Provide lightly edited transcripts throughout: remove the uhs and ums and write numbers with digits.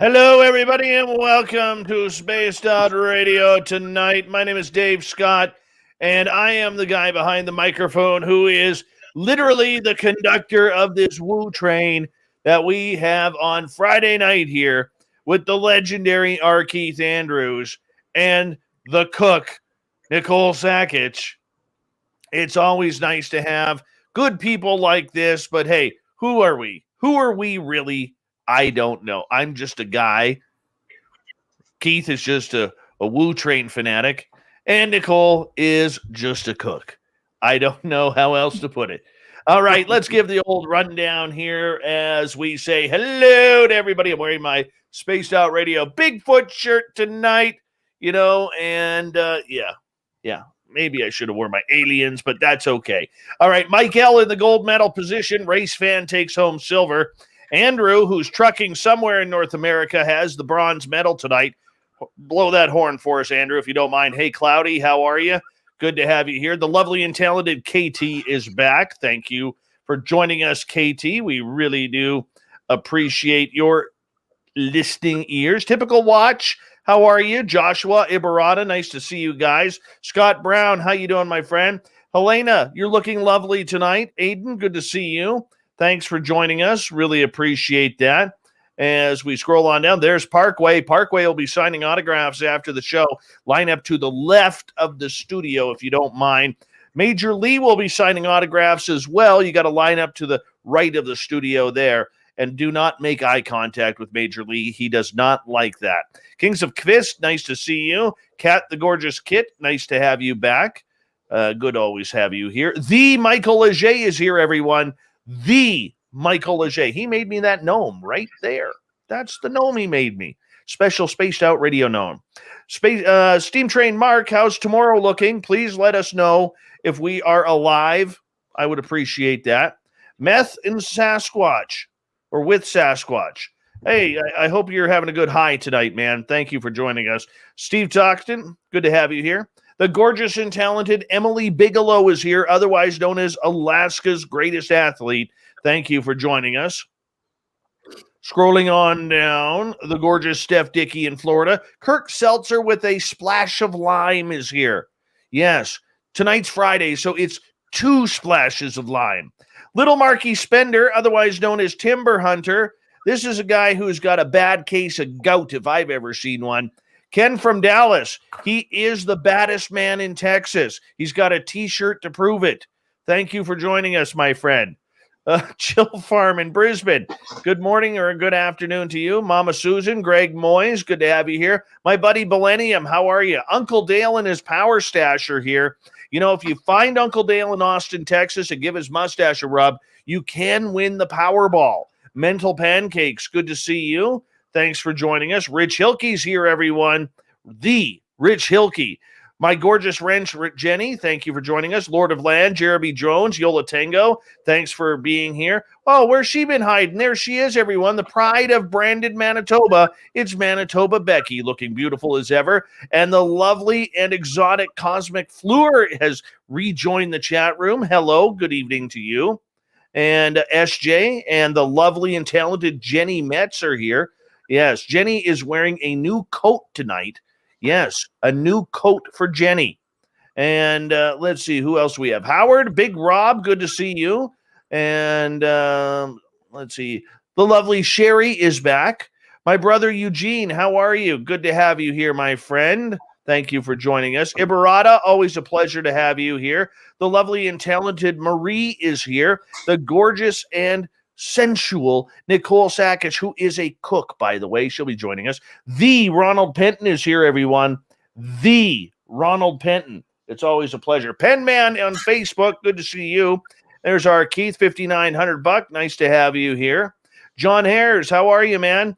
Hello, everybody, and welcome to Spaced Out Radio tonight. My name is Dave Scott, and I am the guy behind the microphone who is literally the conductor of this woo train that we have on Friday night here with the legendary R Keith Andrews and the cook, Nicole Sakach. It's always nice to have good people like this, but hey, who are we? Who are we really? I don't know. I'm just a guy. Keith is just a Woo Train fanatic. And Nicole is just a cook. I don't know how else to put it. All right, let's give the old rundown here as we say hello to everybody. I'm wearing my Spaced Out Radio Bigfoot shirt tonight, and yeah. Maybe I should have worn my aliens, but that's okay. All right, Mike L in the gold medal position. Race fan takes home silver. Andrew, who's trucking somewhere in North America, has the bronze medal tonight. Blow that horn for us, Andrew, if you don't mind. Hey, Cloudy, how are you? Good to have you here. The lovely and talented KT is back. Thank you for joining us, KT. We really do appreciate your listening ears. Typical Watch, how are you? Joshua Ibarata, nice to see you guys. Scott Brown, how you doing, my friend? Helena, you're looking lovely tonight. Aiden, good to see you. Thanks for joining us. Really appreciate that. As we scroll on down, there's Parkway. Parkway will be signing autographs after the show. Line up to the left of the studio, if you don't mind. Major Lee will be signing autographs as well. You got to line up to the right of the studio there. And do not make eye contact with Major Lee. He does not like that. Kings of Kvist, nice to see you. Kat the Gorgeous Kit, nice to have you back. Good always have you here. The Michael Leger is here, everyone. The Michael Leger. He made me that gnome right there. That's the gnome he made me. Special Spaced Out Radio gnome. Steam Train Mark, how's tomorrow looking? Please let us know if we are alive. I would appreciate that. Meth in Sasquatch. Or with Sasquatch. Hey, I hope you're having a good high tonight, man. Thank you for joining us. Steve Toxton, good to have you here. The gorgeous and talented Emily Bigelow is here, otherwise known as Alaska's greatest athlete. Thank you for joining us. Scrolling on down, the gorgeous Steph Dickey in Florida. Kirk Seltzer with a splash of lime is here. Yes, tonight's Friday, so it's 2 splashes of lime. Little Marky Spender, otherwise known as Timber Hunter. This is a guy who's got a bad case of gout, if I've ever seen one. Ken from Dallas. He is the baddest man in Texas. He's got a T-shirt to prove it. Thank you for joining us, my friend. Chill Farm in Brisbane. Good morning or good afternoon to you. Mama Susan, Greg Moyes, good to have you here. My buddy Millennium, how are you? Uncle Dale and his Power Stash are here. You know, if you find Uncle Dale in Austin, Texas, and give his mustache a rub, you can win the Powerball. Mental Pancakes, good to see you. Thanks for joining us. Rich Hilke's here, everyone. The Rich Hilke. My gorgeous wrench, Jenny, thank you for joining us. Lord of Land, Jeremy Jones, Yola Tango, thanks for being here. Oh, where's she been hiding? There she is, everyone. The pride of Brandon, Manitoba. It's Manitoba Becky, looking beautiful as ever. And the lovely and exotic Cosmic Fleur has rejoined the chat room. Hello, good evening to you. And SJ and the lovely and talented Jenny Metz are here. Yes, Jenny is wearing a new coat tonight. Yes, a new coat for Jenny. And let's see, who else we have? Howard, Big Rob, good to see you. And let's see, the lovely Sherry is back. My brother Eugene, how are you? Good to have you here, my friend. Thank you for joining us. Ibarata, always a pleasure to have you here. The lovely and talented Marie is here. The gorgeous and sensual Nicole Sakach, who is a cook, by the way. She'll be joining us. The Ronald Penton is here, everyone. The Ronald Penton. It's always a pleasure. Penman on Facebook, good to see you. There's our Keith, $5,900. Nice to have you here. John Hares, how are you, man?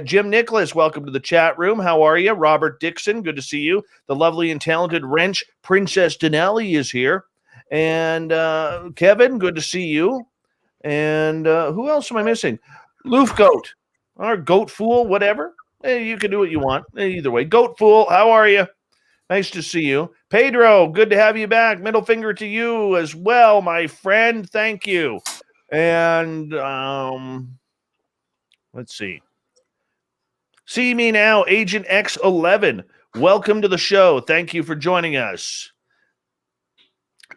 Jim Nicholas, welcome to the chat room. How are you? Robert Dixon, good to see you. The lovely and talented Wrench Princess Denali is here. And Kevin, good to see you. And who else am I missing? Loof Goat or Goat Fool, whatever. You can do what you want. Either way. Goat Fool, how are you? Nice to see you. Pedro, good to have you back. Middle finger to you as well, my friend. Thank you. And let's see. See me now, Agent X11. Welcome to the show. Thank you for joining us.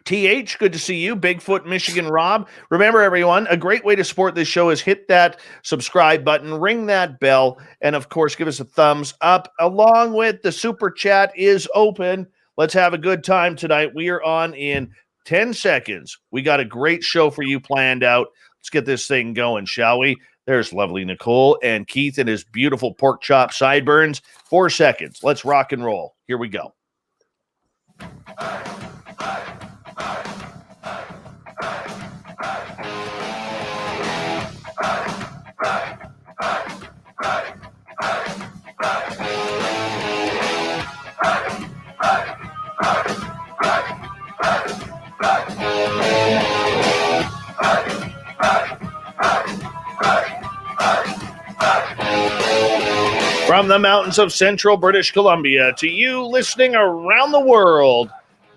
TH, good to see you. Bigfoot, Michigan Rob. Remember, everyone, a great way to support this show is hit that subscribe button, ring that bell, and of course, give us a thumbs up. Along with the super chat is open. Let's have a good time tonight. We are on in 10 seconds. We got a great show for you planned out. Let's get this thing going, shall we? There's lovely Nicole and Keith and his beautiful pork chop sideburns. 4 seconds. Let's rock and roll. Here we go. From the mountains of central British Columbia to you listening around the world,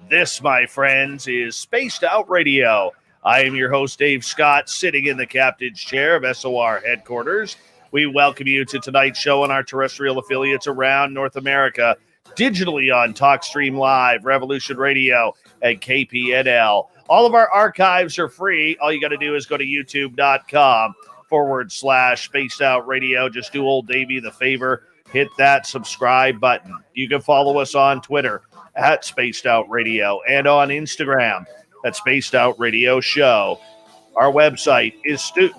this, my friends, is Spaced Out Radio. I am your host, Dave Scott, sitting in the captain's chair of SOR headquarters. We welcome you to tonight's show on our terrestrial affiliates around North America, digitally on TalkStream Live, Revolution Radio, and KPNL. All of our archives are free. All you got to do is go to youtube.com/Spaced Out Radio. Just do old Davey the favor. Hit that subscribe button. You can follow us on Twitter at Spaced Out Radio and on Instagram at Spaced Out Radio Show. Our website is Stu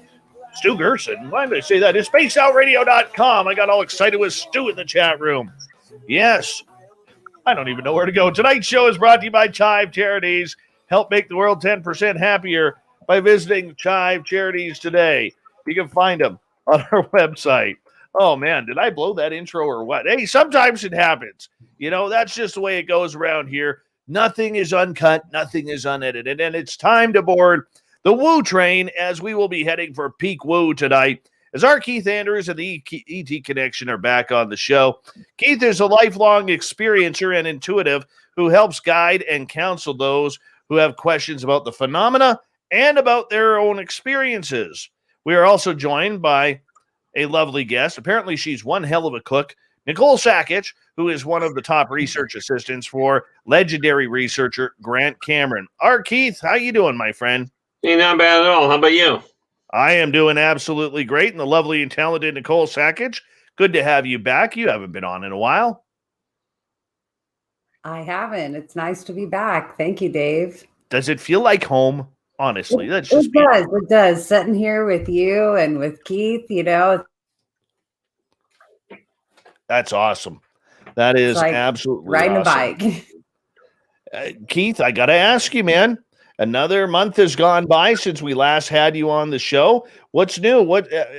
Gerson. Why did I say that? It's spacedoutradio.com. I got all excited with Stu in the chat room. Yes. I don't even know where to go. Tonight's show is brought to you by Chive Charities. Help make the world 10% happier by visiting Chive Charities today. You can find them on our website. Oh, man, did I blow that intro or what? Hey, sometimes it happens. You know, that's just the way it goes around here. Nothing is uncut. Nothing is unedited. And it's time to board the Woo train as we will be heading for peak Woo tonight. As R Keith Andrews and the ET Connection are back on the show. Keith is a lifelong experiencer and intuitive who helps guide and counsel those who have questions about the phenomena and about their own experiences. We are also joined by a lovely guest. Apparently, she's one hell of a cook. Nicole Sakach, who is one of the top research assistants for legendary researcher Grant Cameron. R. Keith, how you doing, my friend? Hey, not bad at all. How about you? I am doing absolutely great. And the lovely and talented Nicole Sakach, good to have you back. You haven't been on in a while. I haven't. It's nice to be back. Thank you, Dave. Does it feel like home? Honestly, it does. Sitting here with you and with Keith, you know. That's awesome. That is like absolutely riding awesome. A bike. Keith, I got to ask you, man. Another month has gone by since we last had you on the show. What's new?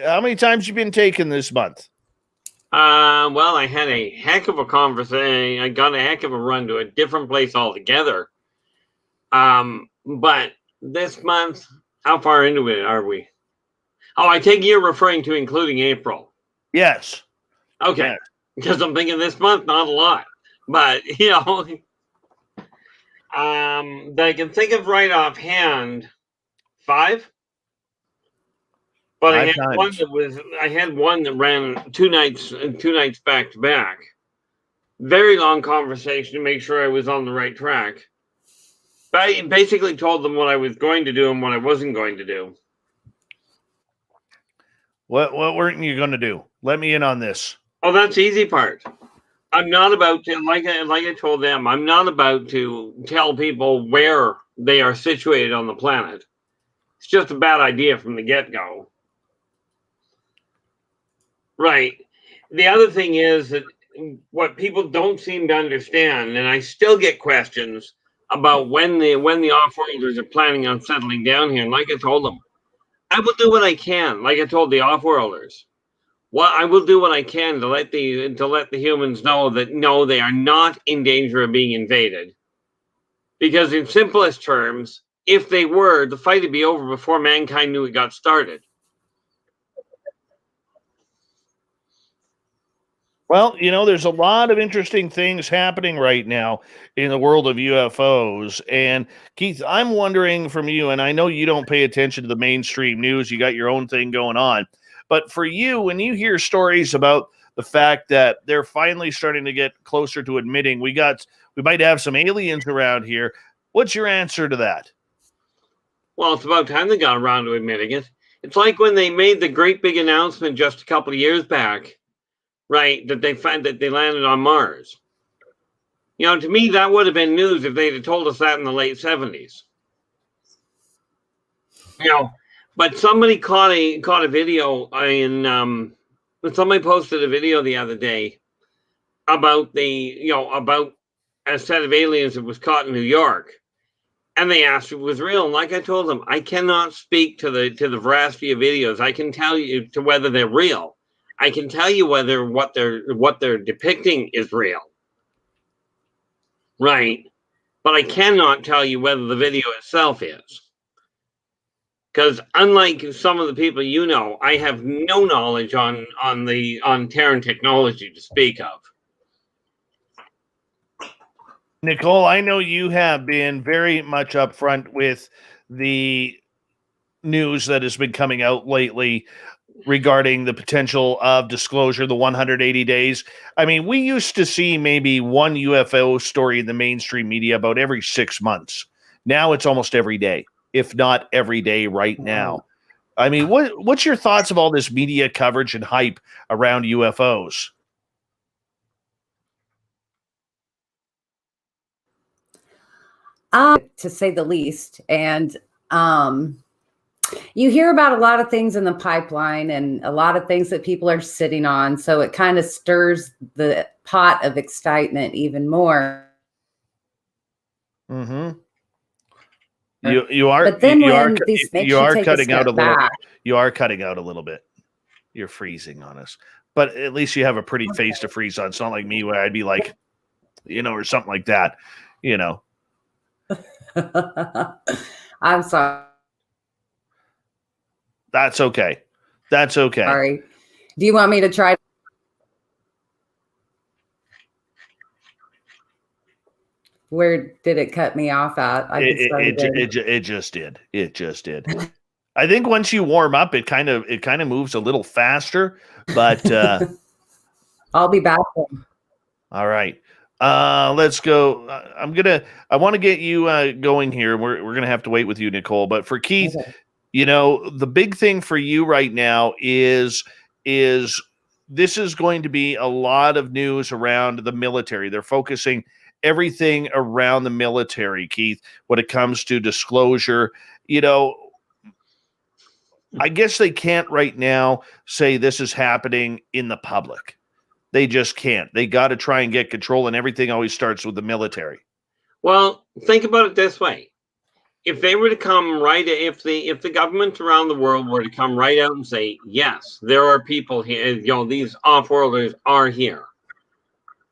How many times you been taken this month? Well, I had a heck of a conversation. I got a heck of a run to a different place altogether. But this month, how far into it are we? Oh, I take you're referring to including April. Yes. Okay. Yes. Because I'm thinking this month, not a lot. But, you know, that I can think of right offhand, 5. But I had one that ran 2 nights back to back. Very long conversation to make sure I was on the right track. But I basically told them what I was going to do and what I wasn't going to do. What weren't you going to do? Let me in on this. Oh, that's the easy part. I'm not about to, like I told them, I'm not about to tell people where they are situated on the planet. It's just a bad idea from the get-go. Right. The other thing is that what people don't seem to understand, and I still get questions about when the off-worlders are planning on settling down here. And like I told them, I will do what I can. Like I told the off-worlders, I will do what I can to let the humans know that no, they are not in danger of being invaded. Because in simplest terms, if they were, the fight would be over before mankind knew it got started. Well, you know, there's a lot of interesting things happening right now in the world of UFOs. And Keith, I'm wondering from you, and I know you don't pay attention to the mainstream news, you got your own thing going on. But for you, when you hear stories about the fact that they're finally starting to get closer to admitting we might have some aliens around here. What's your answer to that? Well, it's about time they got around to admitting it. It's like when they made the great big announcement just a couple of years back, right, that they found that they landed on Mars. To me, that would have been news if they'd have told us that in the late 70s. But somebody caught a video somebody posted a video the other day about about a set of aliens that was caught in New York. And they asked if it was real. And like I told them, I cannot speak to the veracity of videos. I can tell you to whether they're real. I can tell you whether what they're depicting is real. Right. But I cannot tell you whether the video itself is. Because unlike some of the people I have no knowledge on Terran technology to speak of. Nicole, I know you have been very much upfront with the news that has been coming out lately regarding the potential of disclosure, the 180 days. I mean, we used to see maybe one UFO story in the mainstream media about every 6 months. Now it's almost every day, if not every day right now. I mean, what's your thoughts of all this media coverage and hype around UFOs? To say the least. And you hear about a lot of things in the pipeline and a lot of things that people are sitting on. So it kind of stirs the pot of excitement even more. Mm-hmm. You are, but then you are, these you are cutting out a little. You are cutting out a little bit. You're freezing on us, but at least you have a pretty face to freeze on. It's not like me where I'd be like, or something like that, I'm sorry. That's okay. That's okay. Sorry. Do you want me to try? Where did it cut me off at? It just did. It just did. I think once you warm up, it kind of moves a little faster, but I'll be back then. All right. Let's go. I want to get you going here. We're going to have to wait with you, Nicole, but for Keith, Okay. The big thing for you right now is this is going to be a lot of news around the military. They're focusing everything around the military, Keith, when it comes to disclosure. I guess they can't right now say this is happening in the public. They just can't. They got to try and get control, and everything always starts with the military. Well, think about it this way. If they were to come if the governments around the world were to come right out and say, yes, there are people here, these off-worlders are here.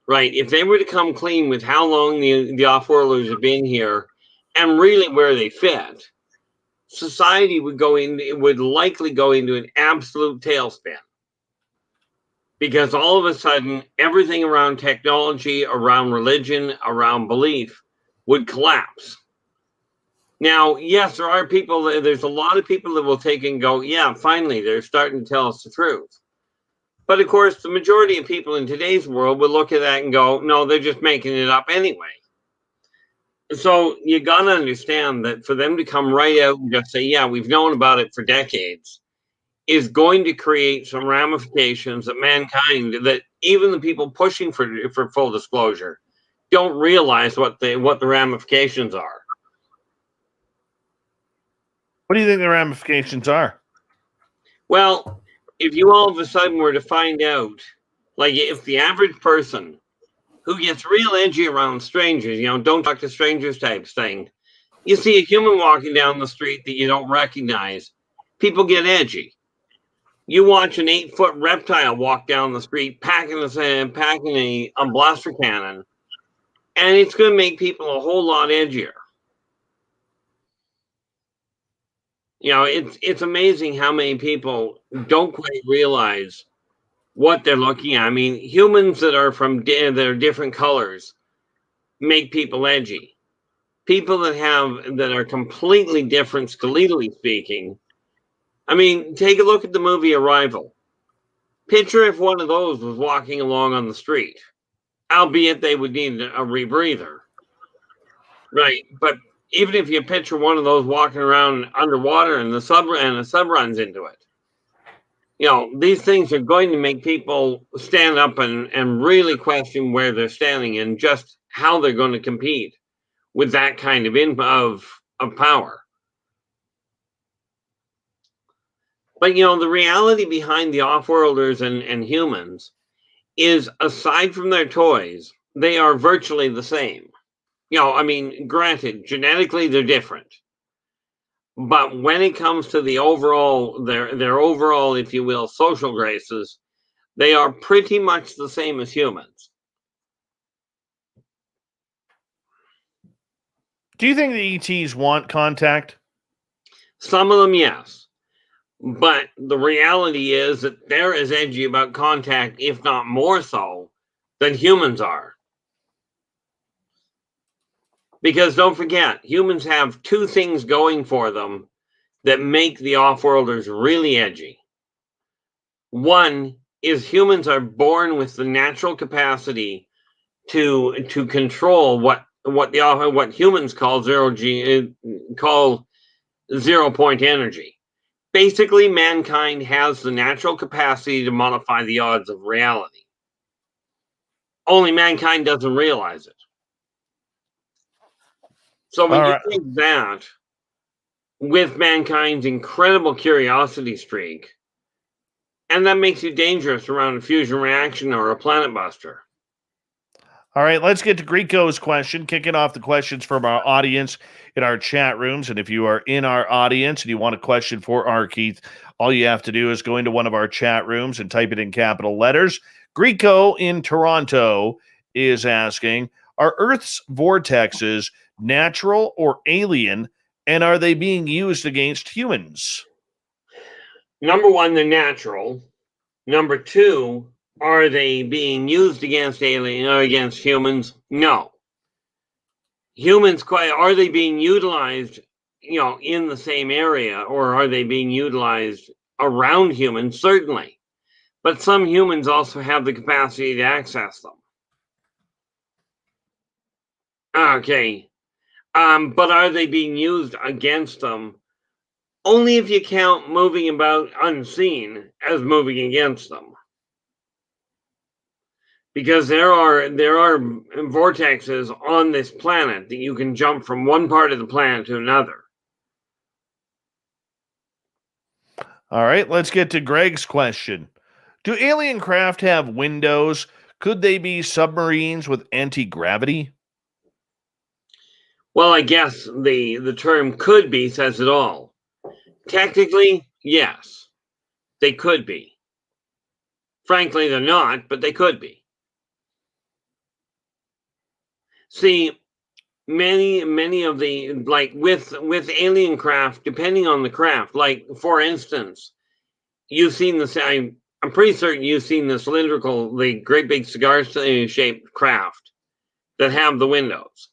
Right. If they were to come clean with how long the off-worlders have been here and really where they fit, society would likely go into an absolute tailspin. Because all of a sudden, everything around technology, around religion, around belief would collapse. Now, yes, there's a lot of people that will take and go, yeah, finally, they're starting to tell us the truth. But of course, the majority of people in today's world would look at that and go, no, they're just making it up anyway. So you got to understand that for them to come right out and just say, yeah, we've known about it for decades, is going to create some ramifications that mankind, that even the people pushing for full disclosure, don't realize what the ramifications are. What do you think the ramifications are? Well, if you all of a sudden were to find out, like if the average person who gets real edgy around strangers, don't talk to strangers type thing, you see a human walking down the street that you don't recognize, people get edgy. You watch an 8-foot reptile walk down the street packing a blaster cannon, and it's going to make people a whole lot edgier. It's amazing how many people don't quite realize what they're looking at. I mean, humans that are different colors make people edgy. People that are completely different, skeletally speaking. I mean, take a look at the movie Arrival. Picture if one of those was walking along on the street, albeit they would need a rebreather. Right. But even if you picture one of those walking around underwater and the sub runs into it, these things are going to make people stand up and really question where they're standing and just how they're going to compete with that kind of power. But the reality behind the off-worlders and humans is, aside from their toys, they are virtually the same. Granted, genetically they're different. But when it comes to the overall, their overall, if you will, social graces, they are pretty much the same as humans. Do you think the ETs want contact? Some of them, yes. But the reality is that they're as edgy about contact, if not more so, than humans are. Because don't forget, humans have two things going for them that make the off-worlders really edgy. One is humans are born with the natural capacity to control what humans call zero point energy. Basically, mankind has the natural capacity to modify the odds of reality. Only mankind doesn't realize it. So when you think that, with mankind's incredible curiosity streak, and that makes you dangerous around a fusion reaction or a planet buster. All right, let's get to Greco's question, kicking off the questions from our audience in our chat rooms. And if you are in our audience and you want a question for R Keith, all you have to do is go into one of our chat rooms and type it in capital letters. Greco in Toronto is asking, are Earth's vortexes natural or alien, and are they being used against humans? Number one, they're natural. Number two, are they being used against alien or against humans? No. Humans, are they being utilized, in the same area, or are they being utilized around humans? Certainly. But some humans also have the capacity to access them. Okay. But are they being used against them? Only if you count moving about unseen as moving against them. Because there are vortexes on this planet that you can jump from one part of the planet to another. All right, let's get to Greg's question. Do alien craft have windows? Could they be submarines with anti-gravity? Well, I guess the term could be says it all. Technically, yes, they could be. Frankly, they're not, but they could be. See, many of the, like with alien craft, depending on the craft, like for instance, you've seen this. I'm pretty certain you've seen the cylindrical, the great big cigar shaped craft that have the windows.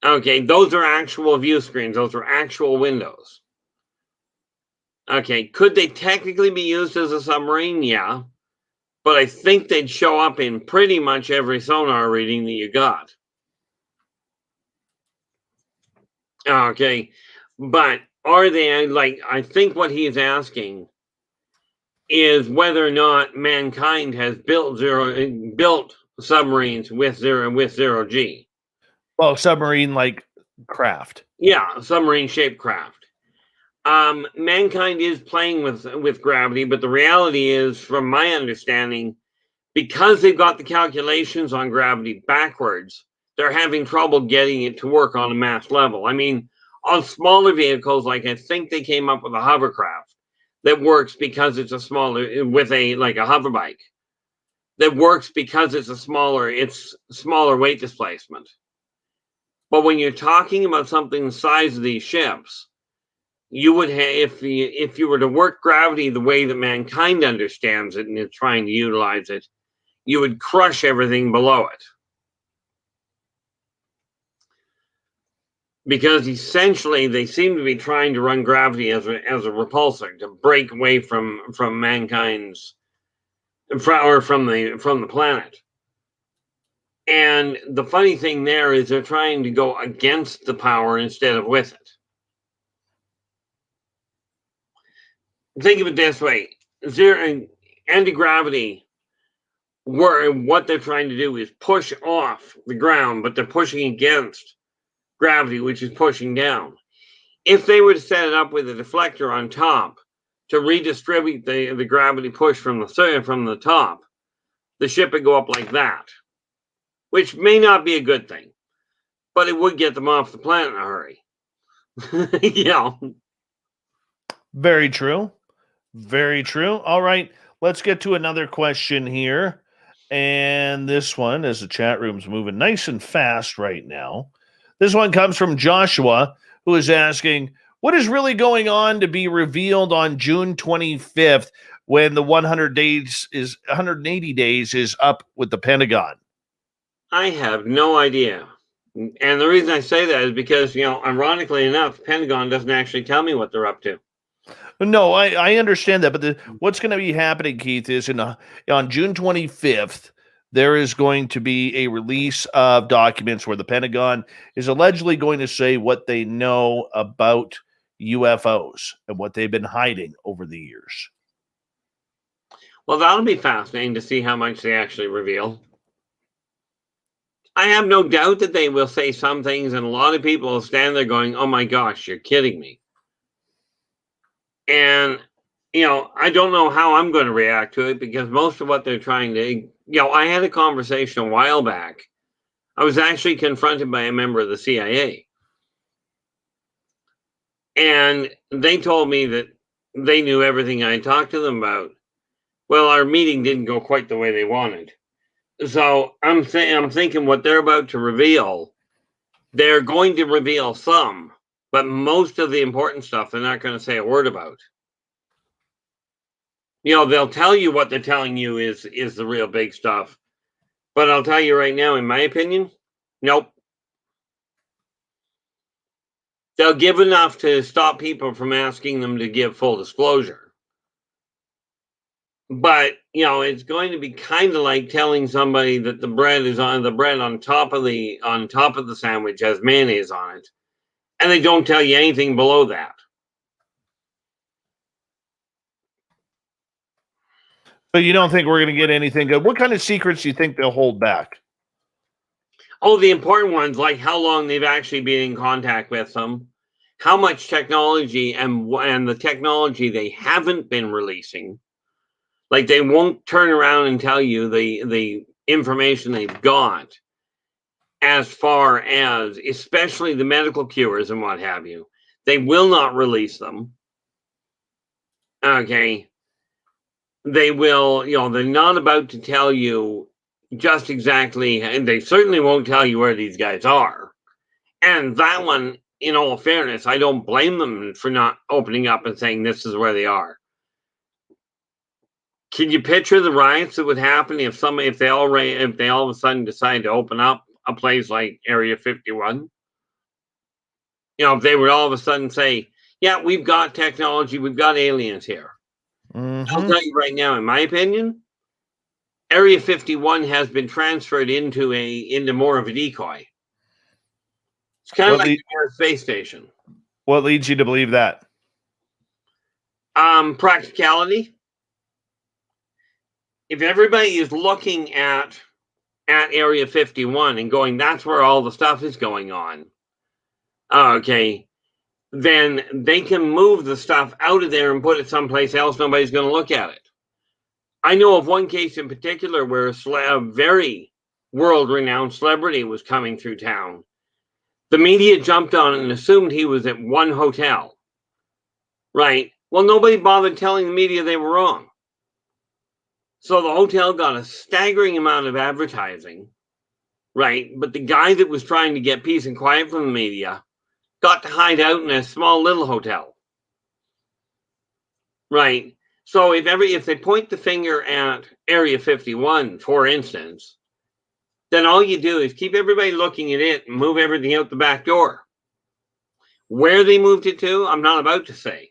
Okay, those are actual view screens. Those are actual windows. Okay, could they technically be used as a submarine? Yeah. But I think they'd show up in pretty much every sonar reading that you got. Okay, but are they, I think what he's asking is whether or not mankind has built submarines with zero G. Well, submarine-like craft. Yeah, submarine-shaped craft. Mankind is playing with gravity, but the reality is, from my understanding, because they've got the calculations on gravity backwards, they're having trouble getting it to work on a mass level. I mean, on smaller vehicles, like I think they came up with a hovercraft that works because it's a smaller, with a hover bike that works because it's smaller weight displacement. But when you're talking about something the size of these ships, you would have, if you were to work gravity the way that mankind understands it and is trying to utilize it, you would crush everything below it. Because essentially they seem to be trying to run gravity as a repulsor to break away from mankind's from the planet. And the funny thing there is they're trying to go against the power instead of with it. Think of it this way: anti-gravity, what they're trying to do is push off the ground, but they're pushing against gravity, which is pushing down. If they were to set it up with a deflector on top to redistribute the gravity push from the top, the ship would go up like that, which may not be a good thing, but it would get them off the planet in a hurry. Yeah. Very true. Very true. All right, let's get to another question here. And this one, as the chat room's moving nice and fast right now, this one comes from Joshua, who is asking, what is really going on to be revealed on June 25th when the 180 days is up with the Pentagon? I have no idea. And the reason I say that is because, ironically enough, the Pentagon doesn't actually tell me what they're up to. No, I understand that, but what's going to be happening, Keith, is on June 25th, there is going to be a release of documents where the Pentagon is allegedly going to say what they know about UFOs and what they've been hiding over the years. Well, that'll be fascinating to see how much they actually reveal. I have no doubt that they will say some things, and a lot of people will stand there going, oh my gosh, you're kidding me. And, I don't know how I'm going to react to it, because most of what they're trying to, I had a conversation a while back. I was actually confronted by a member of the CIA. And they told me that they knew everything I talked to them about. Well, our meeting didn't go quite the way they wanted. So I'm thinking what they're about to reveal, they're going to reveal some, but most of the important stuff they're not going to say a word about. They'll tell you what they're telling you is the real big stuff. But I'll tell you right now, in my opinion, nope. They'll give enough to stop people from asking them to give full disclosure. But, it's going to be kind of like telling somebody that the bread on top of the sandwich has mayonnaise on it, and they don't tell you anything below that. So you don't think we're going to get anything good? What kind of secrets do you think they'll hold back? Oh, the important ones, like how long they've actually been in contact with them, how much technology and the technology they haven't been releasing. Like, they won't turn around and tell you the information they've got as far as, especially the medical cures and what have you. They will not release them. Okay. They will, they're not about to tell you just exactly, and they certainly won't tell you where these guys are. And that one, in all fairness, I don't blame them for not opening up and saying this is where they are. Can you picture the riots that would happen if they all of a sudden decide to open up a place like Area 51? If they would all of a sudden say, yeah, we've got technology, we've got aliens here. Mm-hmm. I'll tell you right now, in my opinion, Area 51 has been transferred into more of a decoy. It's kind of like the space station. What leads you to believe that? Practicality. If everybody is looking at Area 51 and going, that's where all the stuff is going on, okay, then they can move the stuff out of there and put it someplace else. Nobody's going to look at it. I know of one case in particular where a very world-renowned celebrity was coming through town. The media jumped on it and assumed he was at one hotel. Right? Well, nobody bothered telling the media they were wrong. So the hotel got a staggering amount of advertising, right? But the guy that was trying to get peace and quiet from the media got to hide out in a small little hotel, right? So if they point the finger at Area 51, for instance, then all you do is keep everybody looking at it and move everything out the back door. Where they moved it to, I'm not about to say.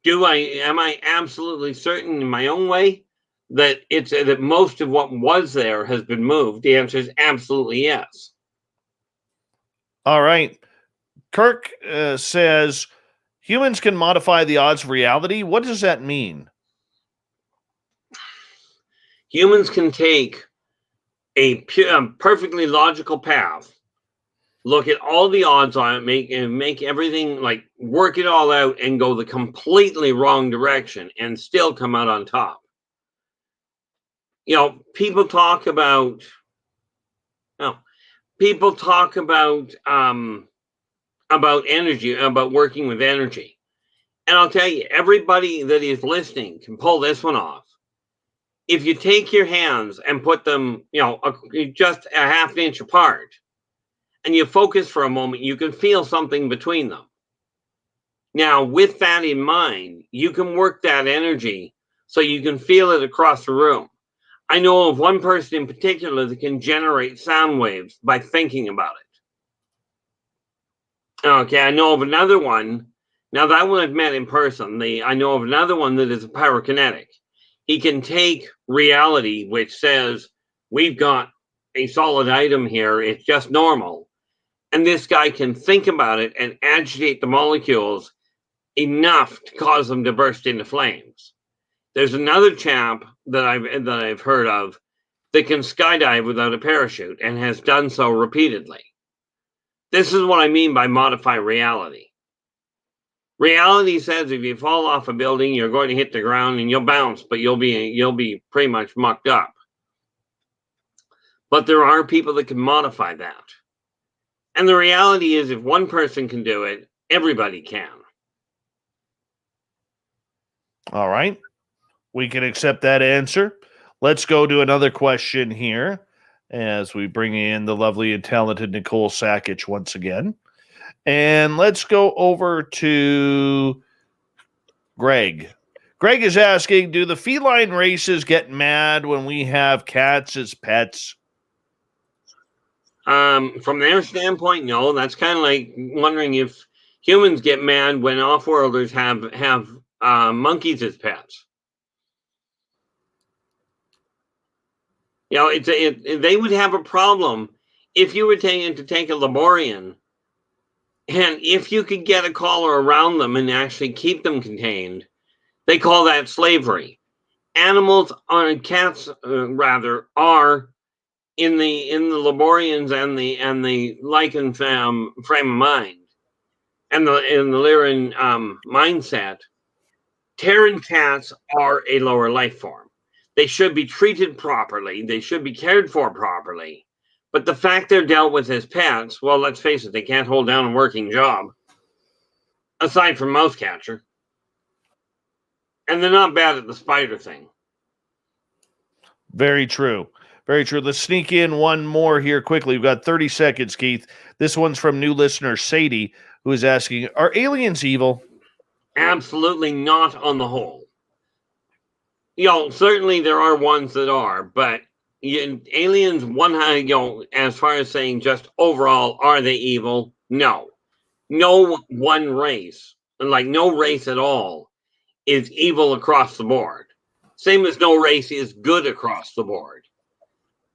Am I absolutely certain in my own way? that that most of what was there has been moved? The answer is absolutely yes. All right. Kirk says humans can modify the odds of reality. What does that mean? Humans can take a perfectly logical path, look at all the odds on it, make everything, like, work it all out and go the completely wrong direction and still come out on top. You know, people talk about energy, about working with energy. And I'll tell you, everybody that is listening can pull this one off. If you take your hands and put them, just a half an inch apart, and you focus for a moment, you can feel something between them. Now, with that in mind, you can work that energy so you can feel it across the room. I know of one person in particular that can generate sound waves by thinking about it. Okay, I know of another one. Now, that one I've met in person. I know of another one that is a pyrokinetic. He can take reality, which says, we've got a solid item here, it's just normal. And this guy can think about it and agitate the molecules enough to cause them to burst into flames. There's another chap that I've heard of that can skydive without a parachute and has done so repeatedly. This is what I mean by modify reality. Reality says if you fall off a building, you're going to hit the ground and you'll bounce, but you'll be pretty much mucked up. But there are people that can modify that. And the reality is, if one person can do it, everybody can. All right. We can accept that answer. Let's go to another question here as we bring in the lovely and talented Nicole Sakach once again. And let's go over to Greg. Greg is asking, do the feline races get mad when we have cats as pets? From their standpoint, no. That's kind of like wondering if humans get mad when off-worlders have monkeys as pets. You know, they would have a problem if you were to take a Laborian, and if you could get a collar around them and actually keep them contained. They call that slavery. Animals, cats rather, are in the Laborians and the Lycan frame of mind, and the Lyran mindset. Terran cats are a lower life form. They should be treated properly. They should be cared for properly. But the fact they're dealt with as pets, well, let's face it, they can't hold down a working job, aside from mouse catcher. And they're not bad at the spider thing. Very true. Very true. Let's sneak in one more here quickly. We've got 30 seconds, Keith. This one's from new listener Sadie, who is asking, are aliens evil? Absolutely not on the whole. Certainly there are ones that are, but aliens, as far as saying just overall, are they evil? No. No one race, like no race at all, is evil across the board. Same as no race is good across the board.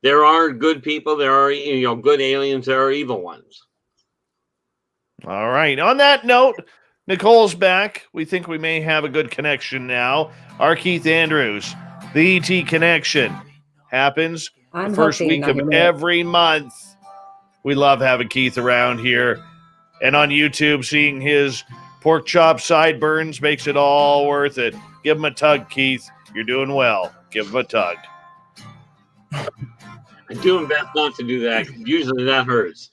There are good people, there are good aliens, there are evil ones. All right. On that note, Nicole's back. We think we may have a good connection now. R Keith Andrews, the ET Connection, happens the first week of every month. We love having Keith around here. And on YouTube, seeing his pork chop sideburns makes it all worth it. Give him a tug, Keith. You're doing well. Give him a tug. I'm doing best not to do that. Usually that hurts.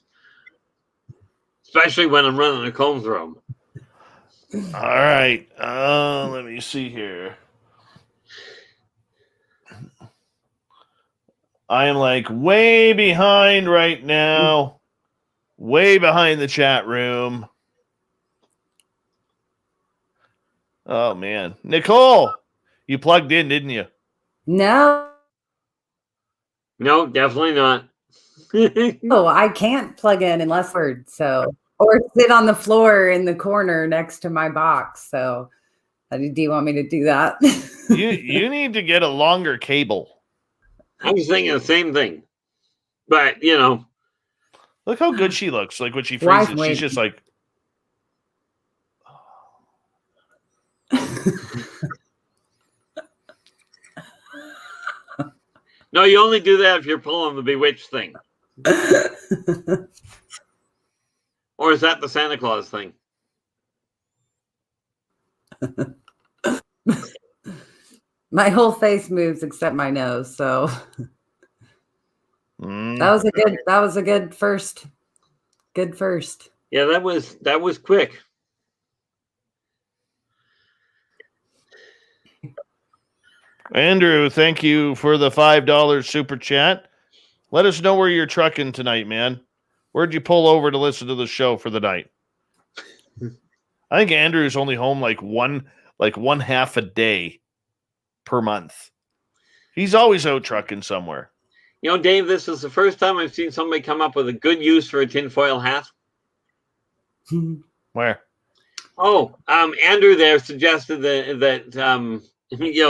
Especially when I'm running a comb through them. All right. Let me see here. I am like way behind right now. Way behind the chat room. Oh, man. Nicole, you plugged in, didn't you? No. No, definitely not. Oh, I can't plug in unless or sit on the floor in the corner next to my box. So Do you want me to do that? You need to get a longer cable. I was thinking the same thing. But, you know. Look how good she looks. Like when she Wife freezes, she's waiting. just like. No, you only do that if you're pulling the bewitched thing. Or is that the Santa Claus thing? My whole face moves except my nose, so Mm. that was a good first. Good first. Yeah, that was quick. Andrew, thank you for the $5 super chat. Let us know where you're trucking tonight, man. Where'd you pull over to listen to the show for the night? I think Andrew's only home like one half a day per month. He's always out trucking somewhere. You know, Dave, this is the first time I've seen somebody come up with a good use for a tinfoil hat. Where? Oh, Andrew there suggested that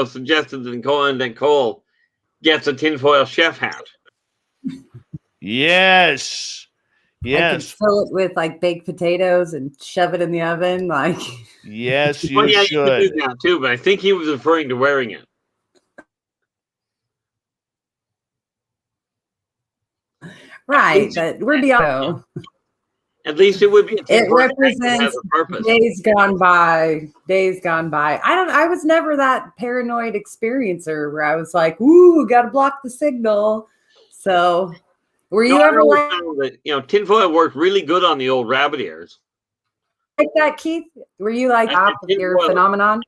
suggested that Nicole gets a tinfoil chef hat. Yes. I could Yes. fill it with like baked potatoes and shove it in the oven. Like, Yes, you Well, yeah, should. you could do that too, but I think he was referring to wearing it. right, but we're beyond. At least it would be. It represents a purpose. days gone by. Days gone by. I was never that paranoid experiencer where I was like, "Ooh, got to block the signal." So, were you ever like that? Tinfoil worked really good on the old rabbit ears. Like that, Keith? Were you like off of your tinfoil. phenomenon?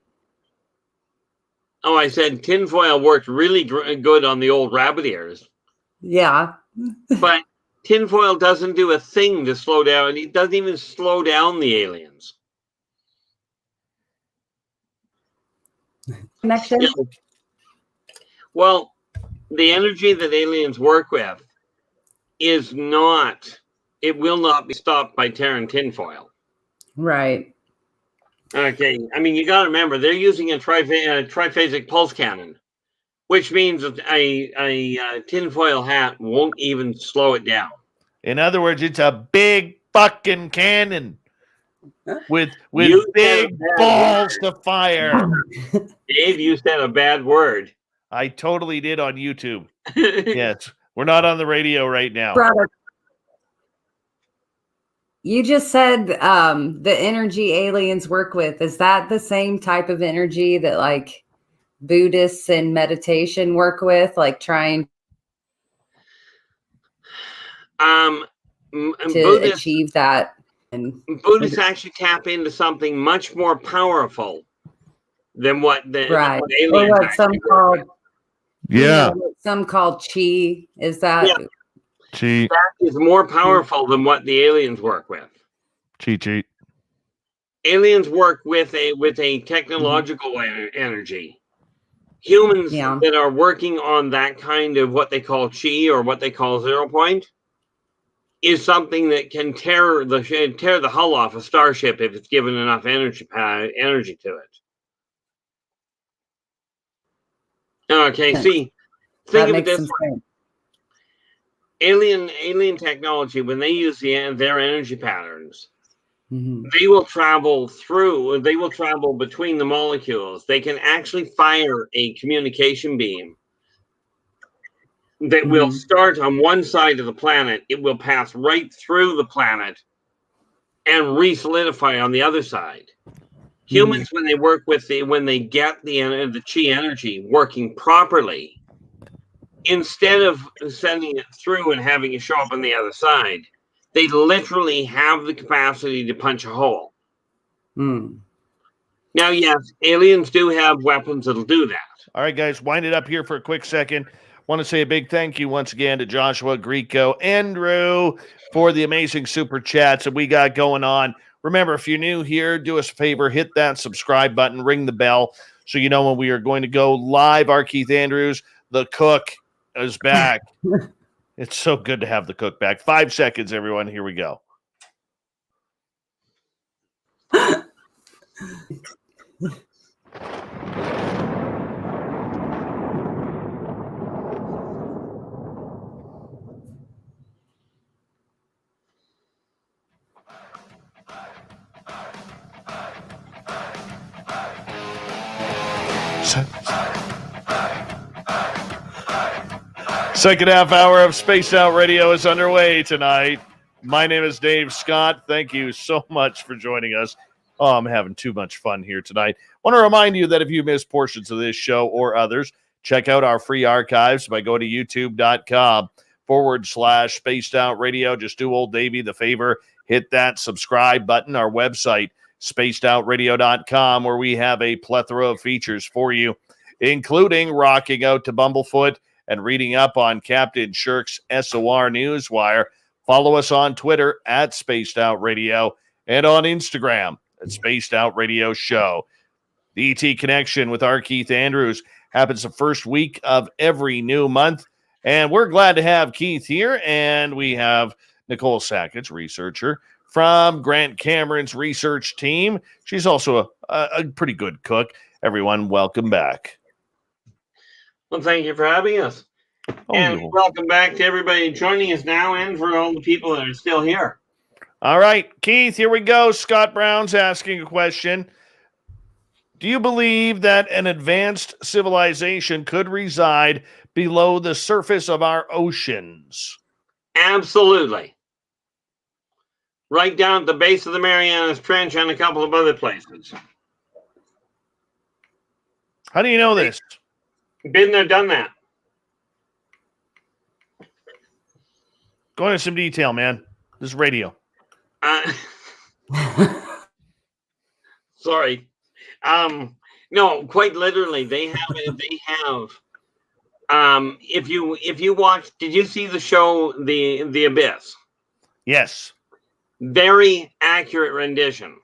Oh, I said tinfoil worked really good on the old rabbit ears. Yeah. But tinfoil doesn't do a thing to slow down. It doesn't even slow down the aliens. Connection? Well, the energy that aliens work with is not, it will not be stopped by tearing tinfoil. Right. Okay. I mean, you got to remember, they're using a triphasic pulse cannon, which means that a tinfoil hat won't even slow it down. In other words, it's a big fucking cannon with big balls to fire. Dave, you said a bad word. I totally did on YouTube. Yes. We're not on the radio right now. Brother. You just said the energy aliens work with. Is that the same type of energy that like Buddhists and meditation work with, like trying to achieve that? And Buddhists actually tap into something much more powerful than what the right. what aliens or what some call what some call chi. Is that chi? That is more powerful than what the aliens work with. Chi. Aliens work with a technological energy. Humans that are working on that kind of what they call chi or what they call 0 point is something that can tear the hull off a starship if it's given enough energy to it. Okay, see, think of it this way. Alien technology, when they use their energy patterns, they will travel between the molecules. They can actually fire a communication beam that will start on one side of the planet. It will pass right through the planet and re-solidify on the other side. Humans, when they work with when they get the chi energy working properly, instead of sending it through and having it show up on the other side, they literally have the capacity to punch a hole. Now, yes, aliens do have weapons that'll do that. All right, guys, wind it up here for a quick second. Want to say a big thank you once again to Joshua, Greco, Andrew for the amazing super chats that we got going on. Remember, if you're new here, do us a favor, hit that subscribe button, ring the bell so you know when we are going to go live. R Keith Andrews, the cook, is back. It's so good to have the cook back. 5 seconds, everyone. Here we go. Second half hour of Spaced Out Radio is underway tonight. My name is Dave Scott. Thank you so much for joining us. Oh, I'm having too much fun here tonight. I want to remind you that if you missed portions of this show or others, check out our free archives by going to youtube.com/Spaced Out Radio. Just do old Davey the favor. Hit that subscribe button. Our website, spacedoutradio.com, where we have a plethora of features for you, including rocking out to Bumblefoot and reading up on Captain Shirk's SOR Newswire. Follow us on Twitter at Spaced Out Radio and on Instagram at Spaced Out Radio Show. The ET Connection with R Keith Andrews happens the first week of every new month, and we're glad to have Keith here, and we have Nicole Sakach, researcher from Grant Cameron's research team. She's also a pretty good cook. Everyone, welcome back. Well, thank you for having us. And welcome back to everybody joining us now and for all the people that are still here. All right, Keith, here we go. Scott Brown's asking a question. Do you believe that an advanced civilization could reside below the surface of our oceans? Absolutely. Right down at the base of the Marianas Trench and a couple of other places. How do you know this? Been there, done that. Go into some detail, man. This is radio. Sorry. No, quite literally, they have. If you watch, did you see the show The Abyss? Yes. Very accurate rendition.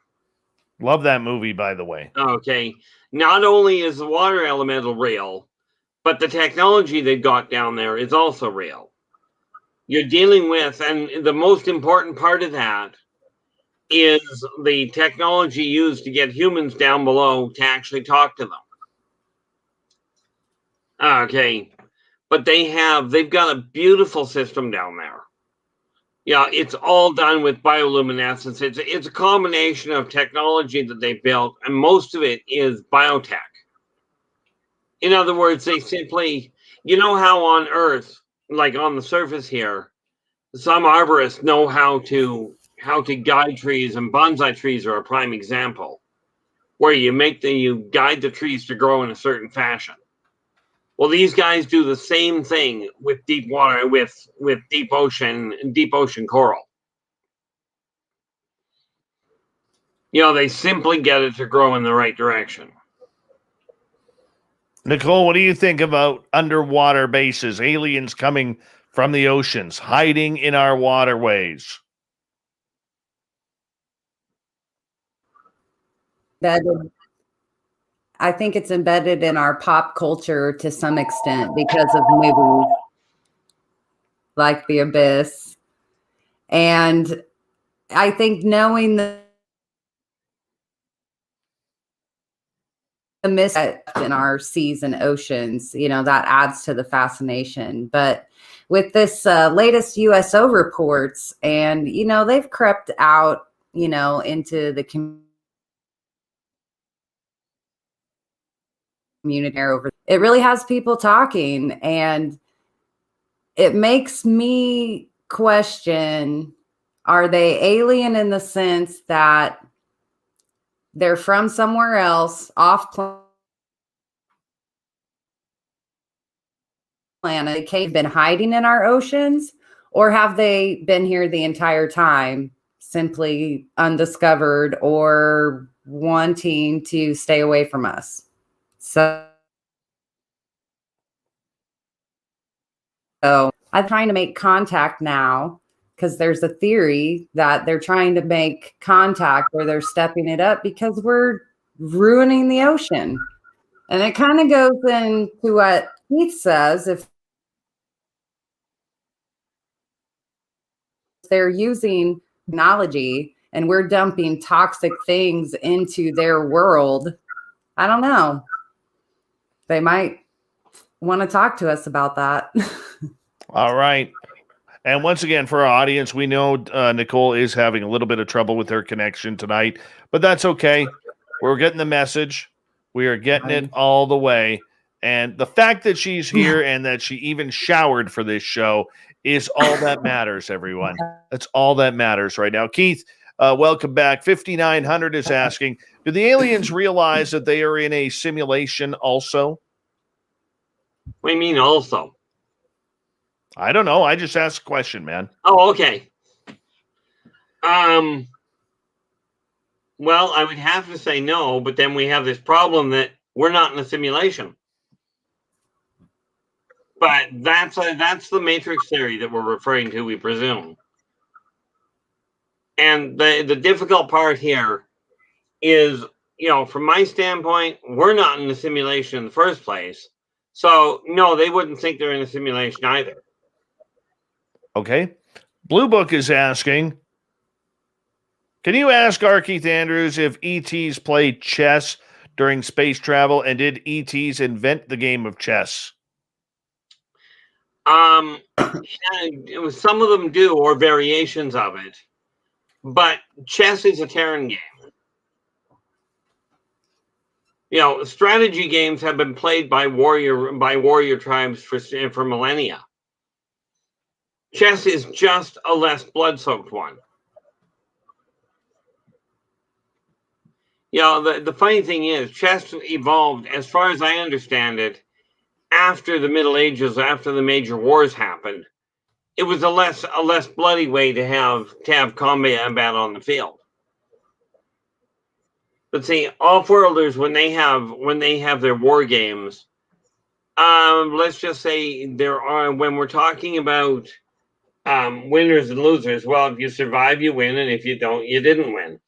Love that movie, by the way. Okay. Not only is the water elemental real, but the technology they got down there is also real. You're dealing with, and the most important part of that is the technology used to get humans down below to actually talk to them. Okay. But they've got a beautiful system down there. Yeah, it's all done with bioluminescence. It's a combination of technology that they built, and most of it is biotech. In other words, they simply, you know how on Earth, like on the surface here, some arborists know how to guide trees, and bonsai trees are a prime example, where you guide the trees to grow in a certain fashion. Well, these guys do the same thing with deep water, with deep ocean coral. You know, they simply get it to grow in the right direction. Nicole, what do you think about underwater bases, aliens coming from the oceans, hiding in our waterways? I think it's embedded in our pop culture to some extent because of movies like The Abyss. And I think knowing the mist in our seas and oceans, that adds to the fascination. But with this latest USO reports, and, they've crept out, into the community over. It really has people talking, and it makes me question, are they alien in the sense that they're from somewhere else off planet? They've been hiding in our oceans, or have they been here the entire time, simply undiscovered or wanting to stay away from us? So I'm trying to make contact now because there's a theory that they're trying to make contact, or they're stepping it up because we're ruining the ocean. And it kind of goes into what Keith says. If they're using technology and we're dumping toxic things into their world, I don't know. They might want to talk to us about that. All right. And once again, for our audience, we know Nicole is having a little bit of trouble with her connection tonight, but that's okay. We're getting the message. We are getting it all the way. And the fact that she's here and that she even showered for this show is all that matters, everyone. That's all that matters right now. Keith, welcome back. 5900 is asking, do the aliens realize that they are in a simulation also? What do you mean also? I don't know. I just asked a question, man. Oh, okay. Well, I would have to say no, but then we have this problem that we're not in a simulation. But that's the matrix theory that we're referring to, we presume. And the difficult part here is, from my standpoint, we're not in a simulation in the first place. So, no, they wouldn't think they're in a simulation either. Okay. Blue Book is asking, can you ask R Keith Andrews if ETs played chess during space travel, and did ETs invent the game of chess? Some of them do, or variations of it. But chess is a Terran game. Strategy games have been played by warrior tribes for millennia. Chess is just a less blood-soaked one. The funny thing is, chess evolved, as far as I understand it, after the Middle Ages, after the major wars happened. It was a less bloody way to have combat on the field. But see, off-worlders, when they have their war games, let's just say when we're talking about winners and losers, well, if you survive, you win, and if you don't, you didn't win.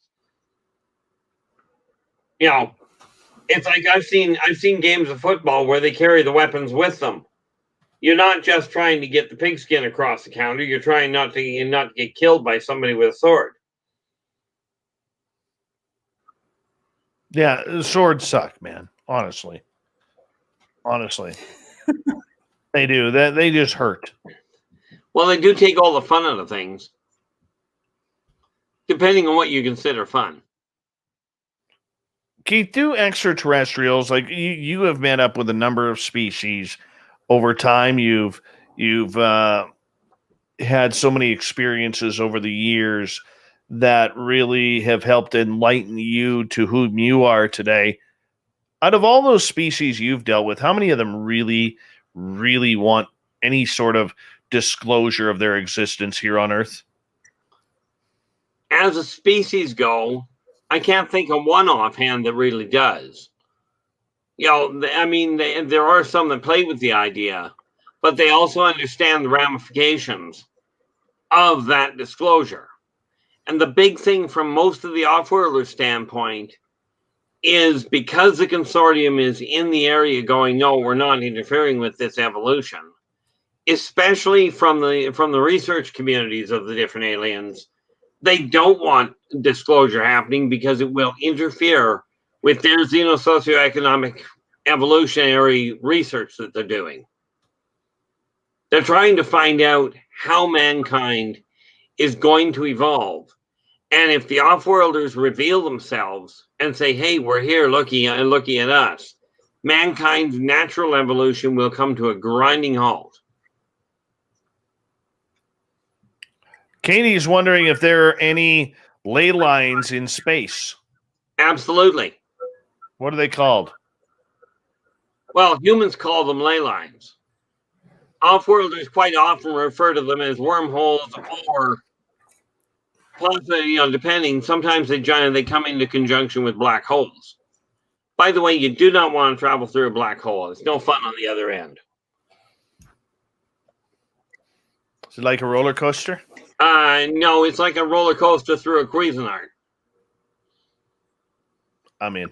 It's like I've seen games of football where they carry the weapons with them. You're not just trying to get the pigskin across the counter. You're trying not to get killed by somebody with a sword. Yeah, swords suck, man. Honestly. They do. They just hurt. Well, they do take all the fun out of things, depending on what you consider fun. Keith, do extraterrestrials, like you have met up with a number of species over time. You've had so many experiences over the years that really have helped enlighten you to whom you are today. Out of all those species you've dealt with, how many of them really, really want any sort of disclosure of their existence here on Earth? As a species go, I can't think of one offhand that really does. There are some that play with the idea, but they also understand the ramifications of that disclosure. And the big thing from most of the off-worlders' standpoint is, because the consortium is in the area going, no, we're not interfering with this evolution, especially from the research communities of the different aliens, they don't want disclosure happening because it will interfere with their xenosocioeconomic evolutionary research that they're doing. They're trying to find out how mankind is going to evolve. And if the off-worlders reveal themselves and say, hey, we're here looking at us, mankind's natural evolution will come to a grinding halt. Katie's wondering if there are any ley lines in space. Absolutely. What are they called? Well, humans call them ley lines. Off-worlders quite often refer to them as wormholes, or depending. Sometimes they come into conjunction with black holes. By the way, you do not want to travel through a black hole. It's no fun on the other end. Is it like a roller coaster? No, it's like a roller coaster through a Cuisinart. I'm in.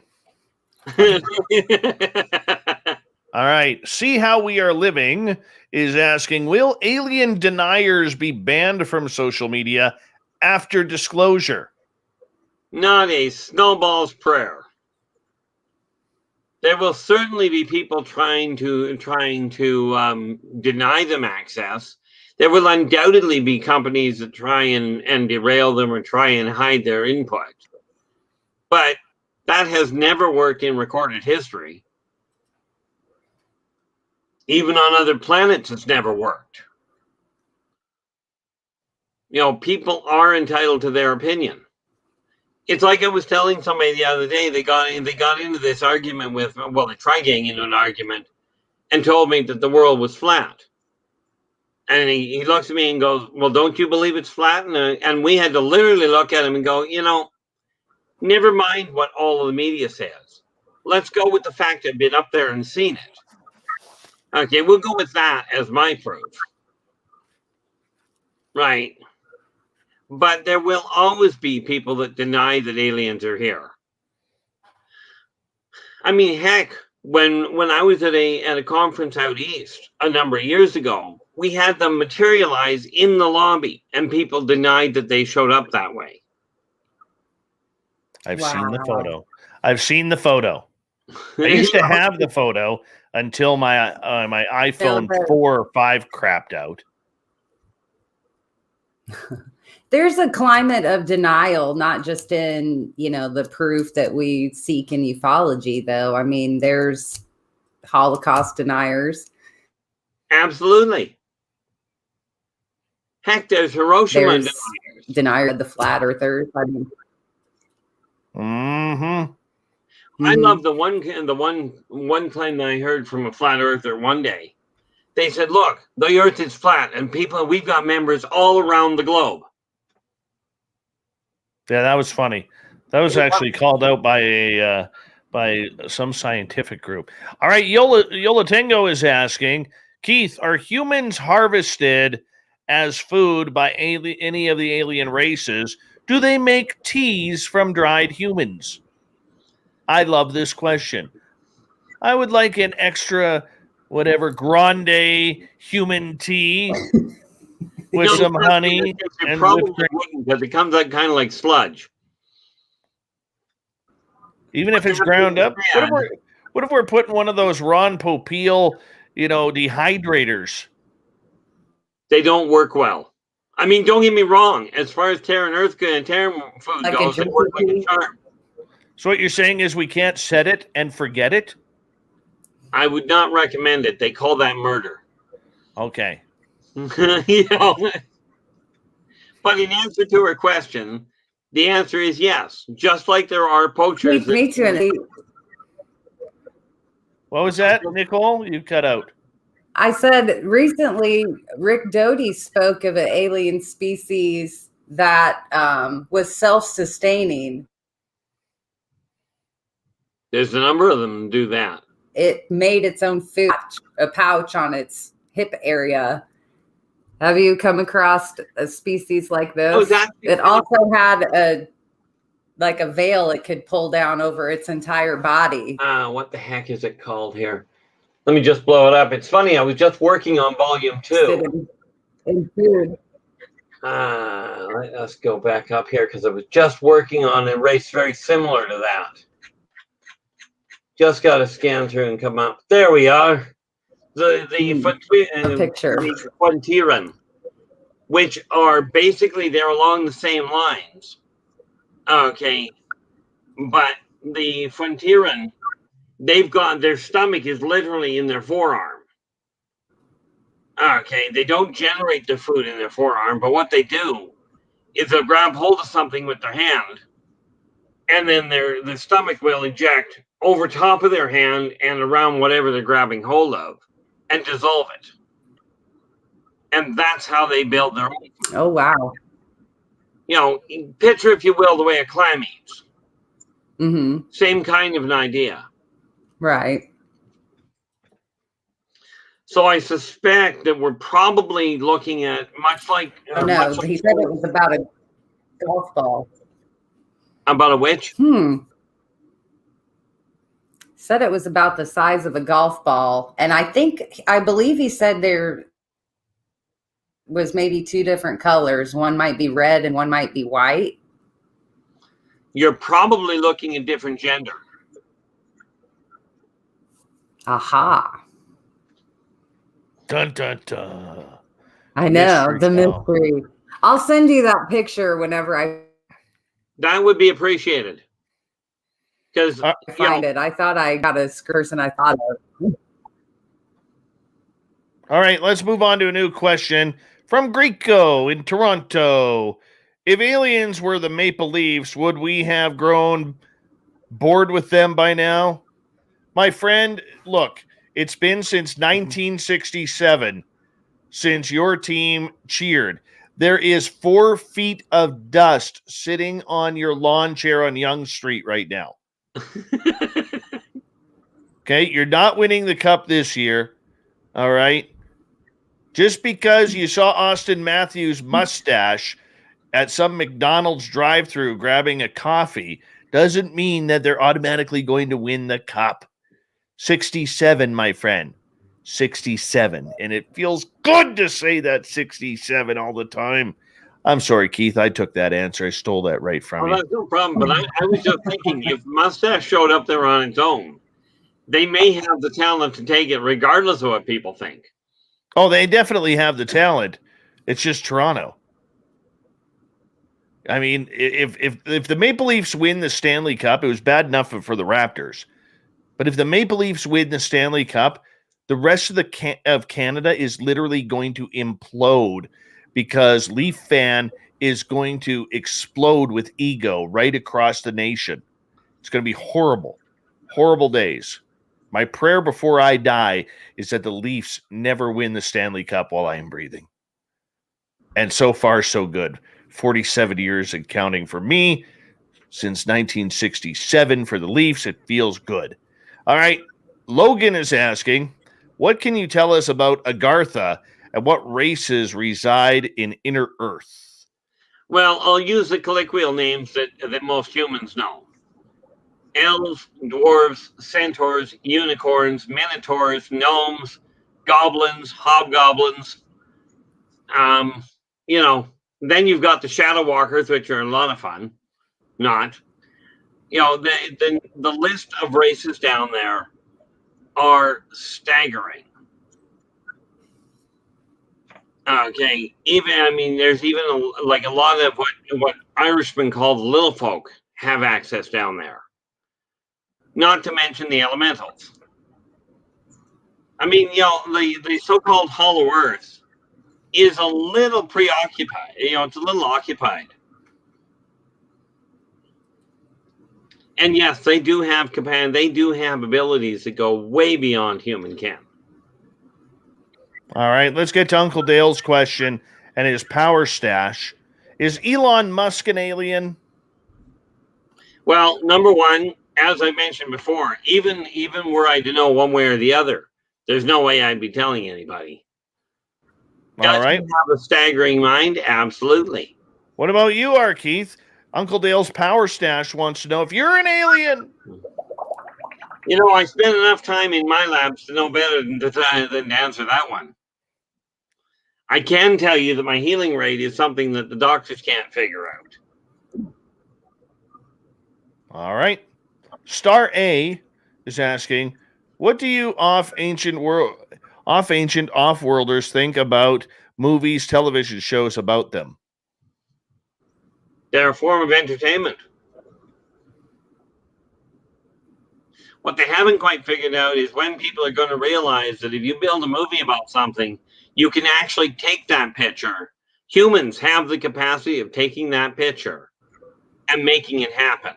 All right. See How We Are Living is asking, will alien deniers be banned from social media after disclosure? Not a snowball's prayer. There will certainly be people trying to deny them access. There will undoubtedly be companies that try and derail them or try and hide their input. But That has never worked in recorded history. Even on other planets, it's never worked. You know, people are entitled to their opinion. It's like I was telling somebody the other day, they got into this argument with, well, they tried getting into an argument and told me that the world was flat. And he looks at me and goes, well, don't you believe it's flat? And we had to literally look at him and go, you know, never mind what all of the media says. Let's go with the fact that I've been up there and seen it. Okay, we'll go with that as my proof. Right. But there will always be people that deny that aliens are here. I mean, heck, when I was at a conference out east a number of years ago, we had them materialize in the lobby, and people denied that they showed up that way. I've seen the photo. I've seen the photo. I used to have the photo until my my iPhone 4 or 5 crapped out. There's a climate of denial, not just in, you know, the proof that we seek in ufology, though. I mean, there's Holocaust deniers. Absolutely. Heck, there's Hiroshima deniers. Denier of the flat earthers. I mean, I love the one claim that I heard from a flat earther one day. They said, look, the earth is flat, and we've got members all around the globe. Yeah, that was funny. That was actually called out by some scientific group. All right, Yola Tango is asking, Keith, are humans harvested as food by any of the alien races? Do they make teas from dried humans? I love this question. I would like an extra, whatever, grande human tea with some honey. And probably wouldn't, because it comes out kind of like sludge. Even if it's ground up? What if we're putting one of those Ron Popeil, dehydrators? They don't work well. I mean, don't get me wrong. As far as Terran Earth and Terran food goes, they work like a charm. So what you're saying is we can't set it and forget it? I would not recommend it. They call that murder. Okay. But in answer to her question, the answer is yes. Just like there are poachers. Me too. What was that, Nicole? You cut out. I said recently, Rick Doty spoke of an alien species that was self-sustaining. There's a number of them do that. It made its own food, a pouch on its hip area. Have you come across a species like this? It also had a veil it could pull down over its entire body. What the heck is it called here? Let me just blow it up. It's funny. I was just working on volume 2. In food. Let us go back up here because I was just working on a race very similar to that. Just got to scan through and come up. There we are. The picture. The Frontiran, which are basically, they're along the same lines. Okay. But the Frontiran, they've got, their stomach is literally in their forearm. Okay. They don't generate their food in their forearm, but what they do is they'll grab hold of something with their hand, and then their stomach will eject over top of their hand and around whatever they're grabbing hold of and dissolve it. And that's how they build their own food. Oh, wow. Picture, if you will, the way a clam eats. Mm-hmm. Same kind of an idea. Right. So I suspect that we're probably looking at much like... he said it was about a golf ball. About a which? Said it was about the size of a golf ball. And I believe he said there was maybe 2 different colors. One might be red and one might be white. You're probably looking at different gender. Aha. Dun, dun, dun. I know, the mystery. I'll send you that picture whenever That would be appreciated. Because Find it. I thought I got a person I thought of. All right, let's move on to a new question from Greco in Toronto. If aliens were the Maple Leafs, would we have grown bored with them by now? My friend, look, it's been since 1967 since your team cheered. There is 4 feet of dust sitting on your lawn chair on Yonge Street right now. Okay, you're not winning the cup this year. All right. Just because you saw Austin Matthews' mustache at some McDonald's drive-thru grabbing a coffee doesn't mean that they're automatically going to win the cup. 67, my friend. 67. And it feels good to say that 67 all the time. I'm sorry, Keith. I took that answer. I stole that right from you. That's no problem. But I was just thinking, if mustache showed up there on its own, they may have the talent to take it regardless of what people think. Oh, they definitely have the talent. It's just Toronto. I mean, if the Maple Leafs win the Stanley Cup, it was bad enough for the Raptors. But if the Maple Leafs win the Stanley Cup, the rest of Canada is literally going to implode because Leaf fan is going to explode with ego right across the nation. It's going to be horrible, horrible days. My prayer before I die is that the Leafs never win the Stanley Cup while I am breathing. And so far, so good. 47 years and counting for me. Since 1967 for the Leafs, it feels good. All right, Logan is asking, what can you tell us about Agartha and what races reside in inner Earth? Well, I'll use the colloquial names that most humans know. Elves, dwarves, centaurs, unicorns, minotaurs, gnomes, goblins, hobgoblins. Then you've got the shadow walkers, which are a lot of fun. Not. The list of races down there are staggering. Okay, there's even a lot of what Irishmen call the little folk have access down there. Not to mention the elementals. The so-called Hollow Earth is a little preoccupied. It's a little occupied. And yes, they do have abilities that go way beyond human can. All right, let's get to Uncle Dale's question and his power stash. Is Elon Musk an alien? Well, number one, as I mentioned before, even were I to know one way or the other, there's no way I'd be telling anybody. All right. Does he have a staggering mind? Absolutely. What about you, R Keith? Uncle Dale's power stash wants to know if you're an alien. I spent enough time in my labs to know better than to answer that one. I can tell you that my healing rate is something that the doctors can't figure out. All right. Star A is asking, what do you off-worlders think about movies, television shows about them? They're a form of entertainment. What they haven't quite figured out is when people are going to realize that if you build a movie about something, you can actually take that picture. Humans have the capacity of taking that picture and making it happen.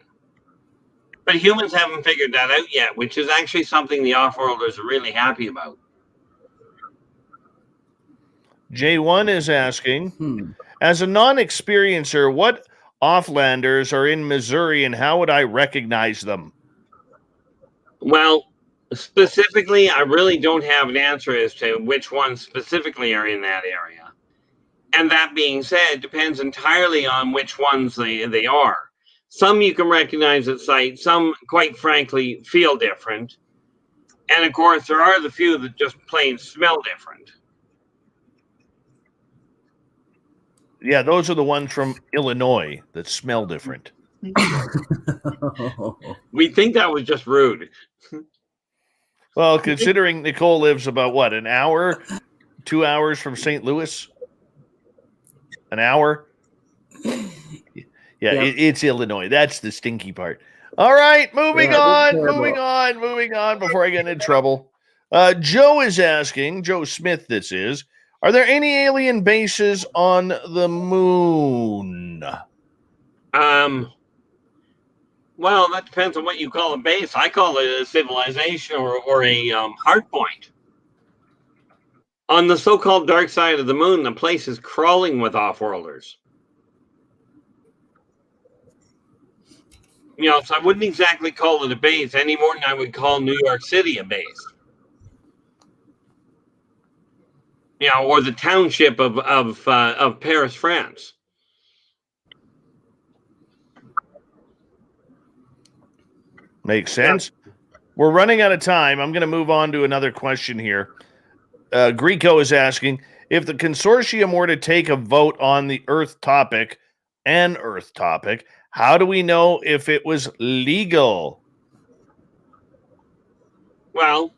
But humans haven't figured that out yet, which is actually something the off-worlders are really happy about. J1 is asking, as a non-experiencer, what offlanders are in Missouri and how would I recognize them? Well, specifically, I really don't have an answer as to which ones specifically are in that area. And that being said, depends entirely on which ones they are. Some you can recognize at sight, some, quite frankly, feel different. And of course, there are the few that just plain smell different. Yeah, those are the ones from Illinois that smell different. We think that was just rude. Well, considering Nicole lives about, what, an hour, 2 hours from St. Louis? An hour? Yeah, yep. It's Illinois. That's the stinky part. All right, moving Yeah, on, terrible. moving on before I get into trouble. Joe is asking, Joe Smith, this is, are there any alien bases on the moon? Well, that depends on what you call a base. I call it a civilization or a hard point. On the so-called dark side of the moon, the place is crawling with off-worlders. You know, so I wouldn't exactly call it a base any more than I would call New York City a base. You know, or the township of Paris, France. Makes sense. Yeah. We're running out of time. I'm going to move on to another question here. Greco is asking, if the consortium were to take a vote on the Earth topic, how do we know if it was legal? Well,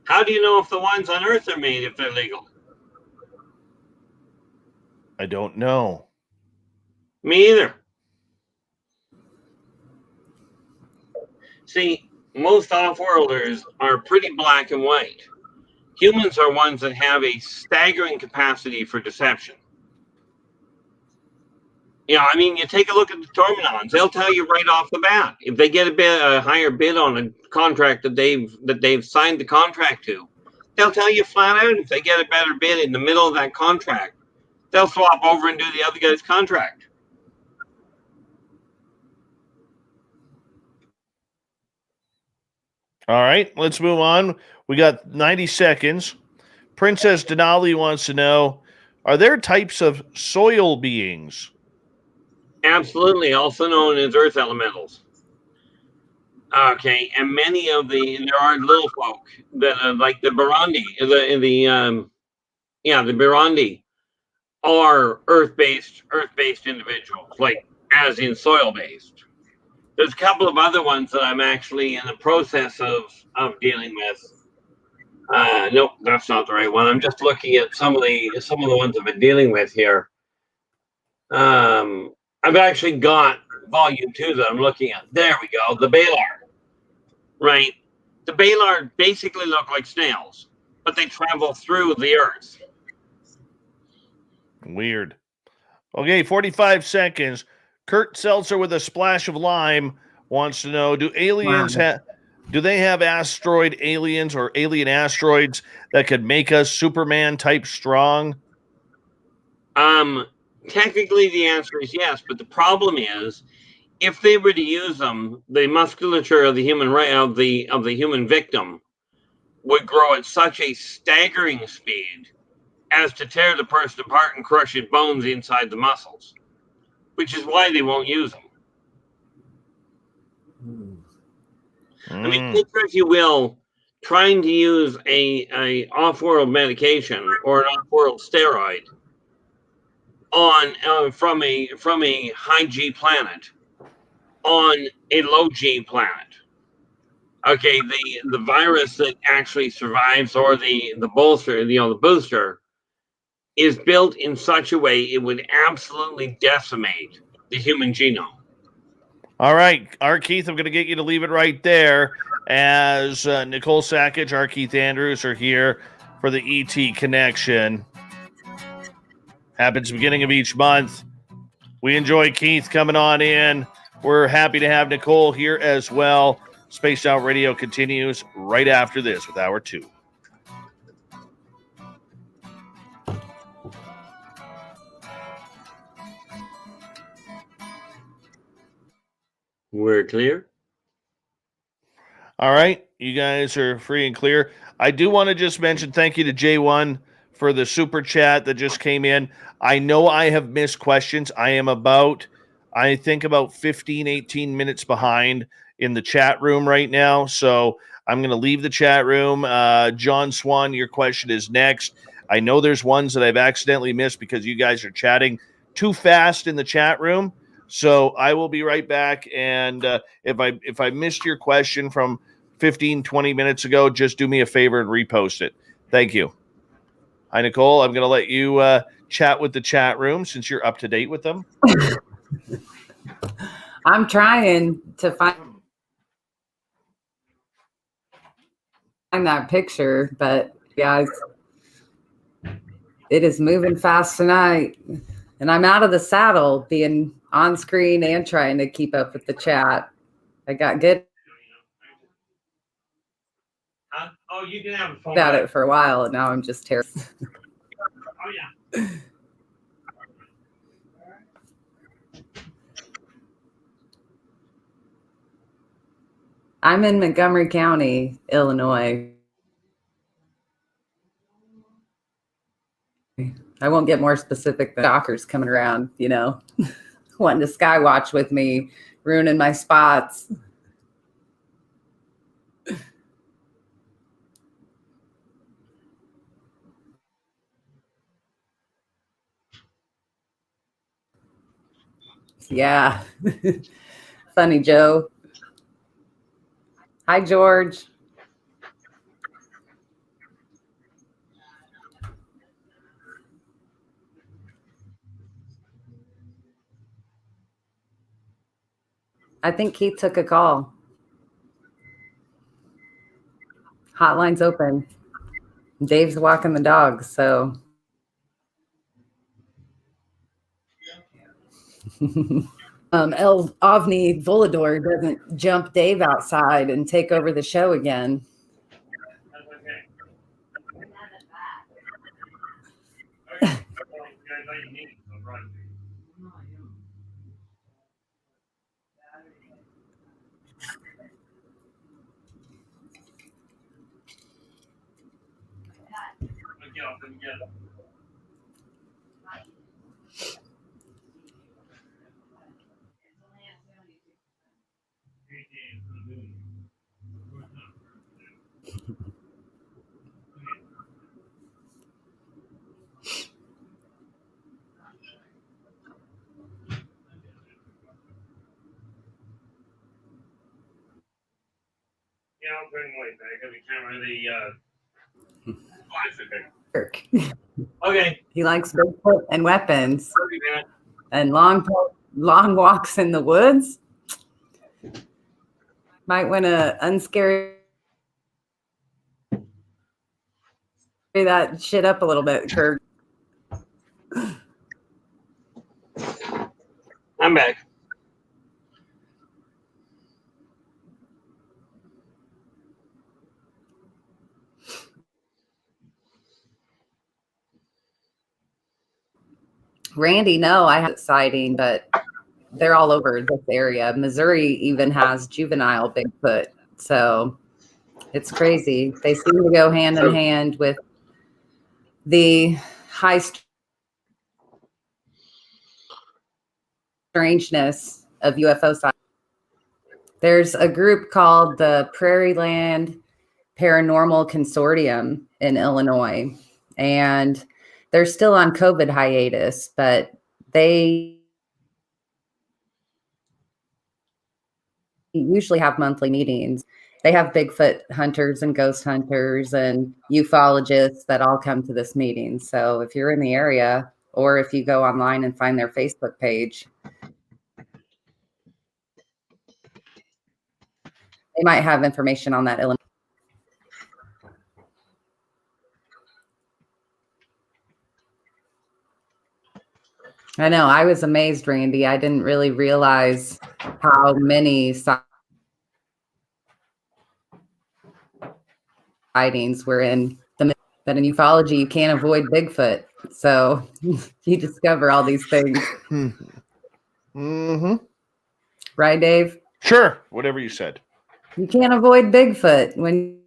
how do you know if the ones on Earth are made if they're legal? I don't know. Me either. See, most off-worlders are pretty black and white. Humans are ones that have a staggering capacity for deception. You know, I mean, you take a look at the Tormenons; they'll tell you right off the bat if they get a higher bid on a contract that they've signed the contract to. They'll tell you flat out if they get a better bid in the middle of that contract, they'll swap over and do the other guy's contract. All right, let's move on. We got 90 seconds. Princess Denali wants to know, are there types of soil beings? Absolutely, also known as earth elementals. Okay, and many of there are little folk that are like the Burundi, the Burundi are earth-based individuals, like as in soil-based. There's a couple of other ones that I'm actually in the process of dealing with. Nope, that's not the right one. I'm just looking at some of the ones I've been dealing with here. I've actually got volume 2 that I'm looking at. There we go, the Balar. Right, the Balar basically look like snails, but they travel through the Earth. Weird. Okay, 45 seconds. Kurt Seltzer with a splash of lime wants to know, do aliens do they have asteroid aliens or alien asteroids that could make us Superman type strong? Technically the answer is yes, but the problem is if they were to use them, the musculature of the human victim would grow at such a staggering speed as to tear the person apart and crush its bones inside the muscles, which is why they won't use them. I mean, picture, if you will, trying to use a off-world medication or an off-world steroid on from a high G planet on a low G planet. Okay, the virus that actually survives, or the booster, the booster, is built in such a way it would absolutely decimate the human genome. All right, R Keith, I'm going to get you to leave it right there, as Nicole Sakach, R Keith Andrews are here for the ET Connection. Happens beginning of each month. We enjoy Keith coming on in. We're happy to have Nicole here as well. Spaced Out Radio continues right after this with Hour 2. We're clear. All right, you guys are free and clear. I do want to just mention thank you to J1 for the super chat that just came in. I know I have missed questions. I am about 15, 18 minutes behind in the chat room right now. So I'm going to leave the chat room. John Swan, your question is next. I know there's ones that I've accidentally missed because you guys are chatting too fast in the chat room. So I will be right back. And if I missed your question from 15, 20 minutes ago, just do me a favor and repost it. Thank you. Hi, Nicole. I'm going to let you chat with the chat room since you're up to date with them. I'm trying to find find that picture, but guys, it is moving fast tonight. And I'm out of the saddle being on screen and trying to keep up with the chat. I got good Oh, you can have a phone at it for a while, and now I'm just terrible. Oh, yeah. I'm in Montgomery County, Illinois. I won't get more specific than stalkers coming around, wanting to sky watch with me, ruining my spots. Yeah. Funny, Joe. Hi, George. I think Keith took a call. Hotline's open. Dave's walking the dog, so. El Ovni Volador doesn't jump Dave outside and take over the show again. Yeah, I'll bring Lloyd back. Got the camera, Okay. He likes Bigfoot and weapons and long walks in the woods. Might want to unscare that shit up a little bit, Kurt. I'm back. Randy, no, I have a sighting, but they're all over this area. Missouri even has juvenile Bigfoot. So it's crazy. They seem to go hand in hand with the high strangeness of UFO sightings. There's a group called the Prairie Land Paranormal Consortium in Illinois, and they're still on COVID hiatus, but they usually have monthly meetings. They have Bigfoot hunters and ghost hunters and ufologists that all come to this meeting. So if you're in the area, or if you go online and find their Facebook page, they might have information on that. I know. I was amazed, Randy. I didn't really realize how many sightings were in that in ufology you can't avoid Bigfoot. So you discover all these things. Mm-hmm. Right, Dave? Sure. Whatever you said. You can't avoid Bigfoot when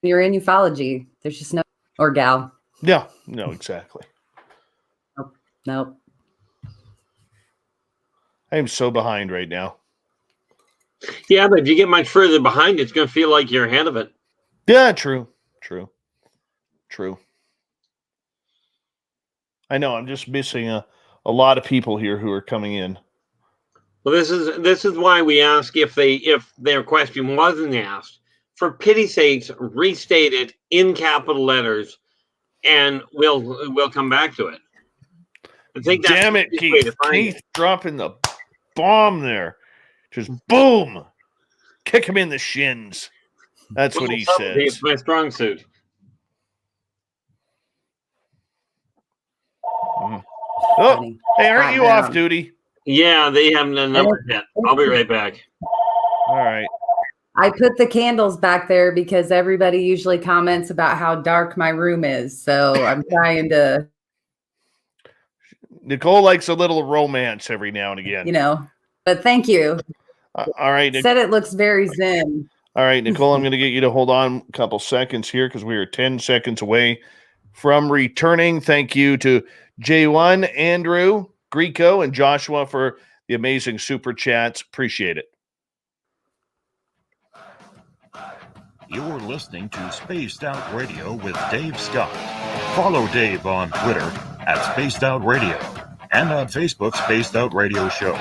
you're in ufology. There's just no, or gal. Yeah, no, exactly. Nope. I am so behind right now. Yeah, but if you get much further behind, it's going to feel like you're ahead of it. Yeah, true. I know. I'm just missing a lot of people here who are coming in. Well, this is why we ask if their question wasn't asked. For pity's sakes, restate it in capital letters, and we'll come back to it. I think that's Damn it, Keith! Keith dropping the bomb there. Just boom. Kick him in the shins. That's what he says. It's my strong suit. Oh, Funny. hey, aren't you off duty? Yeah, they haven't done numbers yet. I'll be right back. All right. I put the candles back there because everybody usually comments about how dark my room is. So I'm trying to, Nicole likes a little romance every now and again. but thank you. All right. Said it looks very zen. All right, Nicole, I'm going to get you to hold on a couple seconds here because we are 10 seconds away from returning. Thank you to J1, Andrew, Greco, and Joshua for the amazing super chats. Appreciate it. You're listening to Spaced Out Radio with Dave Scott. Follow Dave on Twitter at Spaced Out Radio and on Facebook, Spaced Out Radio Show.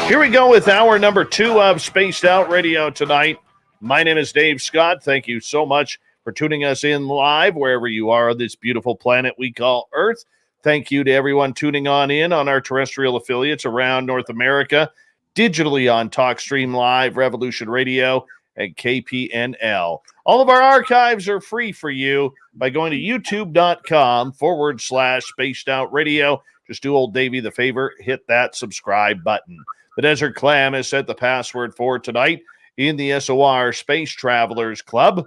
Here we go with hour number 2 of Spaced Out Radio tonight. My name is Dave Scott. Thank you so much for tuning us in live wherever you are on this beautiful planet we call Earth. Thank you to everyone tuning on in on our terrestrial affiliates around North America, digitally on TalkStream Live, Revolution Radio, and KPNL. All of our archives are free for you by going to youtube.com/Spaced Out Radio. Just do old Davey the favor, hit that subscribe button. The Desert Clam has set the password for tonight in the SOR Space Travelers Club.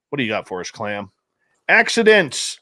What do you got for us, Clam? Accidents.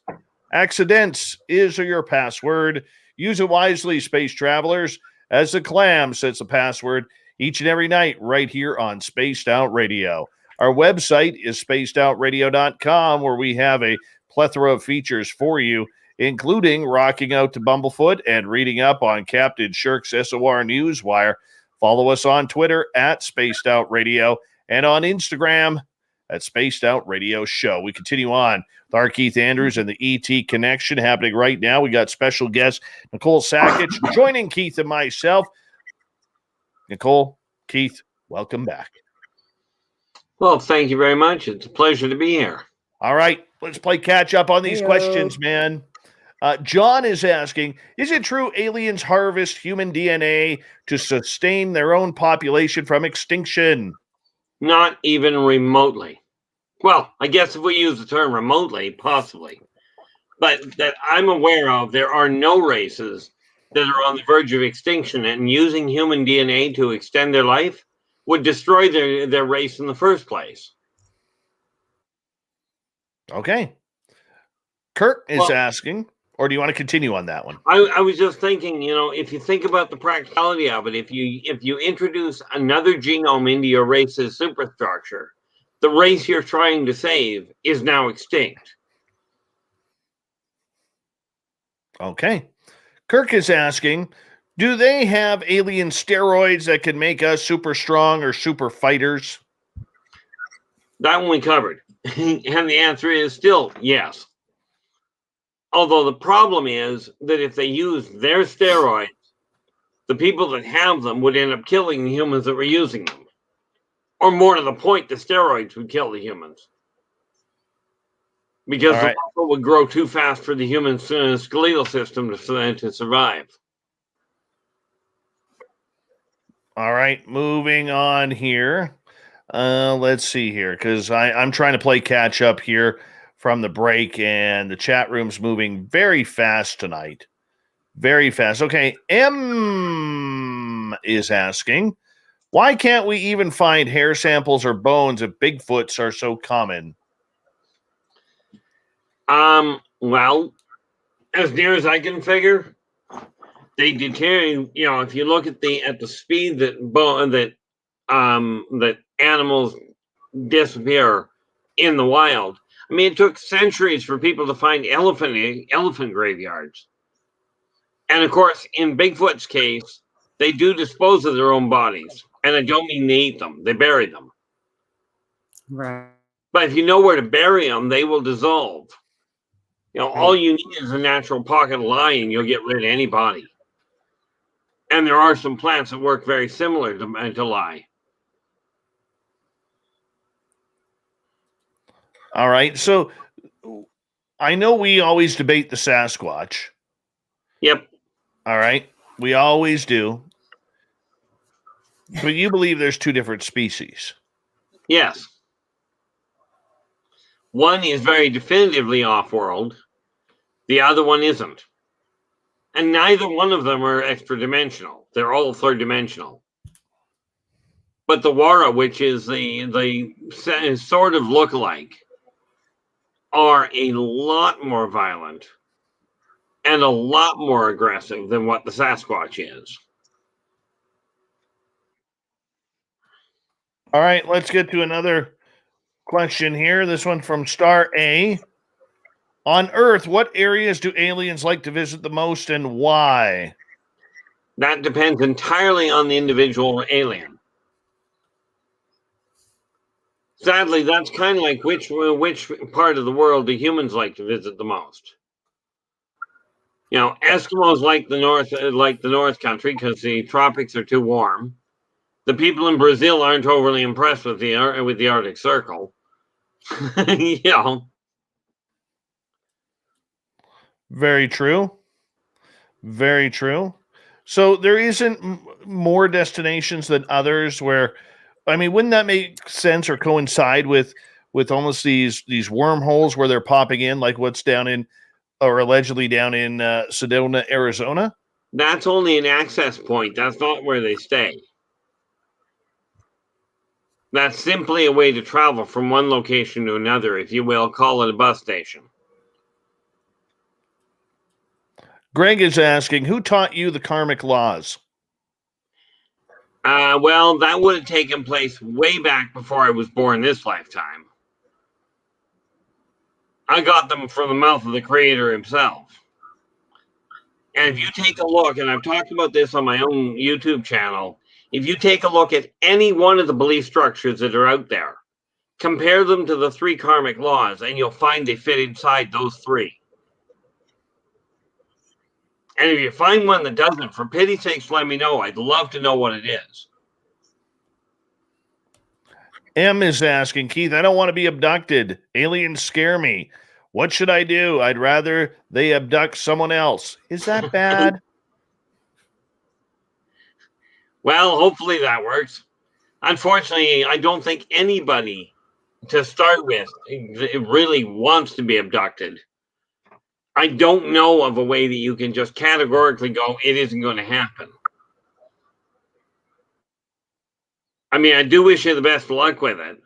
Accidents is your password. Use it wisely, Space Travelers, as the Clam sets the password each and every night right here on Spaced Out Radio. Our website is spacedoutradio.com, where we have a plethora of features for you, including rocking out to Bumblefoot and reading up on Captain Shirk's SOR Newswire. Follow us on Twitter at Spaced Out Radio and on Instagram at Spaced Out Radio Show. We continue on with R Keith Andrews and the ET Connection happening right now. We got special guest Nicole Sakach joining Keith and myself. Nicole, Keith, welcome back. Well, thank you very much. It's a pleasure to be here. All right, let's play catch up on these questions, man. John is asking, is it true aliens harvest human DNA to sustain their own population from extinction? Not even remotely. Well, I guess if we use the term remotely, possibly. But that I'm aware of, there are no races that are on the verge of extinction, and using human DNA to extend their life would destroy their race in the first place. Okay. Kurt is asking, or do you want to continue on that one? I was just thinking, if you think about the practicality of it, if you introduce another genome into your race's superstructure, the race you're trying to save is now extinct. Okay. Kirk is asking, do they have alien steroids that can make us super strong or super fighters? That one we covered. And the answer is still yes. Although the problem is that if they use their steroids, the people that have them would end up killing the humans that were using them. Or more to the point, the steroids would kill the humans. Because the muscle would grow too fast for the human skeletal system to survive. All right, moving on here. Let's see here, because I'm trying to play catch up here from the break, and the chat room's moving very fast tonight. Very fast. Okay, M is asking, why can't we even find hair samples or bones if Bigfoots are so common? Well, as near as I can figure, they deteriorate. If you look at the speed that animals disappear in the wild. I mean, it took centuries for people to find elephant graveyards. And of course, in Bigfoot's case, they do dispose of their own bodies. And I don't mean they eat them, they bury them. Right. But if you know where to bury them, they will dissolve. All you need is a natural pocket of lye and you'll get rid of any body. And there are some plants that work very similar to lye. All right. So I know we always debate the Sasquatch. Yep. All right. We always do. But you believe there's two different species. Yes. One is very definitively off-world. The other one isn't. And neither one of them are extra-dimensional. They're all third-dimensional. But the Wara, which is the sort of look-alike, are a lot more violent and a lot more aggressive than what the Sasquatch is. All right, let's get to another question here. This one from Star A. On Earth, what areas do aliens like to visit the most and why? That depends entirely on the individual alien. Sadly, that's kind of like which part of the world do humans like to visit the most? You know, Eskimos like the North Country because the tropics are too warm. The people in Brazil aren't overly impressed with the Arctic Circle. You know. Very true. Very true. So there isn't more destinations than others where, I mean, wouldn't that make sense or coincide with almost these wormholes where they're popping in, like what's down in, or allegedly down in Sedona, Arizona? That's only an access point. That's not where they stay. That's simply a way to travel from one location to another, if you will, call it a bus station. Greg is asking, who taught you the karmic laws? Well, that would have taken place way back before I was born this lifetime. I got them from the mouth of the Creator himself. And if you take a look, and I've talked about this on my own YouTube channel, if you take a look at any one of the belief structures that are out there, compare them to the 3 karmic laws, and you'll find they fit inside those 3. And if you find one that doesn't, for pity's sakes, let me know. I'd love to know what it is. M is asking, Keith, I don't want to be abducted. Aliens scare me. What should I do? I'd rather they abduct someone else. Is that bad? Well, hopefully that works. Unfortunately, I don't think anybody, to start with, really wants to be abducted. I don't know of a way that you can just categorically go, it isn't going to happen. I mean, I do wish you the best of luck with it.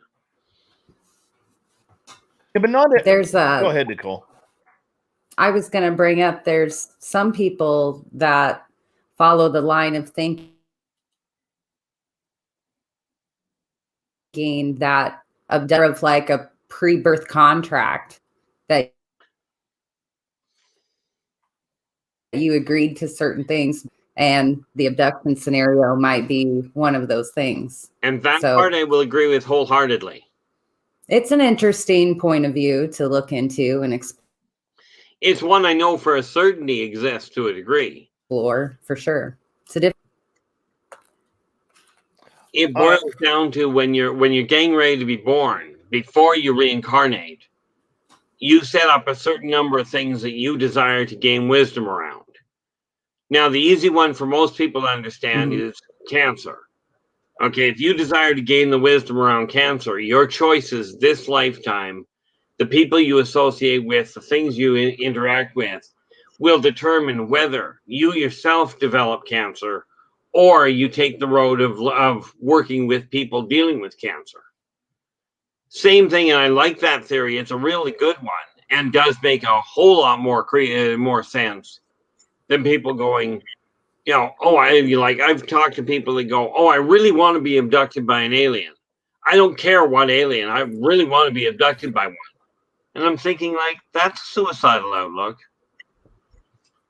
Yeah, but not. There's Go ahead, Nicole. I was going to bring up, there's some people that follow the line of thinking that of like a pre-birth contract that you agreed to certain things, and the abduction scenario might be one of those things. And that part I will agree with wholeheartedly. It's an interesting point of view to look into and it's one I know for a certainty exists to a degree. Explore, for sure. It's a different. It boils down to when you're getting ready to be born, before you reincarnate, you set up a certain number of things that you desire to gain wisdom around. Now, the easy one for most people to understand is cancer. Okay, if you desire to gain the wisdom around cancer, your choices this lifetime, the people you associate with, the things you interact with, will determine whether you yourself develop cancer or you take the road of working with people dealing with cancer. Same thing, and I like that theory. It's a really good one and does make a whole lot more sense than people going, you know, I've talked to people that go, I really want to be abducted by an alien. I don't care what alien. I really want to be abducted by one. And I'm thinking, like, that's a suicidal outlook.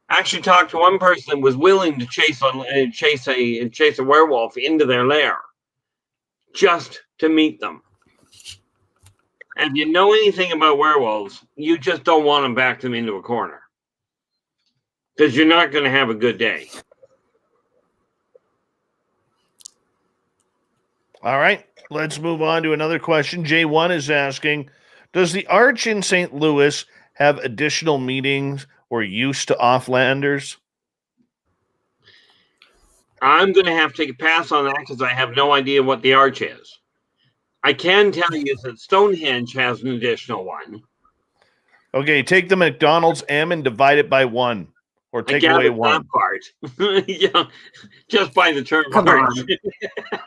I actually talked to one person that was willing to chase a werewolf into their lair just to meet them. And if you know anything about werewolves, you just don't want to back them into a corner, because you're not going to have a good day. All right, let's move on to another question. J1 is asking, does the Arch in St. Louis have additional meetings or use to offlanders? I'm going to have to pass on that because I have no idea what the arch is. I can tell you that Stonehenge has an additional one. Okay, take the McDonald's M and divide it by 1, or take away 1. That part. Yeah, just by the term Come arch.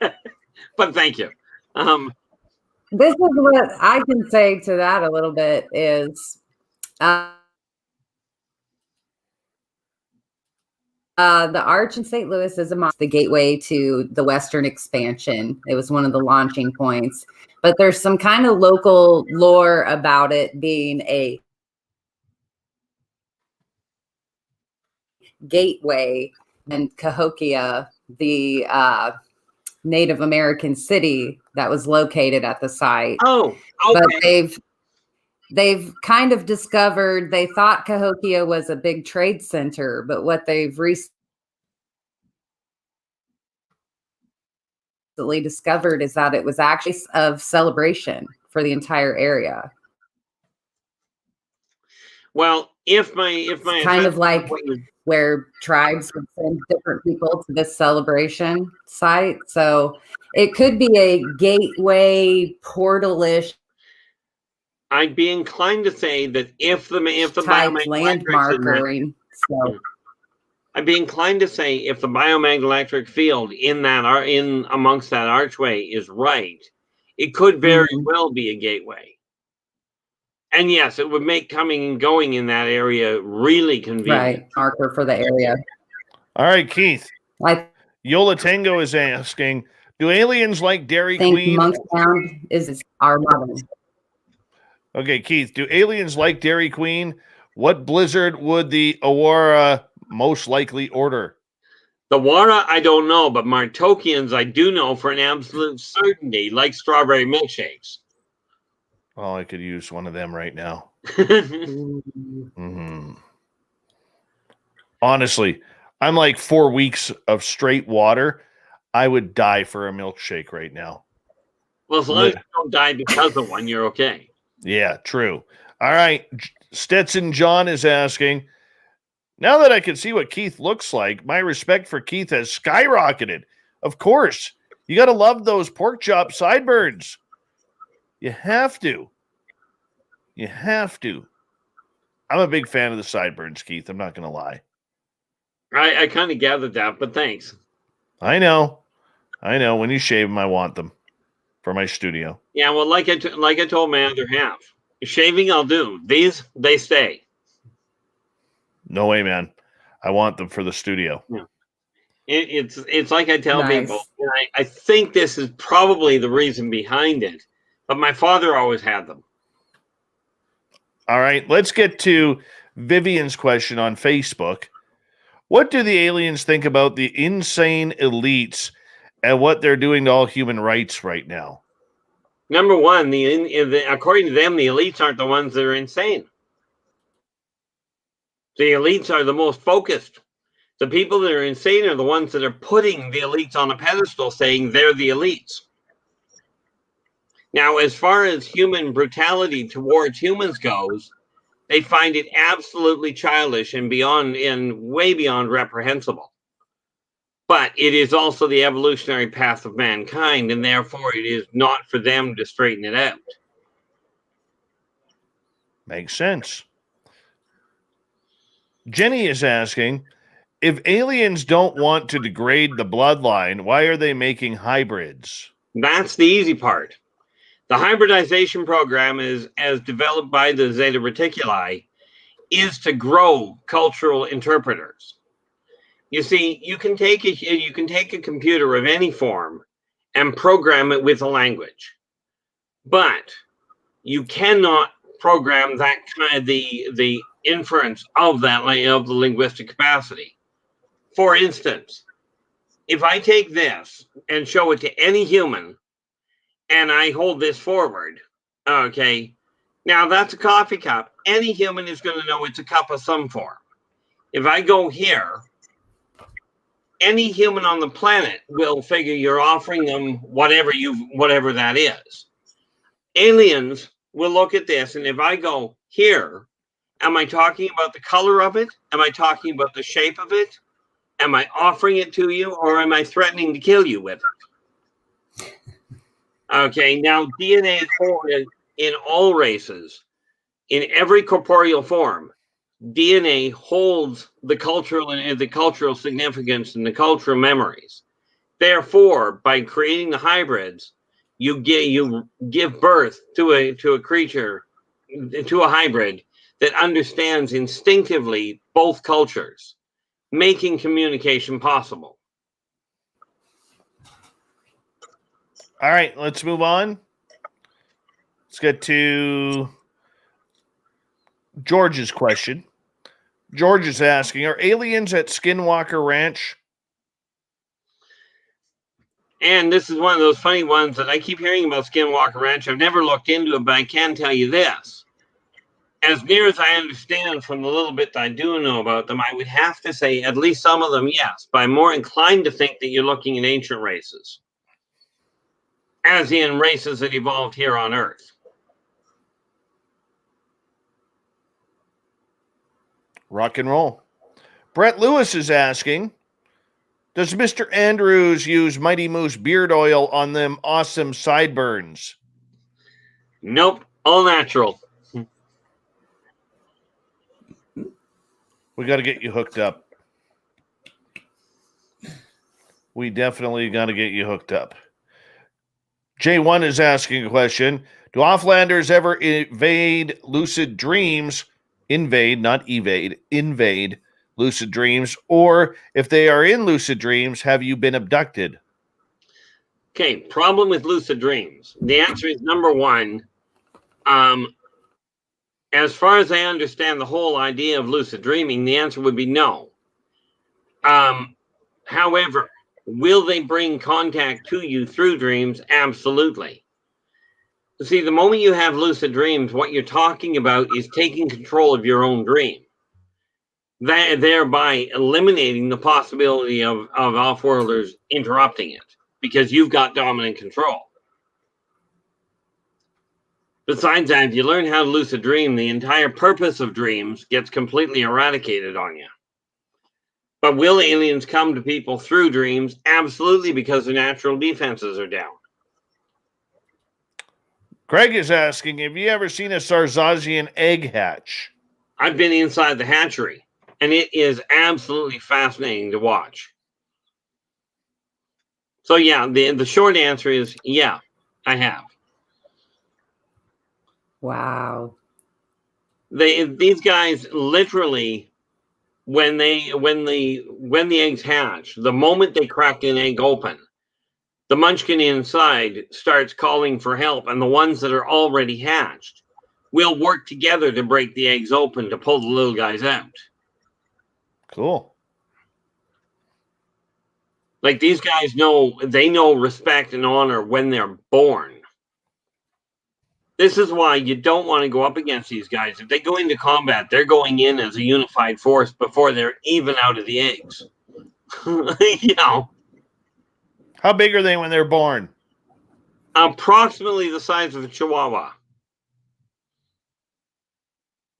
on. But thank you. This is what I can say to that a little bit is the arch in St. Louis is the gateway to the Western expansion. It was one of the launching points. But there's some kind of local lore about it being a gateway, and Cahokia, the Native American city that was located at the site. Oh, okay. But they've kind of discovered, they thought Cahokia was a big trade center, but what they've recently discovered is that it was actually of celebration for the entire area. Well, if my It's kind of like where tribes would send different people to this celebration site. So it could be a gateway portal-ish. I'd be inclined to say that if the landmarking. So I'd be inclined to say if the biomagnetic field in amongst that archway is right, it could very well be a gateway. And yes, it would make coming and going in that area really convenient. Right, marker for the area. All right, Keith. Yola Tango is asking, do aliens like Dairy Queen? Monktown is our mother. Okay, Keith, do aliens like Dairy Queen? What blizzard would the Aurora most likely order? The Aurora, I don't know, but Martokians, I do know for an absolute certainty, like strawberry milkshakes. Oh, I could use one of them right now. Honestly, I'm like 4 weeks of straight water. I would die for a milkshake right now. Well, as long as you don't die because of one, you're okay. Yeah, true. All right. Stetson John is asking, now that I can see what Keith looks like, my respect for Keith has skyrocketed. Of course. You got to love those pork chop sideburns. You have to. You have to. I'm a big fan of the sideburns, Keith. I'm not going to lie. I kind of gathered that, but thanks. I know. When you shave them, I want them for my studio. Yeah, well, like I told my other half, shaving I'll do. These, they stay. No way, man. I want them for the studio. Yeah. It's like I tell people, I think this is probably the reason behind it, but my father always had them. All right, let's get to Vivian's question on Facebook. What do the aliens think about the insane elites and what they're doing to all human rights right now? Number one, according to them, the elites aren't the ones that are insane. The elites are the most focused. The people that are insane are the ones that are putting the elites on a pedestal, saying they're the elites. Now, as far as human brutality towards humans goes, they find it absolutely childish and way beyond reprehensible. But it is also the evolutionary path of mankind, and therefore it is not for them to straighten it out. Makes sense. Jenny is asking, if aliens don't want to degrade the bloodline, why are they making hybrids? That's the easy part. The hybridization program is, as developed by the Zeta Reticuli, is to grow cultural interpreters. You see, you can take a computer of any form and program it with a language, but you cannot program that kind of the inference of the linguistic capacity. For instance, if I take this and show it to any human, and I hold this forward, okay, now that's a coffee cup. Any human is going to know it's a cup of some form. If I go here, any human on the planet will figure you're offering them whatever that is. Aliens will look at this, and if I go here, am I talking about the color of it? Am I talking about the shape of it? Am I offering it to you, or am I threatening to kill you with it? Okay, now DNA is formed in all races, in every corporeal form. DNA holds the cultural significance and the cultural memories. Therefore, by creating the hybrids, you give birth to a creature, to a hybrid that understands instinctively both cultures, making communication possible. All right, let's move on. Let's get to George's question. George is asking, are aliens at Skinwalker Ranch? And this is one of those funny ones that I keep hearing about Skinwalker Ranch. I've never looked into it, but I can tell you this. As near as I understand from the little bit that I do know about them, I would have to say at least some of them, yes. But I'm more inclined to think that you're looking at ancient races, as in races that evolved here on Earth. Rock and roll. Brett Lewis is asking, does Mr. Andrews use Mighty Moose beard oil on them awesome sideburns? Nope, all natural. We got to get you hooked up. We definitely got to get you hooked up. J1 is asking a question. Do offlanders ever invade lucid dreams? Invade, not evade. Invade lucid dreams. Or if they are in lucid dreams, have you been abducted? Okay, problem with lucid dreams. The answer is number one. As far as I understand the whole idea of lucid dreaming, the answer would be no. However, will they bring contact to you through dreams? Absolutely. See, the moment you have lucid dreams, what you're talking about is taking control of your own dream, thereby eliminating the possibility of off-worlders interrupting it, because you've got dominant control. Besides that, if you learn how to lucid dream, the entire purpose of dreams gets completely eradicated on you. But will aliens come to people through dreams? Absolutely, because their natural defenses are down. Greg is asking, have you ever seen a Sarzazian egg hatch? I've been inside the hatchery, and it is absolutely fascinating to watch. So yeah, the short answer is yeah, I have. Wow. These guys literally, when the eggs hatch, the moment they crack an egg open, the munchkin inside starts calling for help, and the ones that are already hatched will work together to break the eggs open to pull the little guys out. Cool. Like, these guys know respect and honor when they're born. This is why you don't want to go up against these guys. If they go into combat, they're going in as a unified force before they're even out of the eggs. You know. How big are they when they're born? Approximately the size of a chihuahua.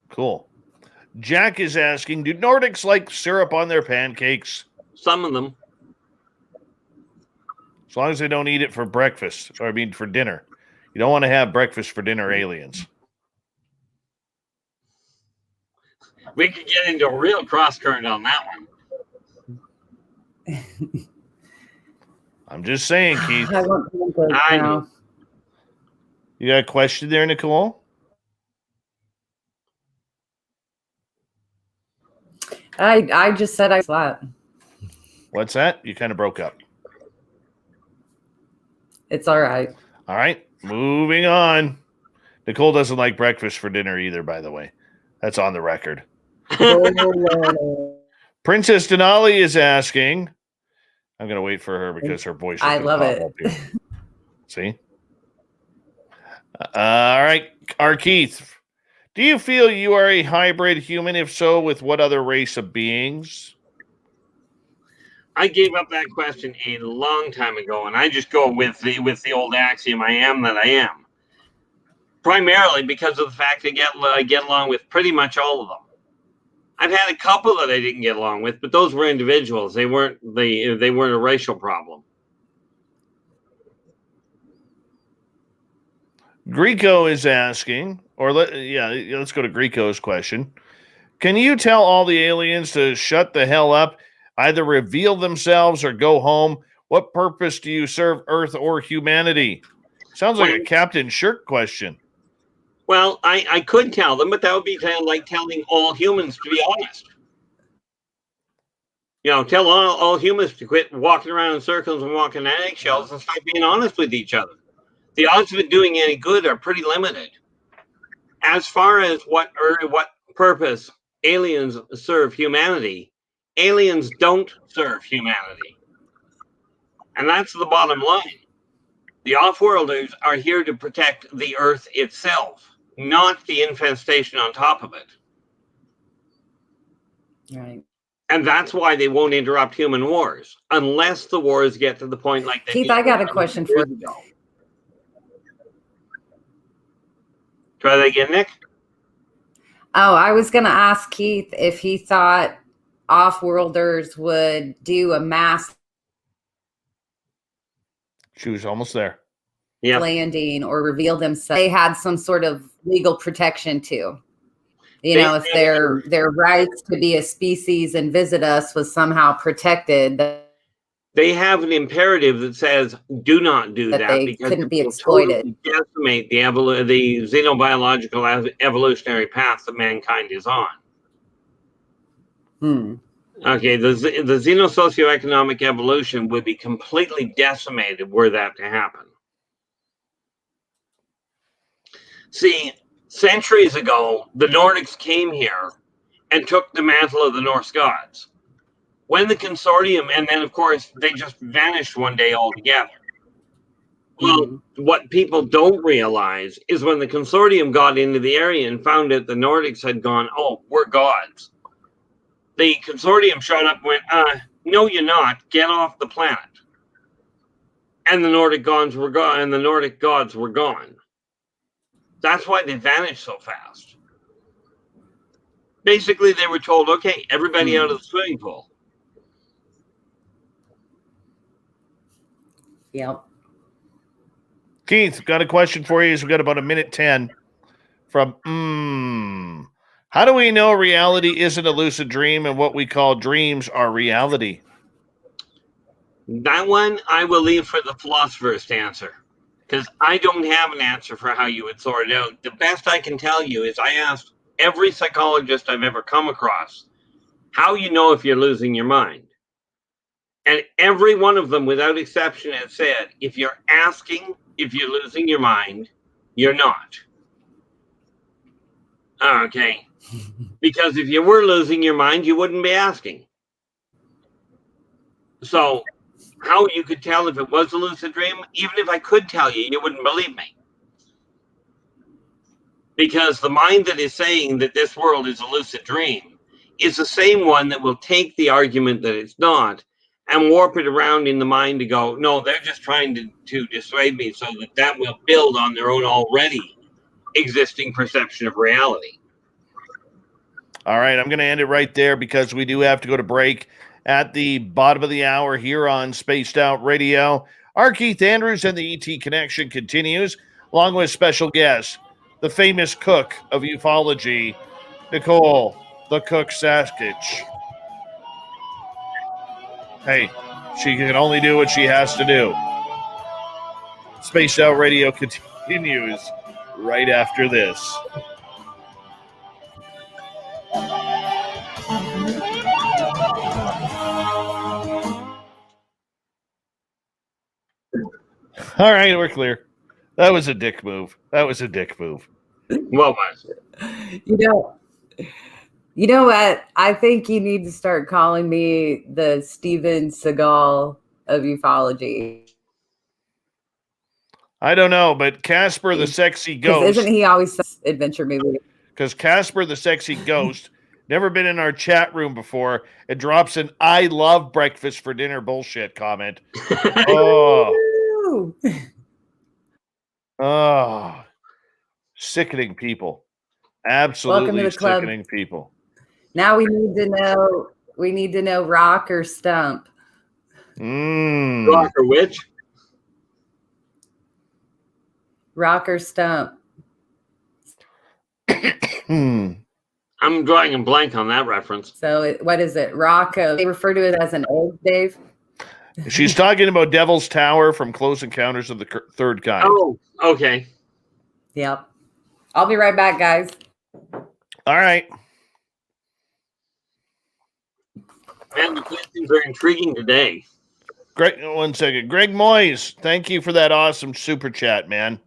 Cool. Jack is asking, do Nordics like syrup on their pancakes? Some of them. As long as they don't eat it for breakfast, or I mean for dinner. You don't want to have breakfast for dinner aliens. We could get into a real cross current on that one. I'm just saying, Keith. I know. You got a question there, Nicole? I just said I slept. What's that? You kind of broke up. It's all right. All right, moving on. Nicole doesn't like breakfast for dinner either, by the way. That's on the record. Princess Denali is asking. I'm going to wait for her because her voice is I love it. up here. See? All right, R Keith. Do you feel you are a hybrid human? If so, with what other race of beings? I gave up that question a long time ago, and I just go with the old axiom: I am that I am. Primarily because of the fact I get along with pretty much all of them. I've had a couple that I didn't get along with, but those were individuals. They weren't a racial problem. Greco is asking, let's go to Greco's question. Can you tell all the aliens to shut the hell up, either reveal themselves or go home? What purpose do you serve Earth or humanity? Sounds like a Captain Shirk question. Well, I could tell them, but that would be kind of like telling all humans to be honest. You know, tell all humans to quit walking around in circles and walking on eggshells and start being honest with each other. The odds of it doing any good are pretty limited. As far as what purpose aliens serve humanity, aliens don't serve humanity. And that's the bottom line. The off-worlders are here to protect the Earth itself, not the infestation on top of it. Right. And that's why they won't interrupt human wars, unless the wars get to the point like they Keith, I got a question for you. Try that again, Nick. Oh, I was going to ask Keith if he thought off-worlders would do a mass She was almost there. Yeah. landing or reveal themselves. They had some sort of legal protection too. You know, if their rights to be a species and visit us was somehow protected. They have an imperative that says, do not do that they because couldn't be it will exploited. totally decimate the xenobiological evolutionary path that mankind is on. Okay, the xenosocioeconomic evolution would be completely decimated were that to happen. See, centuries ago, the Nordics came here and took the mantle of the Norse gods. When the consortium, and then of course they just vanished one day altogether. Well, what people don't realize is when the consortium got into the area and found out the Nordics had gone, oh, we're gods. The consortium showed up and went, no, you're not. Get off the planet. And the Nordic gods were gone, and the Nordic gods were gone. That's why they vanished so fast. Basically, they were told, okay, everybody out of the swimming pool. Yep. Keith, got a question for you. We've got about 1:10 from how do we know reality isn't a lucid dream and what we call dreams are reality? That one I will leave for the philosophers to answer, because I don't have an answer for how you would sort it out. The best I can tell you is I asked every psychologist I've ever come across how you know if you're losing your mind. And every one of them, without exception, has said, if you're asking if you're losing your mind, you're not. Okay. Because if you were losing your mind, you wouldn't be asking. So how you could tell if it was a lucid dream, even if I could tell you, you wouldn't believe me. Because the mind that is saying that this world is a lucid dream is the same one that will take the argument that it's not and warp it around in the mind to go, no, they're just trying to dissuade me so that will build on their own already existing perception of reality. All right, I'm going to end it right there because we do have to go to break at the bottom of the hour here on Spaced Out Radio. R Keith Andrews and the ET Connection continues, along with special guest, the famous cook of ufology, Nicole, the cook Sakach. Hey, she can only do what she has to do. Spaced Out Radio continues right after this. All right, we're clear. That was a dick move. What was You know what? I think you need to start calling me the Steven Seagal of ufology. I don't know, but Casper the Sexy Ghost. Isn't he always adventure movie? Because Casper the Sexy Ghost, never been in our chat room before, it drops an I love breakfast for dinner bullshit comment. Oh, sickening people. Absolutely sickening people. Now we need to know. We need to know rock or stump. Rock or which? Rock or stump. I'm drawing a blank on that reference. So what is it? Rock? They refer to it as an egg, Dave. She's talking about Devil's Tower from Close Encounters of the Third Kind. Oh, okay. Yep. I'll be right back, guys. All right. Man, the questions are intriguing today. Greg, 1 second. Greg Moyes, thank you for that awesome super chat, man.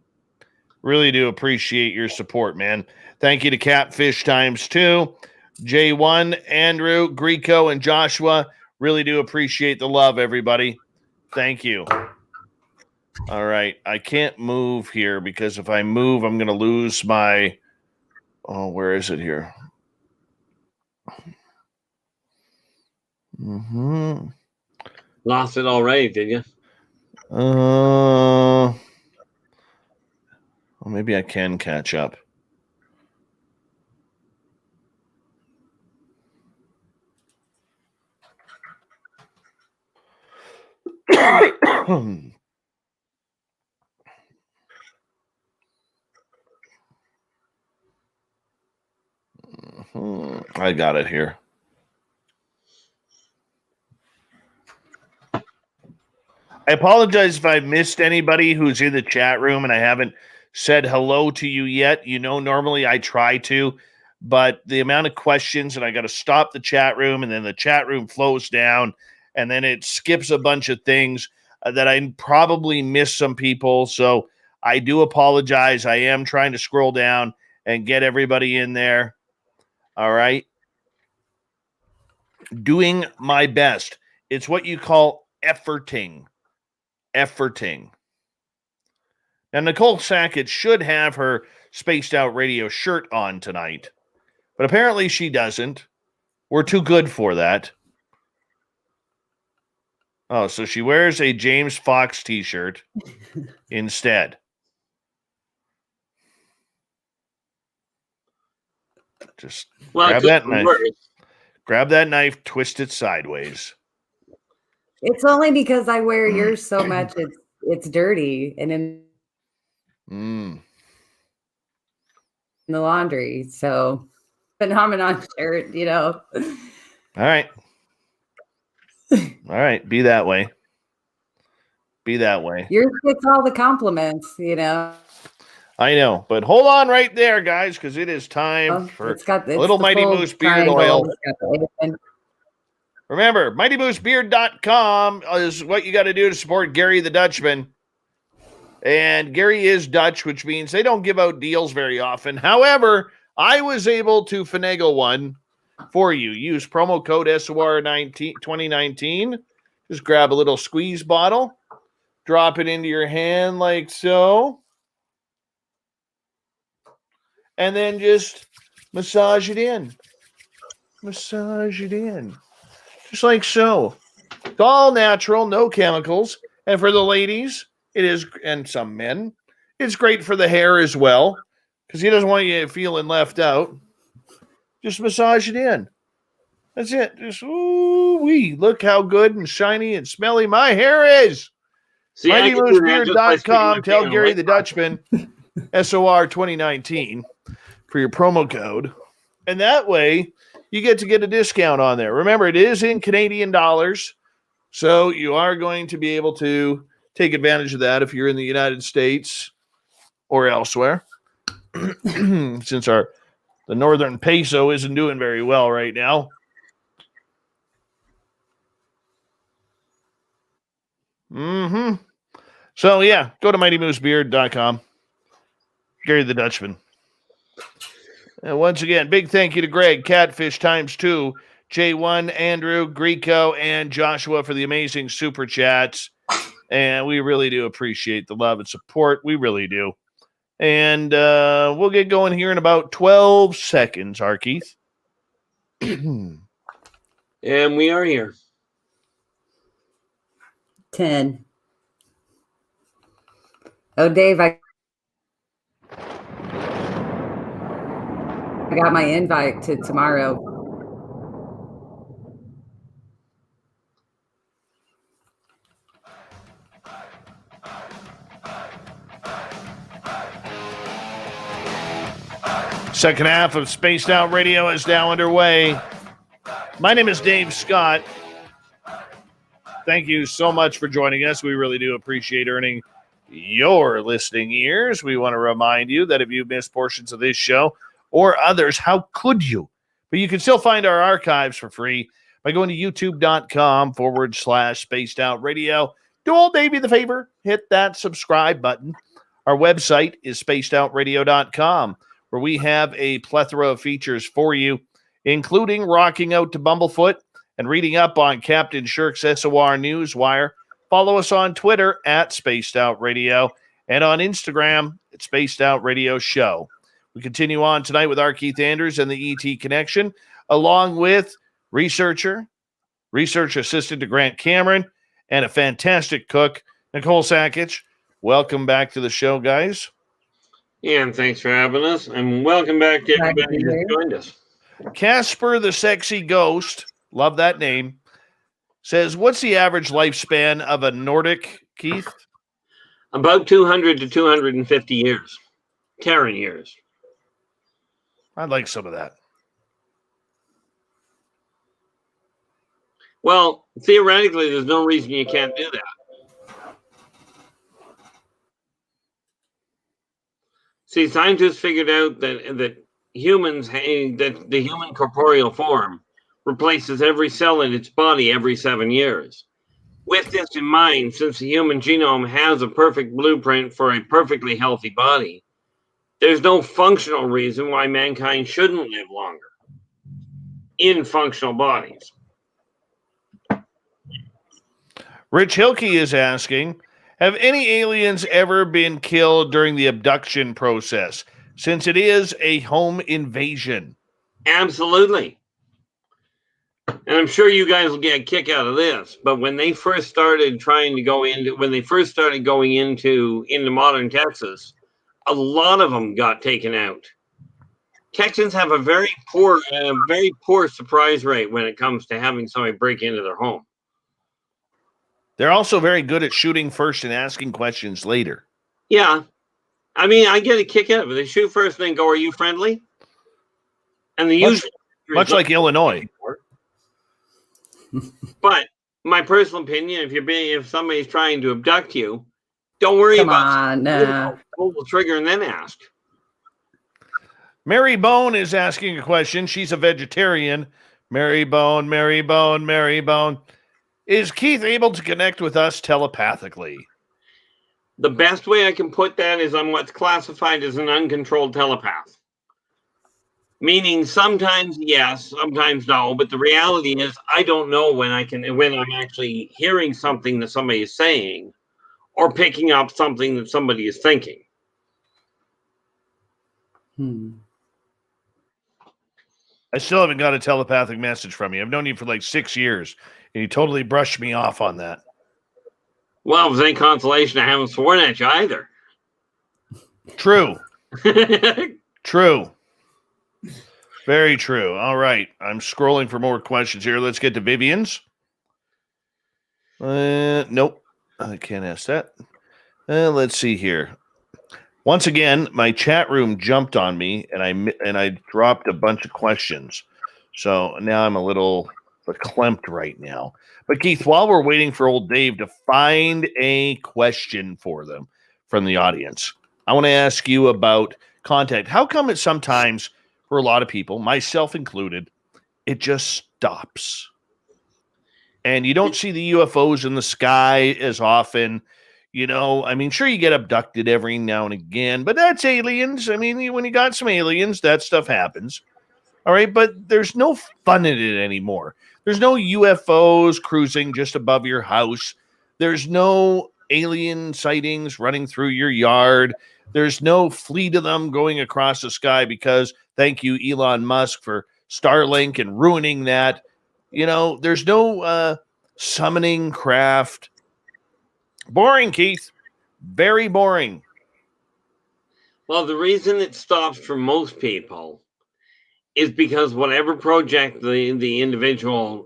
Really do appreciate your support, man. Thank you to Catfish ×2, J1, Andrew, Greco, and Joshua. Really do appreciate the love, everybody. Thank you. All right. I can't move here because if I move, I'm going to lose my... Oh, where is it here? Mm-hmm. Lost it already, did you? Well, maybe I can catch up. I got it here. I apologize if I missed anybody who's in the chat room and I haven't said hello to you yet. You know, normally I try to, but the amount of questions and I got to stop the chat room and then the chat room flows down and then it skips a bunch of things that I probably missed some people. So I do apologize. I am trying to scroll down and get everybody in there. All right. Doing my best. It's what you call efforting. Now, Nicole Sakach should have her Spaced Out Radio shirt on tonight, but apparently she doesn't. We're too good for that. Oh, so she wears a James Fox t-shirt instead. Just grab that knife. Grab that knife, twist it sideways. It's only because I wear yours so much it's dirty and in the laundry. So phenomenon shirt, you know. All right. Be that way. Yours gets all the compliments, you know. I know, but hold on right there, guys, because it is time for a little Mighty Moose Beard Oil. Remember, MightyMooseBeard.com is what you got to do to support Gary the Dutchman. And Gary is Dutch, which means they don't give out deals very often. However, I was able to finagle one for you. Use promo code SOR2019. Just grab a little squeeze bottle, drop it into your hand like so, and then just massage it in. Just like so. It's all natural, no chemicals. And for the ladies, it is, and some men, it's great for the hair as well, because he doesn't want you feeling left out. Just massage it in. That's it. Just, ooh-wee. Look how good and shiny and smelly my hair is. MightyMooseBeard.com. Tell Gary the Dutchman, SOR 2019, for your promo code. And that way, you get a discount on there. Remember, it is in Canadian dollars, so you are going to be able to take advantage of that if you're in the United States or elsewhere, since the northern peso isn't doing very well right now. So, yeah, go to MightyMooseBeard.com. Gary the Dutchman. And once again, big thank you to Greg, Catfish ×2, J1, Andrew, Greco, and Joshua for the amazing super chats. And we really do appreciate the love and support. We really do. And we'll get going here in about 12 seconds, R Keith. And we are here. 10. Oh, Dave, I got my invite to tomorrow. Second half of Spaced Out Radio is now underway. My name is Dave Scott. Thank you so much for joining us. We really do appreciate earning your listening ears. We want to remind you that if you missed portions of this show or others, how could you? But you can still find our archives for free by going to youtube.com/Spaced Out Radio. Do old Davey the favor, hit that subscribe button. Our website is spacedoutradio.com, where we have a plethora of features for you, including rocking out to Bumblefoot and reading up on Captain Shirk's SOR Newswire. Follow us on Twitter at Spaced Out Radio and on Instagram at Spaced Out Radio Show. We continue on tonight with R Keith Andrews and the ET Connection, along with research assistant to Grant Cameron, and a fantastic cook, Nicole Sakach. Welcome back to the show, guys. Yeah, and thanks for having us. And welcome back to everybody who joined us. Casper the Sexy Ghost, love that name, says, what's the average lifespan of a Nordic, Keith? About 200 to 250 years. Terran years. I'd like some of that. Well, theoretically, there's no reason you can't do that. See, scientists figured out that humans, that the human corporeal form replaces every cell in its body every 7 years. With this in mind, since the human genome has a perfect blueprint for a perfectly healthy body, there's no functional reason why mankind shouldn't live longer in functional bodies. Rich Hilke is asking, have any aliens ever been killed during the abduction process, since it is a home invasion? Absolutely. And I'm sure you guys will get a kick out of this, but when they first started going into modern Texas, a lot of them got taken out. Texans have a very poor surprise rate when it comes to having somebody break into their home. They're also very good at shooting first and asking questions later. Yeah. I mean, I get a kick out of it. They shoot first and then go, are you friendly? And the usual... Much like Illinois. But my personal opinion, if somebody's trying to abduct you, don't worry about it. Pull the trigger and then ask. Mary Bone is asking a question. She's a vegetarian. Mary Bone. Is Keith able to connect with us telepathically? The best way I can put that is I'm what's classified as an uncontrolled telepath. Meaning sometimes yes, sometimes no, but the reality is I don't know when I'm actually hearing something that somebody is saying or picking up something that somebody is thinking. I still haven't got a telepathic message from you. I've known you for like 6 years, and you totally brushed me off on that. Well, if there's any consolation, I haven't sworn at you either. True. True. Very true. All right. I'm scrolling for more questions here. Let's get to Vivian's. Nope. I can't ask that. Let's see here. Once again, my chat room jumped on me, and I dropped a bunch of questions. So now I'm a little verklempt right now. But Keith, while we're waiting for old Dave to find a question for them from the audience, I want to ask you about contact. How come it sometimes, for a lot of people, myself included, it just stops? And you don't see the UFOs in the sky as often. You know, I mean, sure, you get abducted every now and again, but that's aliens. I mean, when you got some aliens, that stuff happens. All right, but there's no fun in it anymore. There's no UFOs cruising just above your house. There's no alien sightings running through your yard. There's no fleet of them going across the sky because, thank you, Elon Musk, for Starlink and ruining that. You know, there's no summoning craft. Boring, Keith. Very boring. Well, the reason it stops for most people is because whatever project the individual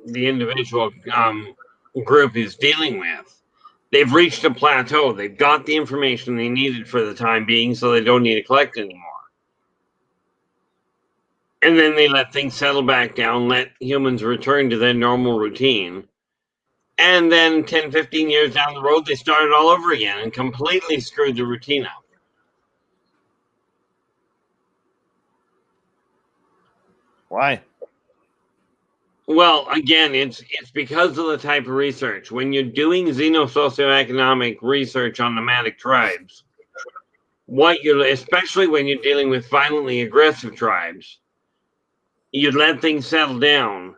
group is dealing with, they've reached a plateau. They've got the information they needed for the time being, so they don't need to collect anymore. And then they let things settle back down, let humans return to their normal routine. And then 10, 15 years down the road, they started all over again and completely screwed the routine up. Why? Well, again, it's because of the type of research. When you're doing xenosocioeconomic research on nomadic tribes, especially when you're dealing with violently aggressive tribes, you let things settle down,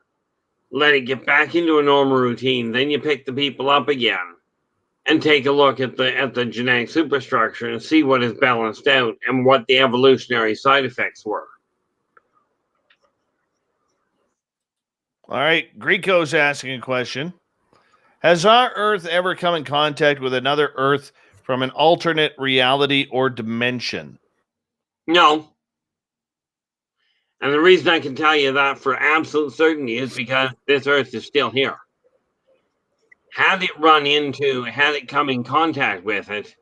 let it get back into a normal routine, then you pick the people up again and take a look at the genetic superstructure and see what is balanced out and what the evolutionary side effects were. All right, Greco's asking a question. Has our Earth ever come in contact with another Earth from an alternate reality or dimension? No. And the reason I can tell you that for absolute certainty is because this Earth is still here. Had it come in contact with it,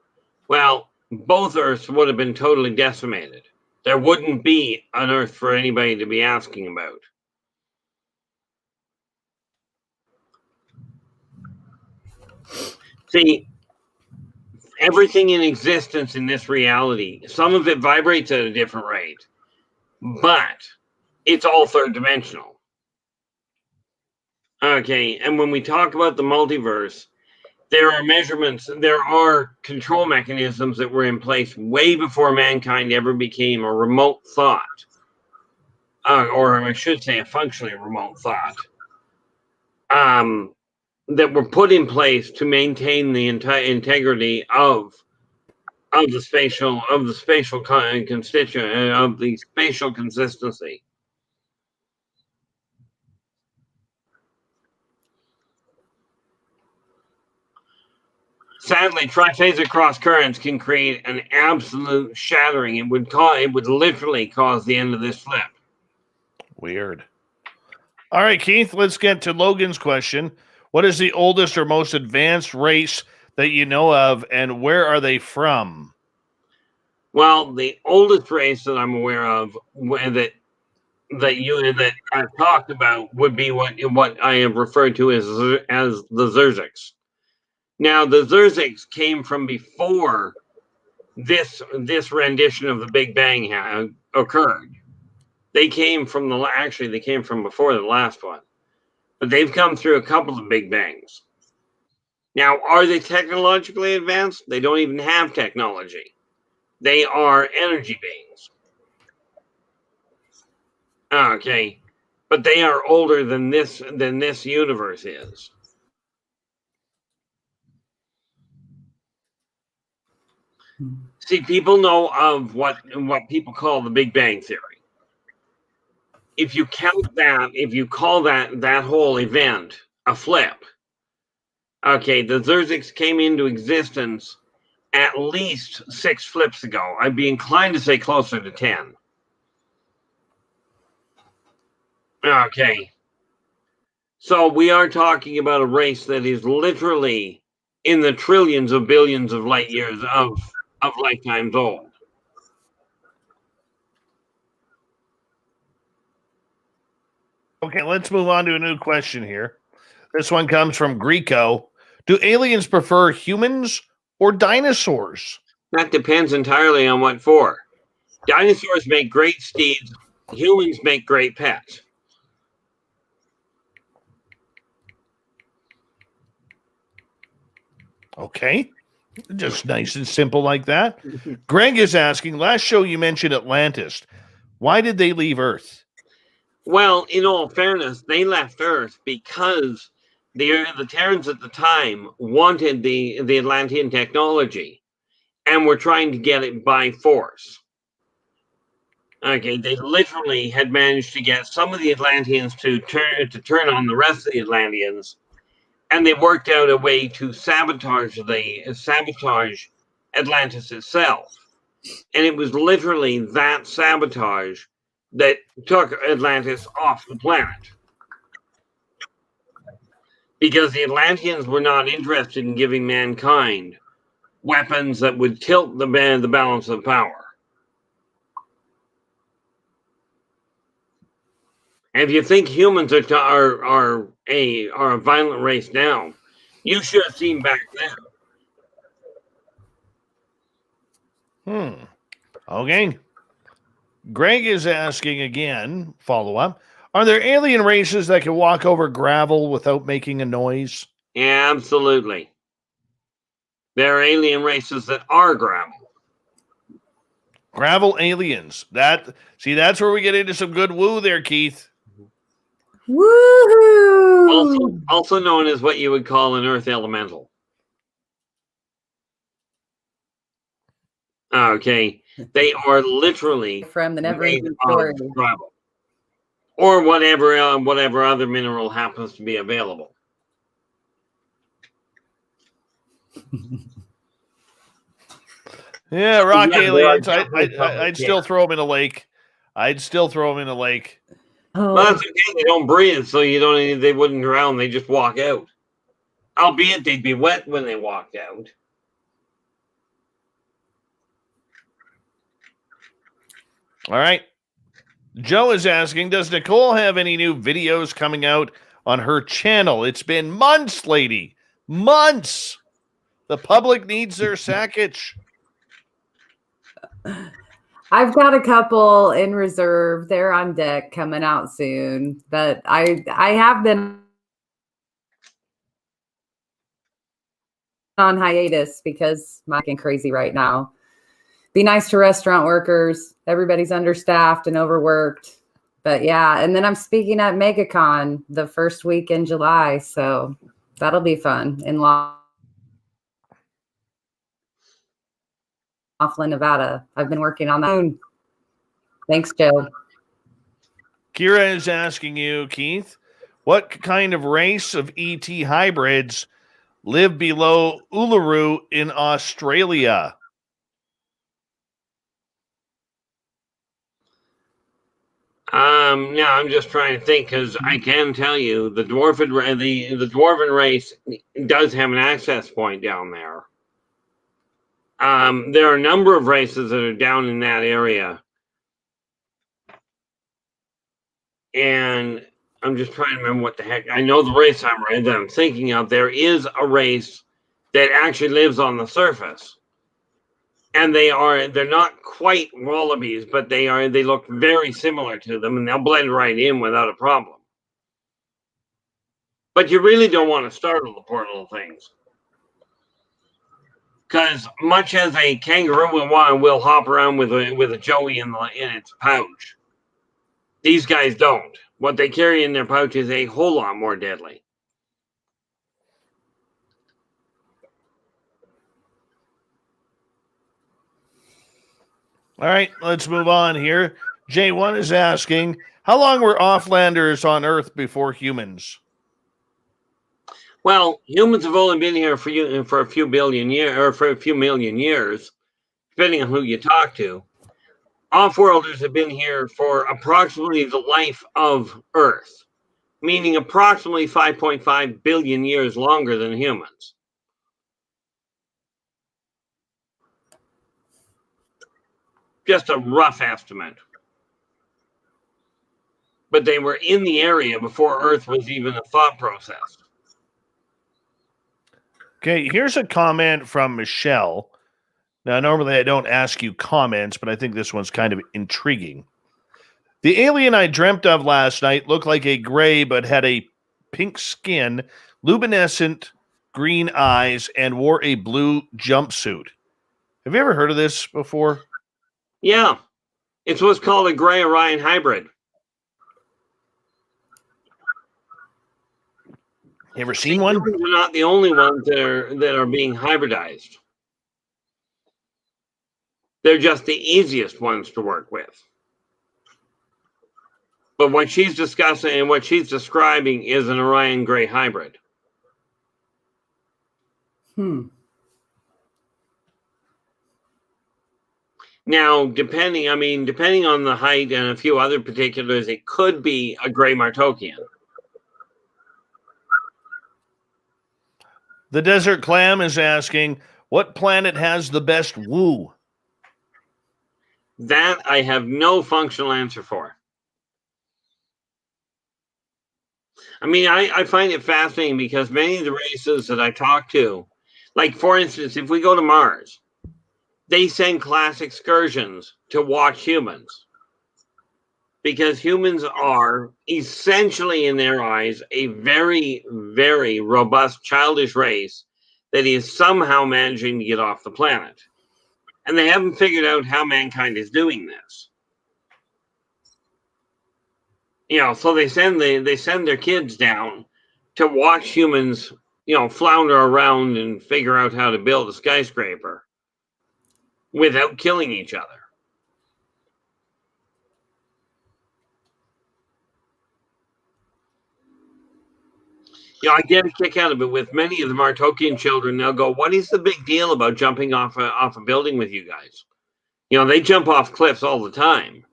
well, both Earths would have been totally decimated. There wouldn't be an Earth for anybody to be asking about. See, everything in existence in this reality, some of it vibrates at a different rate, but it's all third dimensional. Okay, and when we talk about the multiverse, there are measurements, there are control mechanisms that were in place way before mankind ever became a remote thought, or I should say a functionally remote thought, that were put in place to maintain the entire integrity of the spatial consistency. Sadly, triphasic cross currents can create an absolute shattering. It would literally cause the end of this flip. Weird. All right, Keith, let's get to Logan's question. What is the oldest or most advanced race that you know of, and where are they from? Well, the oldest race that I'm aware of that I've talked about would be what I have referred to as the Zerziks. Now, the Zerziks came from before this rendition of the Big Bang occurred. They came from before the last one, but they've come through a couple of Big Bangs. Now, are they technologically advanced? They don't even have technology. They are energy beings. Okay, but they are older than this universe is. See, people know of what people call the Big Bang Theory. If you call that whole event a flip, okay, the Zerziks came into existence at least 6 flips ago. I'd be inclined to say closer to 10. Okay. So we are talking about a race that is literally in the trillions of billions of light years of lifetimes old. Okay, let's move on to a new question here. This one comes from Greco. Do aliens prefer humans or dinosaurs? That depends entirely on what for. Dinosaurs make great steeds. Humans make great pets. Okay, just nice and simple like that. Greg is asking, last show you mentioned Atlantis. Why did they leave Earth? Well, in all fairness, they left Earth because the Terrans at the time wanted the Atlantean technology and were trying to get it by force. Okay, they literally had managed to get some of the Atlanteans to turn on the rest of the Atlanteans, and they worked out a way to sabotage Atlantis itself. And it was literally that sabotage that took Atlantis off the planet. Because the Atlanteans were not interested in giving mankind weapons that would tilt the balance of power. And if you think humans are a violent race now, you should have seen back then. Okay. Greg is asking again, follow up. Are there alien races that can walk over gravel without making a noise? Absolutely. There are alien races that are gravel. Gravel aliens. That's where we get into some good woo there, Keith. Woohoo! Also known as what you would call an earth elemental. Okay. They are literally From the made never-ending of story. gravel. Or whatever other mineral happens to be available. Yeah, rock Yeah, aliens. there are definitely I'd still throw them in a lake. Oh, Well, that's okay. They don't breathe, so they wouldn't drown. They just walk out. Albeit they'd be wet when they walked out. All right. Joe is asking, does Nicole have any new videos coming out on her channel? It's been months, lady. Months. The public needs their Sakach. I've got a couple in reserve. They're on deck coming out soon. But I have been on hiatus because I'm getting crazy right now. Be nice to restaurant workers. Everybody's understaffed and overworked. But yeah, and then I'm speaking at MegaCon the first week in July. So that'll be fun in Laughlin, Nevada. I've been working on that. Thanks, Joe. Kira is asking you, Keith, what kind of race of ET hybrids live below Uluru in Australia? Yeah, I'm just trying to think because I can tell you the dwarven race does have an access point down there. There are a number of races that are down in that area, and I'm just trying to remember what the heck. I know the race that I'm thinking of. There is a race that actually lives on the surface. And they're not quite wallabies, but they look very similar to them, and they'll blend right in without a problem. But you really don't want to startle the poor little things. Because much as a kangaroo will hop around with a joey in its pouch, these guys don't. What they carry in their pouch is a whole lot more deadly. All right, let's move on here. J1 is asking, how long were offlanders on Earth before humans? Well, humans have only been here for a few billion years, or for a few million years, depending on who you talk to. Offworlders have been here for approximately the life of Earth, meaning approximately 5.5 billion years longer than humans. Just a rough estimate. But they were in the area before Earth was even a thought process. Okay, here's a comment from Michelle. Now, normally I don't ask you comments, but I think this one's kind of intriguing. The alien I dreamt of last night looked like a gray but had a pink skin, luminescent green eyes, and wore a blue jumpsuit. Have you ever heard of this before? Yeah, it's what's called a gray Orion hybrid. You ever seen one? They're not the only ones that are being hybridized. They're just the easiest ones to work with. But what she's discussing and what she's describing is an Orion gray hybrid. Now, depending on the height and a few other particulars, it could be a gray Martokian. The Desert Clam is asking, what planet has the best woo? That I have no functional answer for. I mean, I find it fascinating because many of the races that I talk to, like, for instance, if we go to Mars, they send class excursions to watch humans. Because humans are essentially, in their eyes, a very, very robust, childish race that is somehow managing to get off the planet. And they haven't figured out how mankind is doing this. You know, so they send their kids down to watch humans, you know, flounder around and figure out how to build a skyscraper without killing each other. You know, I get a kick out of it with many of the Martokian children. They'll go, "What is the big deal about jumping off a building with you guys?" You know, they jump off cliffs all the time.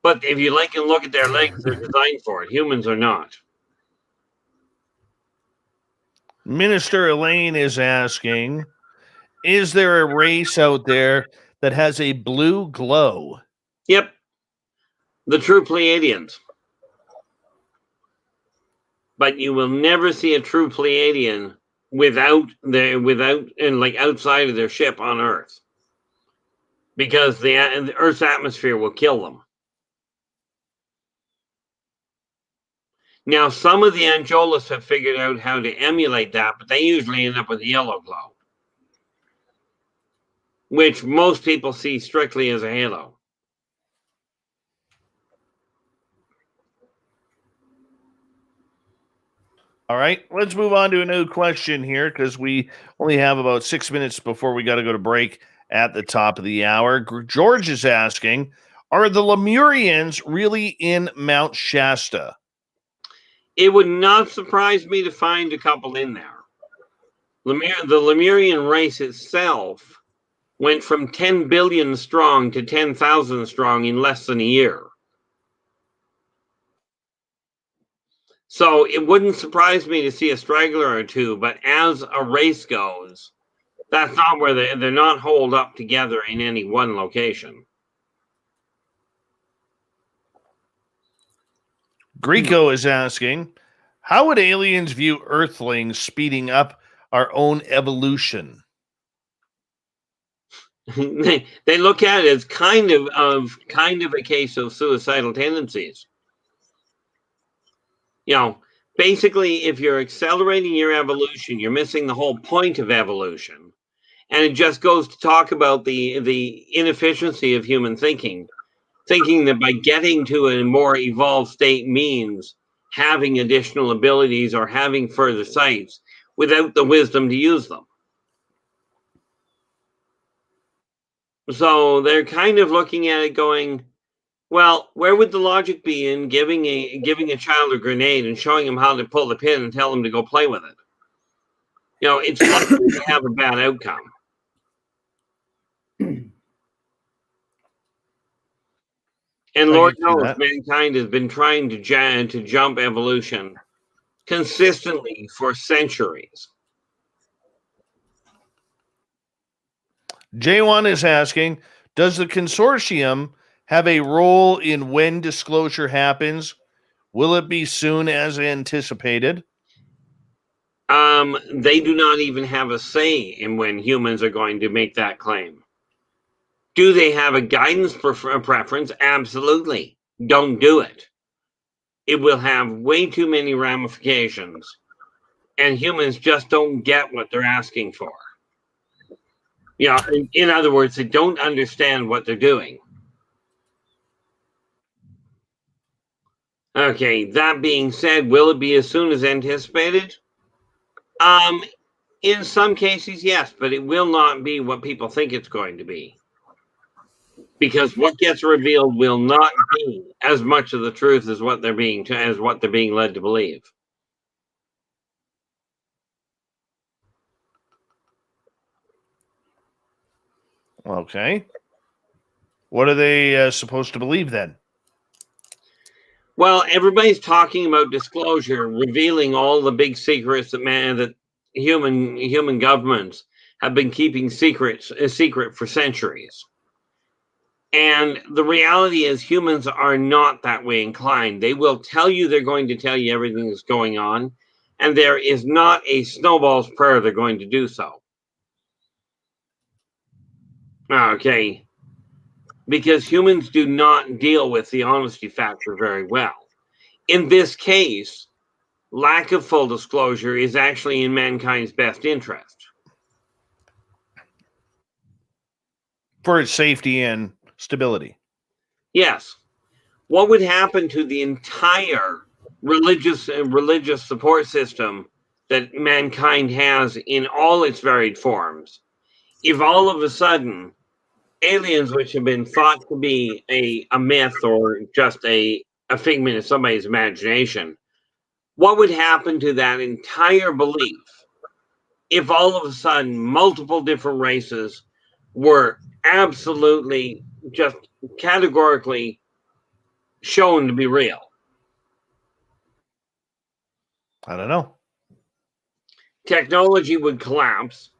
But if you like and look at their legs, they're designed for it. Humans are not. Minister Elaine is asking, is there a race out there that has a blue glow? Yep. The true Pleiadians. But you will never see a true Pleiadian outside of their ship on Earth. Because the Earth's atmosphere will kill them. Now, some of the Angelos have figured out how to emulate that, but they usually end up with a yellow glow, which most people see strictly as a halo. All right, let's move on to a new question here because we only have about 6 minutes before we got to go to break at the top of the hour. George is asking, are the Lemurians really in Mount Shasta? It would not surprise me to find a couple in there. The Lemurian race itself went from 10 billion strong to 10,000 strong in less than a year. So it wouldn't surprise me to see a straggler or two, but as a race goes, that's not where they're not holed up together in any one location. Greco is asking, how would aliens view Earthlings speeding up our own evolution? They look at it as kind of a case of suicidal tendencies. You know, basically, if you're accelerating your evolution, you're missing the whole point of evolution. And it just goes to talk about the inefficiency of human thinking that by getting to a more evolved state means having additional abilities or having further sights without the wisdom to use them. So they're kind of looking at it going, well, where would the logic be in giving a child a grenade and showing him how to pull the pin and tell him to go play with it? You know, it's likely to have a bad outcome. And Lord knows mankind has been trying to jump evolution consistently for centuries. J1 is asking, does the consortium have a role in when disclosure happens? Will it be soon as anticipated? They do not even have a say in when humans are going to make that claim. Do they have a guidance preference? Absolutely. Don't do it. It will have way too many ramifications, and humans just don't get what they're asking for. You know, in other words, they don't understand what they're doing. Okay, that being said, will it be as soon as anticipated? In some cases, yes, but it will not be what people think it's going to be. Because what gets revealed will not be as much of the truth as what they're being led to believe. Okay. What are they supposed to believe then? Well, everybody's talking about disclosure, revealing all the big secrets that human governments have been keeping a secret for centuries. And the reality is humans are not that way inclined. They will tell you they're going to tell you everything that's going on, and there is not a snowball's prayer they're going to do so. Okay. Because humans do not deal with the honesty factor very well. In this case, lack of full disclosure is actually in mankind's best interest. For its safety and stability. Yes. What would happen to the entire religious support system that mankind has in all its varied forms if all of a sudden aliens, which have been thought to be a myth or just a figment of somebody's imagination, what would happen to that entire belief if all of a sudden multiple different races were absolutely just categorically shown to be real? I don't know. Technology would collapse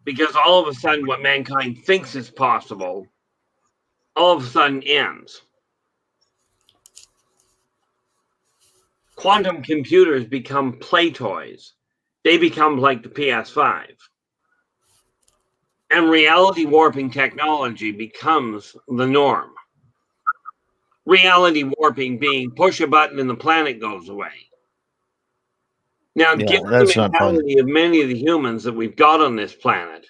because all of a sudden what mankind thinks is possible all of a sudden ends. Quantum computers become play toys. They become like the PS5. And reality warping technology becomes the norm. Reality warping being push a button and the planet goes away. Now, Yeah, given that's the not fun. mentality of many of the humans that we've got on this planet,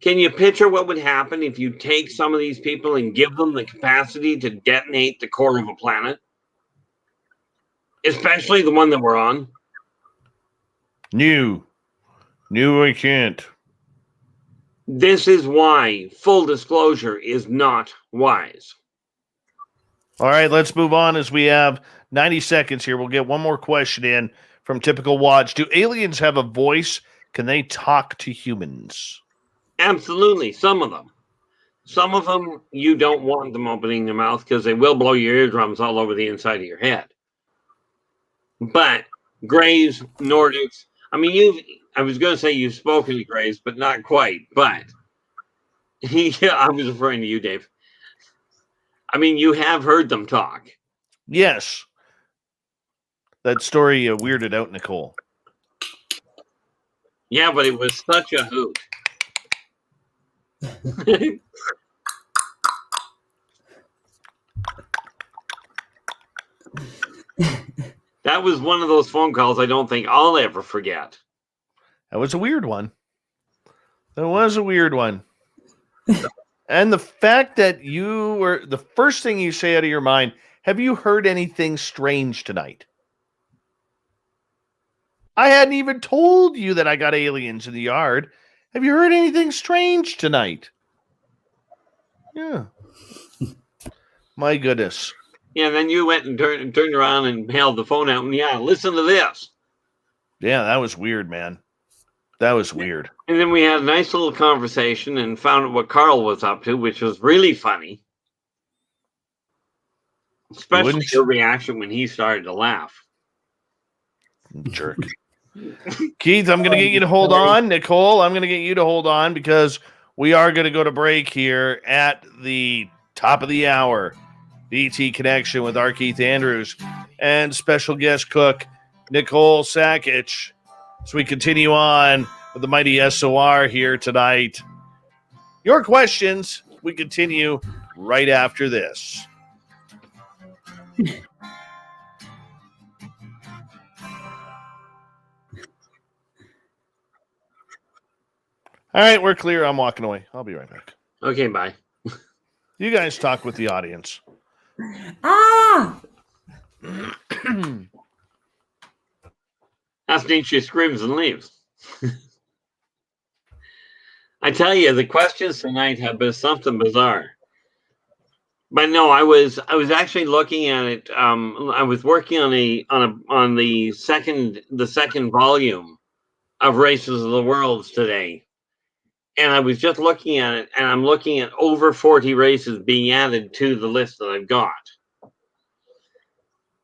can you picture what would happen if you take some of these people and give them the capacity to detonate the core of a planet? Especially the one that we're on. No, I can't. This is why full disclosure is not wise. All right, let's move on as we have 90 seconds here. We'll get one more question in from Typical Watch. Do aliens have a voice? Can they talk to humans? Absolutely, some of them. Some of them, you don't want them opening their mouth because they will blow your eardrums all over the inside of your head. But Greys, Nordics, I mean, I was going to say you've spoken to Greys, but not quite. But yeah, I was referring to you, Dave. I mean, you have heard them talk. Yes. That story weirded out Nicole. Yeah, but it was such a hoot. That was one of those phone calls I don't think I'll ever forget. That was a weird one. That was a weird one. And the fact that you were the first thing you say out of your mind, have you heard anything strange tonight? I hadn't even told you that I got aliens in the yard. Have you heard anything strange tonight? Yeah. My goodness. Yeah, then you went and turned around and held the phone out and yeah, listen to this. Yeah, that was weird, man. That was weird. And then we had a nice little conversation and found out what Carl was up to, which was really funny. Especially your reaction when he started to laugh. Jerk. Keith, I'm going to get you to hold on. Nicole, I'm going to get you to hold on because we are going to go to break here at the top of the hour. ET Connection with R Keith Andrews and special guest cook Nicole Sakach. So we continue on with the mighty SOR here tonight. Your questions, we continue right after this. All right, we're clear. I'm walking away. I'll be right back. Okay, bye. You guys talk with the audience. Ah! That's neat. She screams and leaves. I tell you, the questions tonight have been something bizarre. But no, I was actually looking at it. I was working on the second volume of Races of the Worlds today. And I was just looking at it, and I'm looking at over 40 races being added to the list that I've got.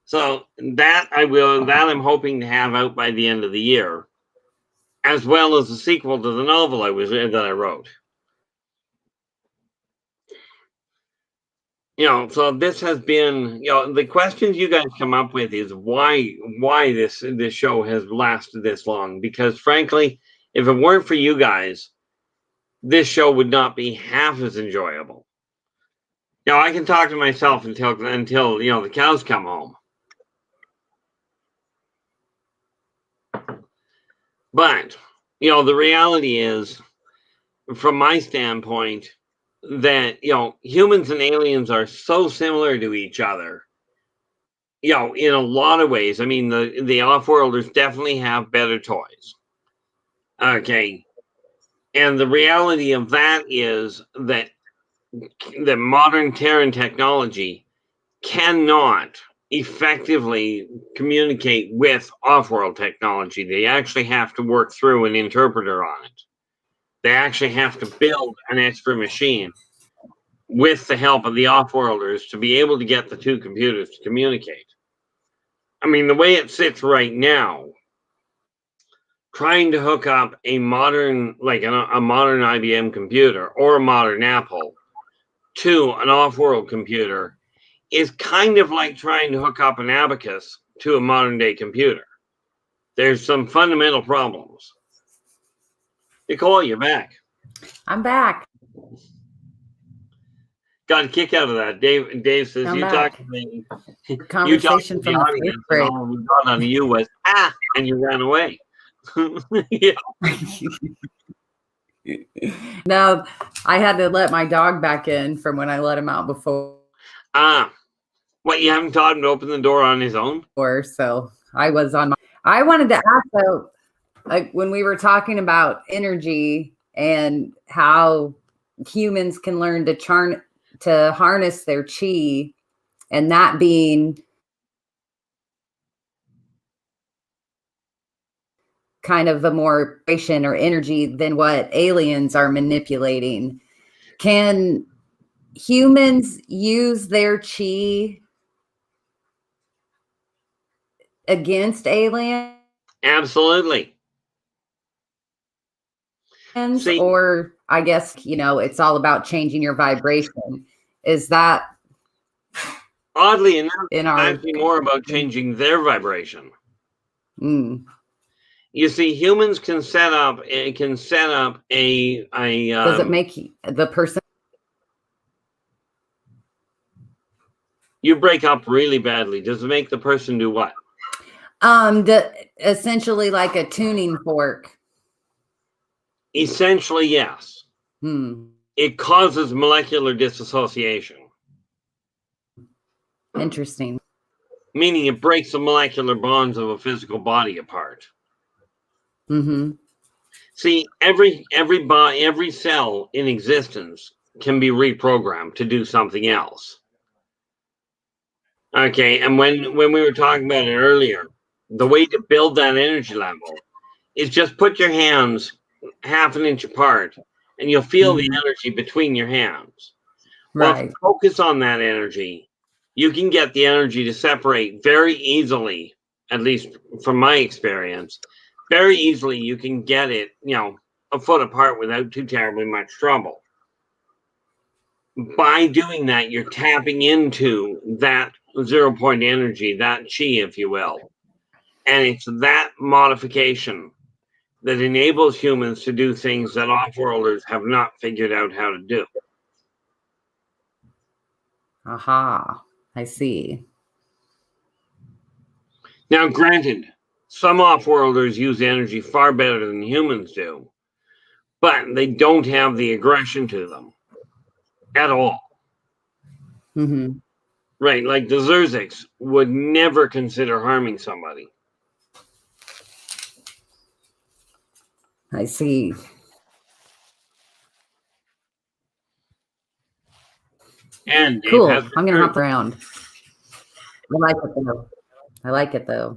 So that I'm hoping to have out by the end of the year, as well as the sequel to the novel that I wrote. So this has been, the questions you guys come up with is why this show has lasted this long. Because frankly, if it weren't for you guys, this show would not be half as enjoyable. I can talk to myself until the cows come home. But the reality is, from my standpoint, that humans and aliens are so similar to each other. In a lot of ways. I mean, the off-worlders definitely have better toys. Okay. And the reality of that is that the modern Terran technology cannot effectively communicate with off-world technology. They actually have to work through an interpreter on it. They actually have to build an extra machine with the help of the off-worlders to be able to get the two computers to communicate. I mean, the way it sits right now, trying to hook up a modern, like a modern IBM computer or a modern Apple to an off-world computer is kind of like trying to hook up an abacus to a modern-day computer. There's some fundamental problems. Nicole, you're back. I'm back. Got a kick out of that. Dave says, I'm you back. talked to me. Conversation You talked to from the the audience, fifth grade. and all we got on you was, and you ran away. Yeah. No, I had to let my dog back in from when I let him out before. What, you haven't taught him to open the door on his own? So I was on my. I wanted to ask though, like when we were talking about energy and how humans can learn to harness their chi, and that being kind of a more vibration or energy than what aliens are manipulating. Can humans use their chi against aliens? Absolutely. See, or I guess, it's all about changing your vibration. Is that oddly enough, in our actually more about changing their vibration. Mm. You see, humans can set up a Does it make the person? You break up really badly. Does it make the person do what? Essentially like a tuning fork. Essentially, yes. It causes molecular dissociation. Interesting. Meaning it breaks the molecular bonds of a physical body apart. Mm-hmm. See, every cell in existence can be reprogrammed to do something else. Okay, and when we were talking about it earlier, the way to build that energy level is just put your hands half an inch apart and you'll feel the energy between your hands. Well, if you focus on that energy, you can get the energy to separate very easily, at least from my experience. Very easily, you can get it, a foot apart without too terribly much trouble. By doing that, you're tapping into that 0 point energy, that chi, if you will. And it's that modification that enables humans to do things that off-worlders have not figured out how to do. Aha, I see. Now, granted, some off-worlders use energy far better than humans do, but they don't have the aggression to them at all. Mm-hmm. Right, like the Zerziks would never consider harming somebody. I see. And Dave cool. has I'm going to hop around. I like it though.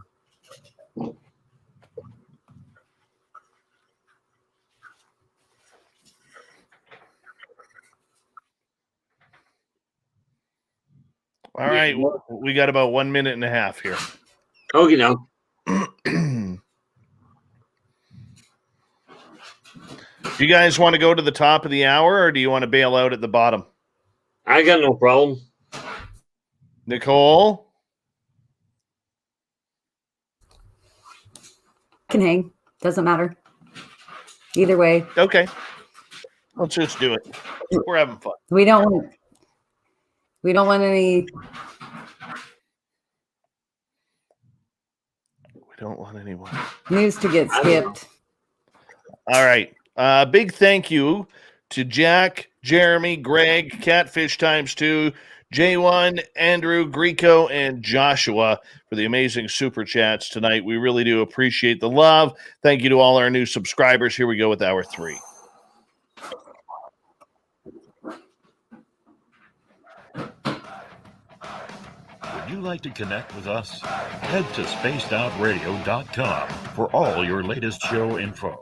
All right, we got about 1 minute and a half here. Okay, now. Do you guys want to go to the top of the hour, or do you want to bail out at the bottom? I got no problem. Nicole? Can hang. Doesn't matter. Either way. Okay. Let's just do it. We're having fun. We don't want any. We don't want anyone. News to get skipped. All right. Big thank you to Jack, Jeremy, Greg, Catfish ×2, J1, Andrew, Greco, and Joshua for the amazing super chats tonight. We really do appreciate the love. Thank you to all our new subscribers. Here we go with hour 3. Would you like to connect with us? Head to spacedoutradio.com for all your latest show info.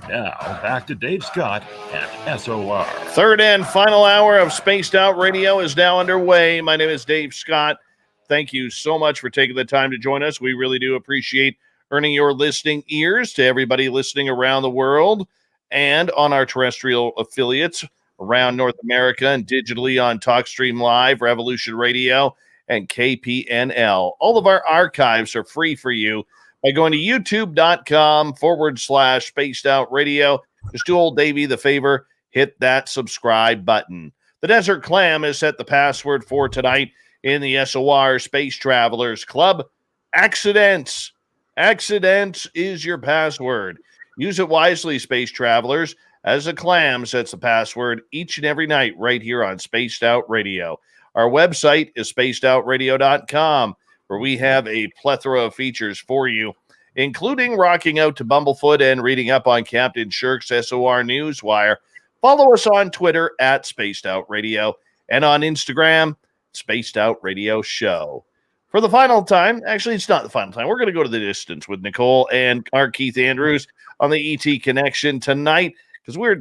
Now, back to Dave Scott and SOR. Third and final hour of Spaced Out Radio is now underway. My name is Dave Scott. Thank you so much for taking the time to join us. We really do appreciate earning your listening ears to everybody listening around the world and on our terrestrial affiliates around North America and digitally on TalkStream Live, Revolution Radio, and KPNL. All of our archives are free for you by going to youtube.com/Spaced Out Radio. Just do old Davey the favor, hit that subscribe button. The Desert Clam has set the password for tonight in the SOR Space Travelers Club. Accidents. Accidents is your password. Use it wisely, Space Travelers, as the Clam sets the password each and every night right here on Spaced Out Radio. Our website is spacedoutradio.com, where we have a plethora of features for you, including rocking out to Bumblefoot and reading up on Captain Shirk's SOR Newswire. Follow us on Twitter at Spaced Out Radio and on Instagram, Spaced Out Radio Show. For the final time, actually, it's not the final time. We're going to go to the distance with Nicole and R Keith Andrews on the ET Connection tonight. Because what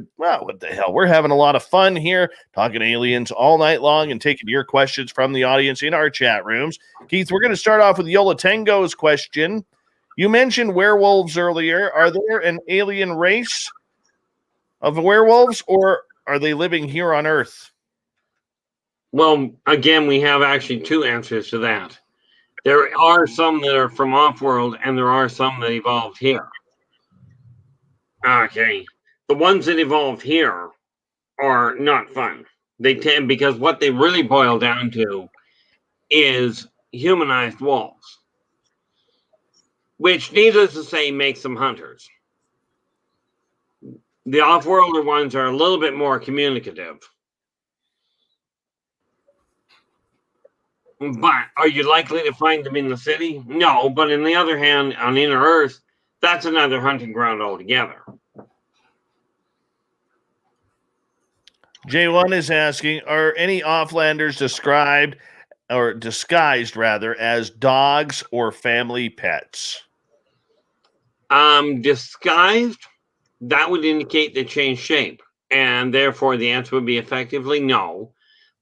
the hell? We're having a lot of fun here, talking aliens all night long and taking your questions from the audience in our chat rooms. Keith, we're going to start off with Yola Tango's question. You mentioned werewolves earlier. Are there an alien race of werewolves, or are they living here on Earth? Well, again, we have actually two answers to that. There are some that are from off-world, and there are some that evolved here. Okay. The ones that evolved here are not fun. They tend, because what they really boil down to is humanized wolves, which, needless to say, makes them hunters. The off-worlder ones are a little bit more communicative. But are you likely to find them in the city? No, but on the other hand, on Inner Earth, that's another hunting ground altogether. J1 is asking, are any offlanders described or disguised rather as dogs or family pets? Disguised, that would indicate they changed shape, and therefore the answer would be effectively no.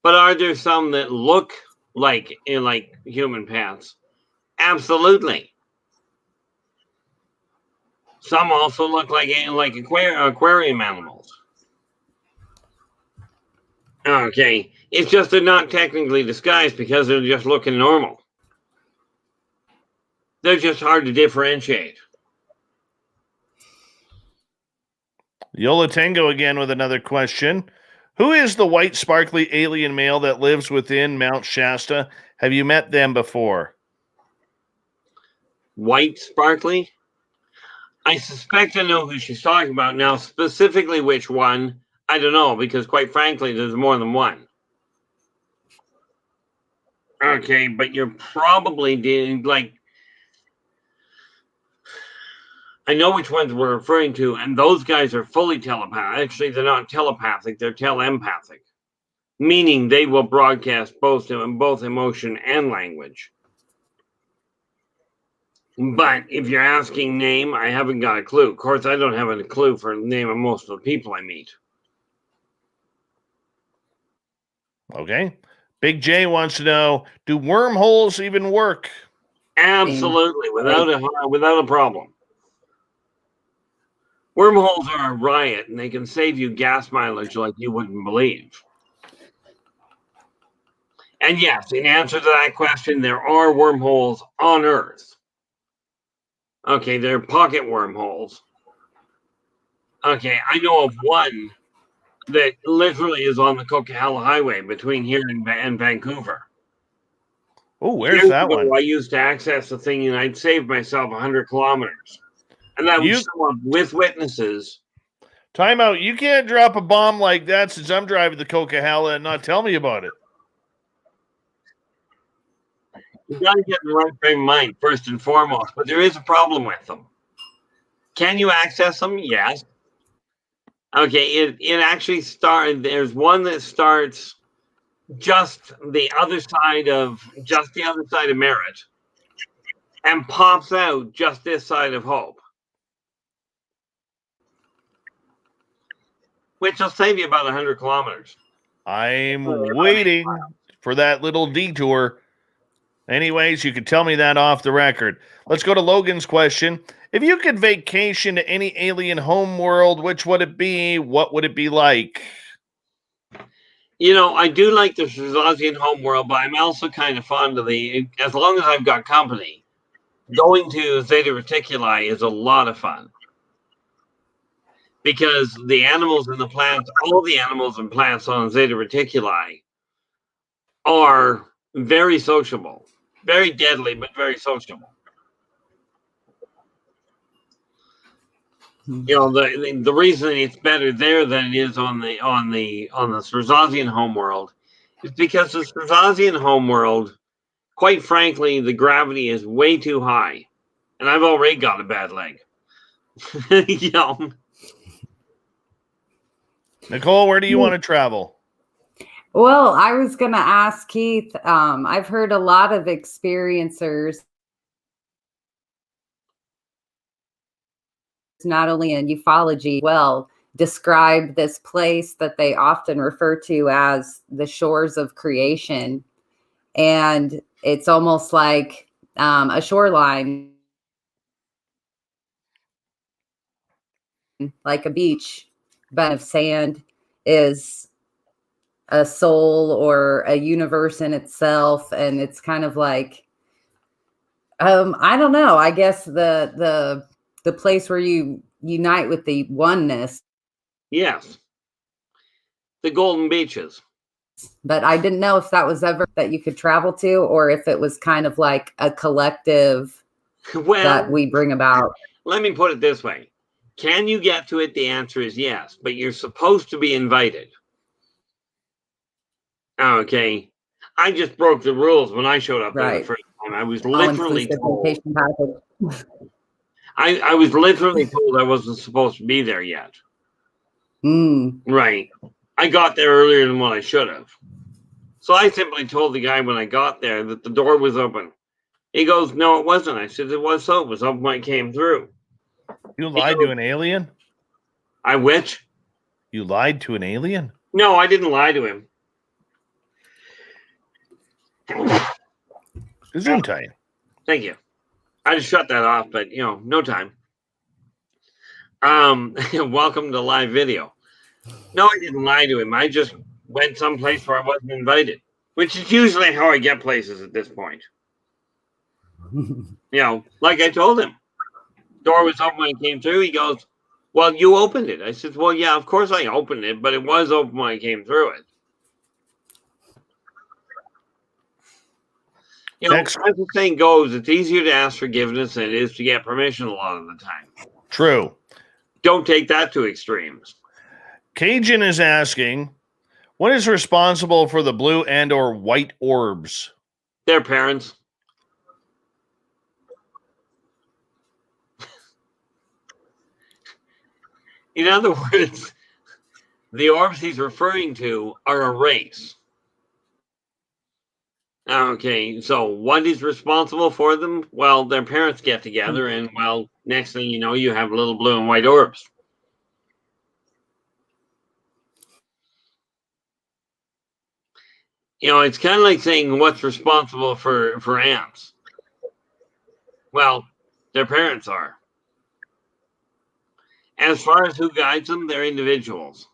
But are there some that look like human pets? Absolutely. Some also look like aquarium animals. Okay, it's just they're not technically disguised because they're just looking normal. They're just hard to differentiate. Yola Tango again with another question. Who is the white sparkly alien male that lives within Mount Shasta? Have you met them before? White sparkly? I suspect I know who she's talking about. Now, specifically which one, I don't know, because quite frankly, there's more than one. Okay, but you're probably doing, I know which ones we're referring to, and those guys are fully telepathic. Actually, they're not telepathic, they're telepathic, meaning they will broadcast both emotion and language. But if you're asking name, I haven't got a clue. Of course, I don't have a clue for the name of most of the people I meet. Okay. Big J wants to know, do wormholes even work? Absolutely, without a problem. Wormholes are a riot, and they can save you gas mileage like you wouldn't believe. And yes, in answer to that question, there are wormholes on Earth. Okay, they're pocket wormholes. Okay, I know of one that literally is on the Coquihalla Highway between here and Vancouver. Oh, where's Years that ago, one? I used to access the thing, and I'd save myself 100 kilometers. And that would show up with witnesses. Time out. You can't drop a bomb like that since I'm driving the Coquihalla and not tell me about it. You got to get in the right frame of mind, first and foremost. But there is a problem with them. Can you access them? Yes. Okay, it actually started. There's one that starts just the other side of Merritt and pops out just this side of Hope, which will save you about 100 kilometers. I'm waiting for that little detour. Anyways, you can tell me that off the record. Let's go to Logan's question. If you could vacation to any alien homeworld, which would it be? What would it be like? You know, I do like the Swazian homeworld, but I'm also kind of fond of as long as I've got company, going to Zeta Reticuli is a lot of fun. Because the animals and the plants, all the animals and plants on Zeta Reticuli are very sociable. Very deadly, but very sociable. You know, the reason it's better there than it is on the Swazian homeworld is because the Swazian homeworld, quite frankly, the gravity is way too high, and I've already got a bad leg. You know. Nicole, where do you want to travel? Well, I was going to ask Keith. I've heard a lot of experiencers, not only in ufology, describe this place that they often refer to as the shores of creation. And it's almost like a shoreline, like a beach, but of sand is a soul or a universe in itself. And it's kind of like, I don't know, I guess the place where you unite with the oneness. Yes. The Golden Beaches. But I didn't know if that was ever that you could travel to, or if it was kind of like a collective that we bring about. Let me put it this way. Can you get to it? The answer is yes, but you're supposed to be invited. Okay. I just broke the rules when I showed up there the first time. I was literally told. I was literally told I wasn't supposed to be there yet. Right. I got there earlier than what I should have. So I simply told the guy when I got there that the door was open. He goes, no, it wasn't. I said, it was so. It was open when I came through. You lied to an alien? I which? You lied to an alien? No, I didn't lie to him. Gesundheit. Thank you. I just shut that off, but you know, no time. Welcome to live video. No, I didn't lie to him. I just went someplace where I wasn't invited, which is usually how I get places at this point. You know, like I told him, door was open when I came through. He goes, well, you opened it. I said, well, yeah, of course I opened it, but it was open when I came through it. You know, as the saying goes, it's easier to ask forgiveness than it is to get permission a lot of the time. True. Don't take that to extremes. Cajun is asking, what is responsible for the blue and or white orbs? Their parents. In other words, the orbs he's referring to are a race. Okay, so what is responsible for them? Well, their parents get together, and well, next thing you know, you have little blue and white orbs. You know, it's kind of like saying what's responsible for ants. Well, their parents are. As far as who guides them, they're individuals.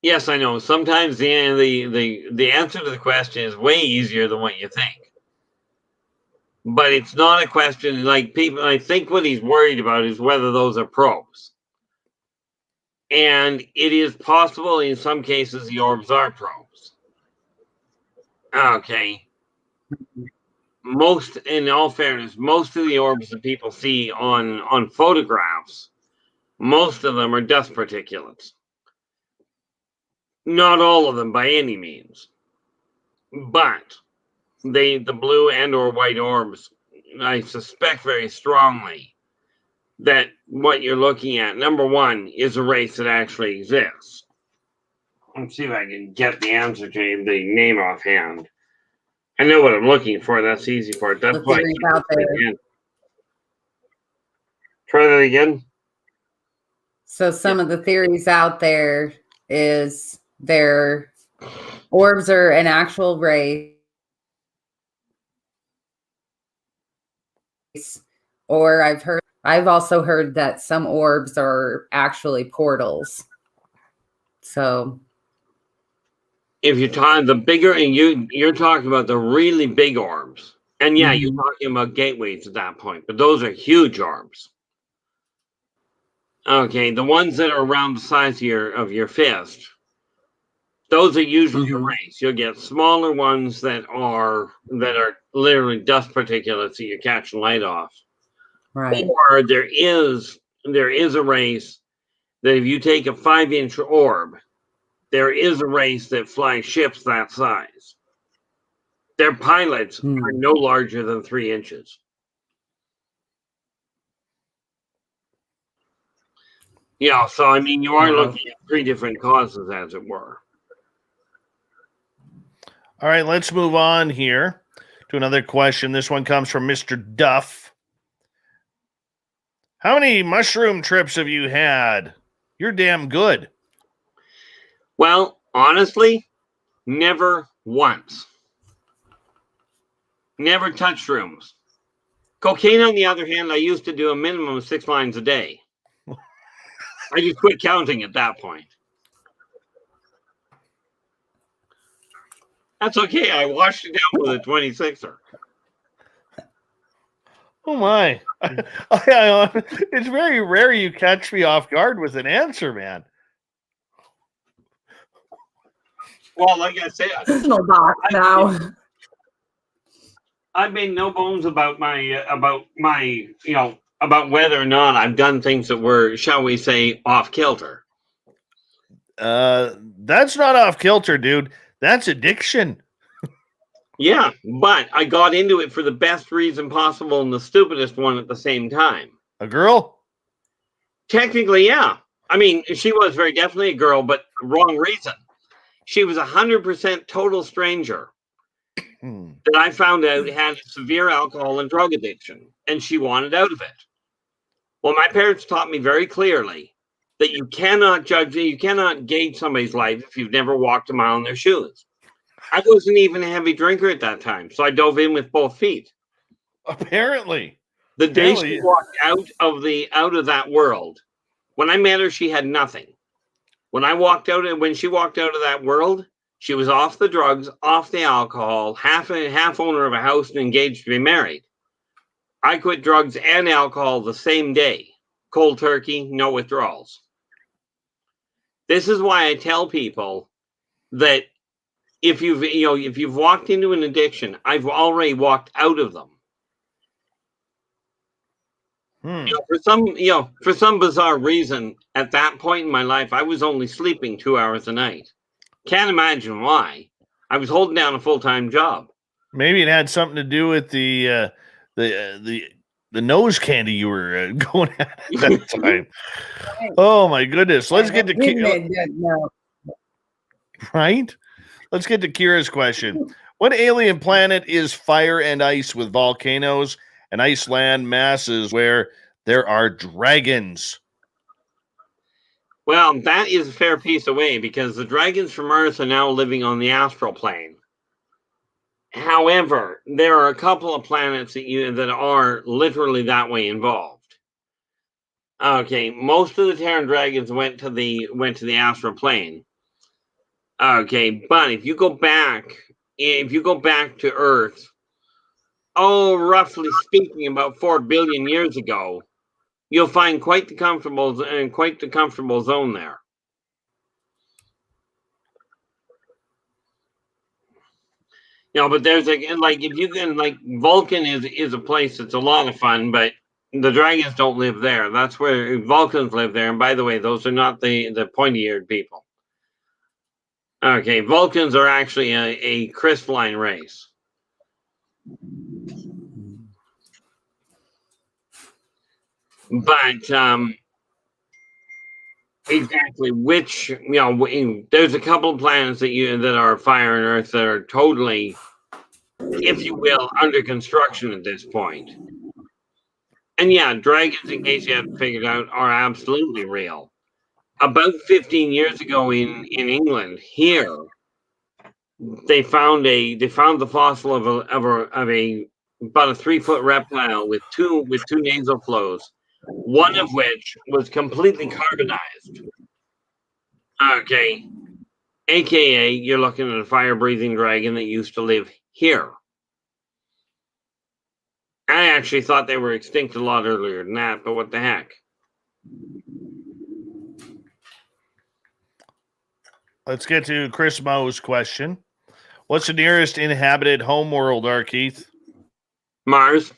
Yes, I know. Sometimes the answer to the question is way easier than what you think. But it's not a question like people. I think what he's worried about is whether those are probes. And it is possible in some cases the orbs are probes. Okay. Most, in all fairness, most of the orbs that people see on photographs, most of them are dust particulates. Not all of them by any means. But the blue and or white orbs, I suspect very strongly that what you're looking at, number one, is a race that actually exists. Let's see if I can get the answer to the name offhand. I know what I'm looking for. That's the easy part. That's why. Try that again. So some of the theories out there is their orbs are an actual race, or I've also heard that some orbs are actually portals. So if you're talking the bigger, and you're talking about the really big orbs, and yeah, you're talking about gateways at that point, but those are huge orbs. Okay, the ones that are around the size of your fist, those are usually a race. You'll get smaller ones that are literally dust particulates that you're catching light off. Right. Or there is a race that if you take a 5-inch orb, there is a race that flies ships that size. Their pilots are no larger than 3 inches. Yeah, so I mean, you are looking at 3 different causes, as it were. All right, let's move on here to another question. This one comes from Mr. Duff. How many mushroom trips have you had? You're damn good. Well, honestly, never once. Never touched shrooms. Cocaine, on the other hand, I used to do a minimum of 6 lines a day. I just quit counting at that point. That's okay. I washed it down with a 26er. Oh, my. It's very rare you catch me off guard with an answer, man. Well, like I said, I've made no bones about about whether or not I've done things that were, shall we say, off kilter. That's not off kilter, dude. That's addiction. Yeah, but I got into it for the best reason possible and the stupidest one at the same time. A girl? Technically, yeah. I mean, she was very definitely a girl, but wrong reason. She was 100% total stranger that I found out had severe alcohol and drug addiction, and she wanted out of it. Well, my parents taught me very clearly that you cannot gauge somebody's life if you've never walked a mile in their shoes. I wasn't even a heavy drinker at that time, so I dove in with both feet. Apparently. The day she walked out of that world, when I met her, she had nothing. When she walked out of that world, she was off the drugs, off the alcohol, half owner of a house and engaged to be married. I quit drugs and alcohol the same day. Cold turkey, no withdrawals. This is why I tell people that if you've walked into an addiction, I've already walked out of them. For some bizarre reason, at that point in my life, I was only sleeping 2 hours a night. Can't imagine why. I was holding down a full-time job. Maybe it had something to do with the nose candy you were going at that time. Oh my goodness! Let's get to right. Let's get to Kira's question. What alien planet is fire and ice with volcanoes and iceland masses where there are dragons? Well, that is a fair piece away because the dragons from Earth are now living on the astral plane. However, there are a couple of planets that are literally that way involved. Okay, most of the Terran dragons went to the astral plane. Okay, but if you go back to Earth, roughly speaking, about 4 billion years ago, you'll find quite the comfortable zone there. But there's like if you can Vulcan is a place that's a lot of fun, but the dragons don't live there. That's where Vulcans live there. And by the way, those are not the pointy-eared people. Okay, Vulcans are actually a crystalline race. But exactly which there's a couple of planets that are fire and earth that are totally, if you will, under construction at this point. And yeah, dragons, in case you haven't figured out, are absolutely real. About 15 years ago in England, here, they found the fossil of a about a 3-foot reptile with two nasal flows, one of which was completely carbonized. Okay, aka you're looking at a fire-breathing dragon that used to live here. I actually thought they were extinct a lot earlier than that, but what the heck? Let's get to Chris Mo's question. What's the nearest inhabited homeworld, R Keith? Mars.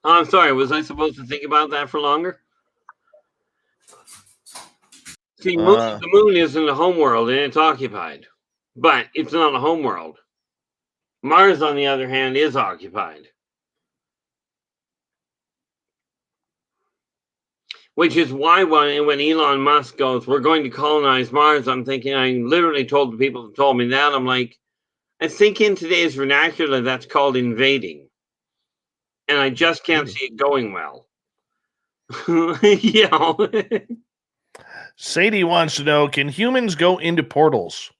Oh, I'm sorry. Was I supposed to think about that for longer? See, the moon isn't a homeworld and it's occupied, but it's not a homeworld. Mars, on the other hand, is occupied. Which is why when Elon Musk goes, we're going to colonize Mars, I'm thinking, I literally told the people that told me that, I'm like, I think in today's vernacular, that's called invading. And I just can't see it going well. Sadie wants to know, can humans go into portals?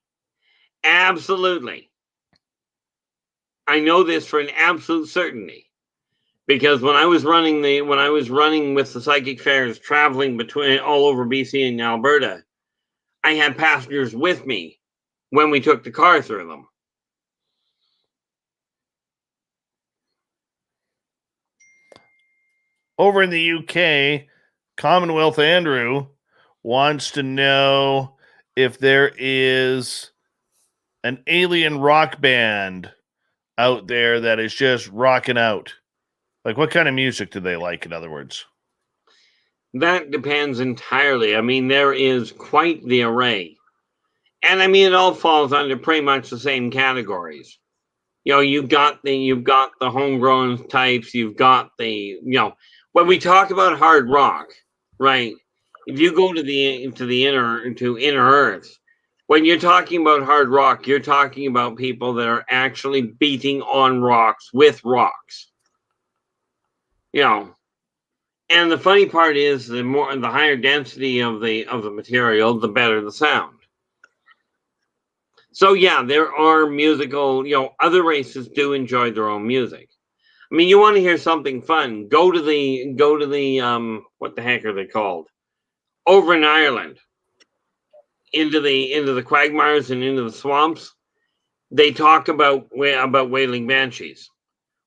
Absolutely. I know this for an absolute certainty. Because when I was running with the psychic fairs, traveling between all over BC and Alberta, I had passengers with me when we took the car through them. Over in the UK, Commonwealth Andrew wants to know if there is an alien rock band out there that is just rocking out. Like, what kind of music do they like, in other words? That depends entirely. I mean, there is quite the array. And I mean, it all falls under pretty much the same categories. You've got the homegrown types, you've got when we talk about hard rock, right? If you go to inner earth, when you're talking about hard rock, you're talking about people that are actually beating on rocks with rocks. And the funny part is the higher density of the material, the better the sound. So yeah, there are musical, other races do enjoy their own music. I mean, you want to hear something fun, go to the what the heck are they called? Over in Ireland, into the quagmires and into the swamps, they talk about wailing banshees.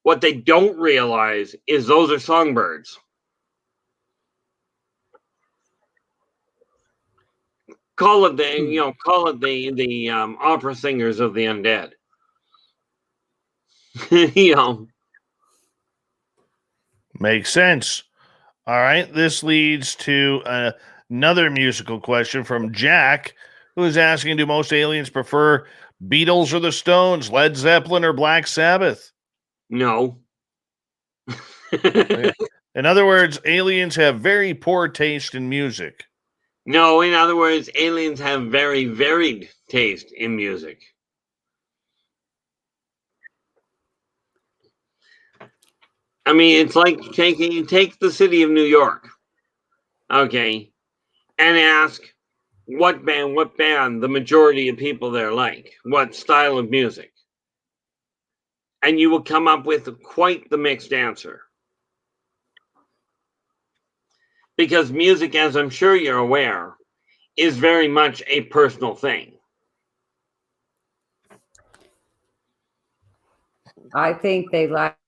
What they don't realize is those are songbirds. Call it the opera singers of the undead. Makes sense. All right. This leads to another musical question from Jack, who is asking, do most aliens prefer Beatles or the Stones, Led Zeppelin or Black Sabbath? No. In other words, aliens have very poor taste in music. No, in other words, aliens have very varied taste in music. I mean, it's like take the city of New York, okay, and ask what band the majority of people there like, what style of music, and you will come up with quite the mixed answer. Because music, as I'm sure you're aware, is very much a personal thing. I think they like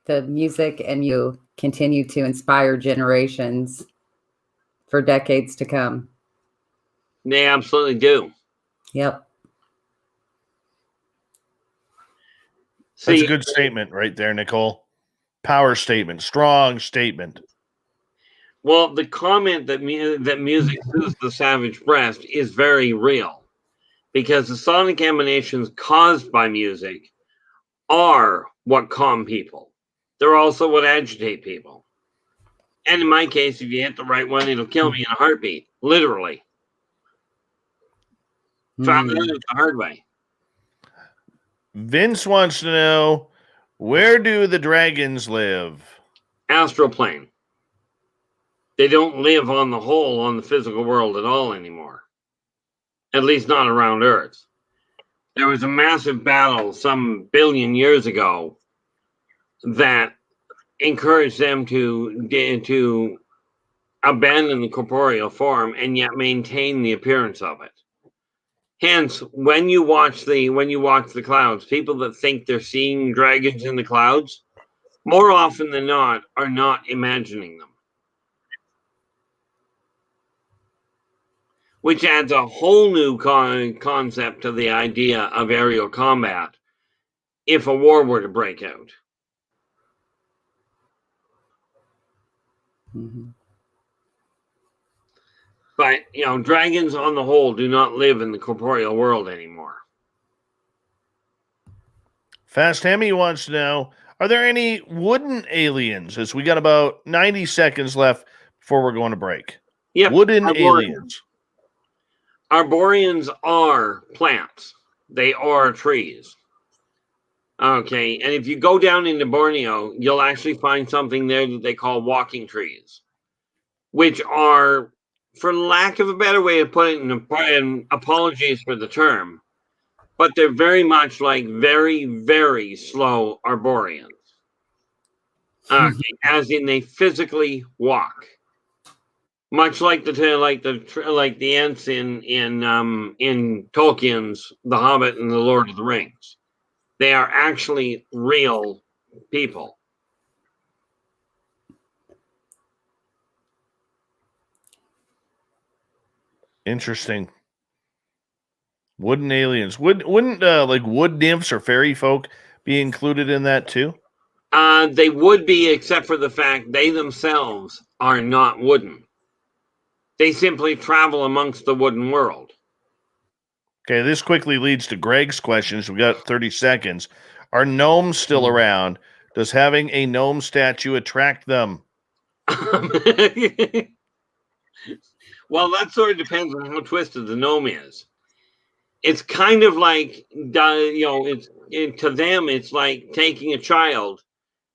the music, and you continue to inspire generations for decades to come. They absolutely do. Yep. That's See, a good statement right there, Nicole. Power statement, strong statement. well, the comment that music soothes the savage breast is very real, because the sonic emanations caused by music are what calm people. They're also what agitate people. And in my case, if you hit the right one, it'll kill me in a heartbeat, literally. Found out the hard way. Vince wants to know, where do the dragons live? Astral plane. They don't live on the whole on the physical world at all anymore. At least not around Earth. There was a massive battle some billion years ago that encouraged them to abandon the corporeal form and yet maintain the appearance of it. Hence, when you watch the clouds, people that think they're seeing dragons in the clouds, more often than not, are not imagining them. Which adds a whole new concept to the idea of aerial combat if a war were to break out. Mm-hmm. But, dragons on the whole do not live in the corporeal world anymore. Fast Hammy wants to know, are there any wooden aliens? As we got about 90 seconds left before we're going to break. Yep, wooden aliens. Arboreans are plants. They are trees. Okay, and if you go down into Borneo, you'll actually find something there that they call walking trees, which are, for lack of a better way of putting it, and apologies for the term, but they're very much like very, very slow arboreans. As in they physically walk. Much like the ants in Tolkien's The Hobbit and the Lord of the Rings, they are actually real people. Interesting. Wooden aliens. Wouldn't like wood nymphs or fairy folk be included in that too? They would be, except for the fact they themselves are not wooden. They simply travel amongst the wooden world. Okay, this quickly leads to Greg's questions. We got 30 seconds. Are gnomes still around? Does having a gnome statue attract them? Well, that sort of depends on how twisted the gnome is. It's kind of like, to them, it's like taking a child,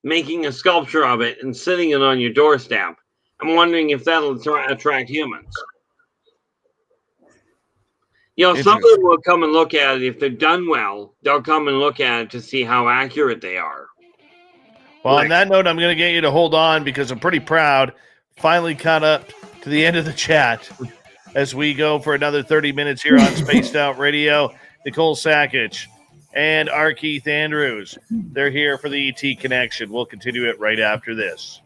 making a sculpture of it, and sitting it on your doorstep. I'm wondering if that'll attract humans. Some of them will come and look at it. If they're done well, they'll come and look at it to see how accurate they are. Well, on that note, I'm going to get you to hold on because I'm pretty proud. Finally caught up to the end of the chat as we go for another 30 minutes here on Spaced Out Radio. Nicole Sakach and R Keith Andrews. They're here for the ET Connection. We'll continue it right after this.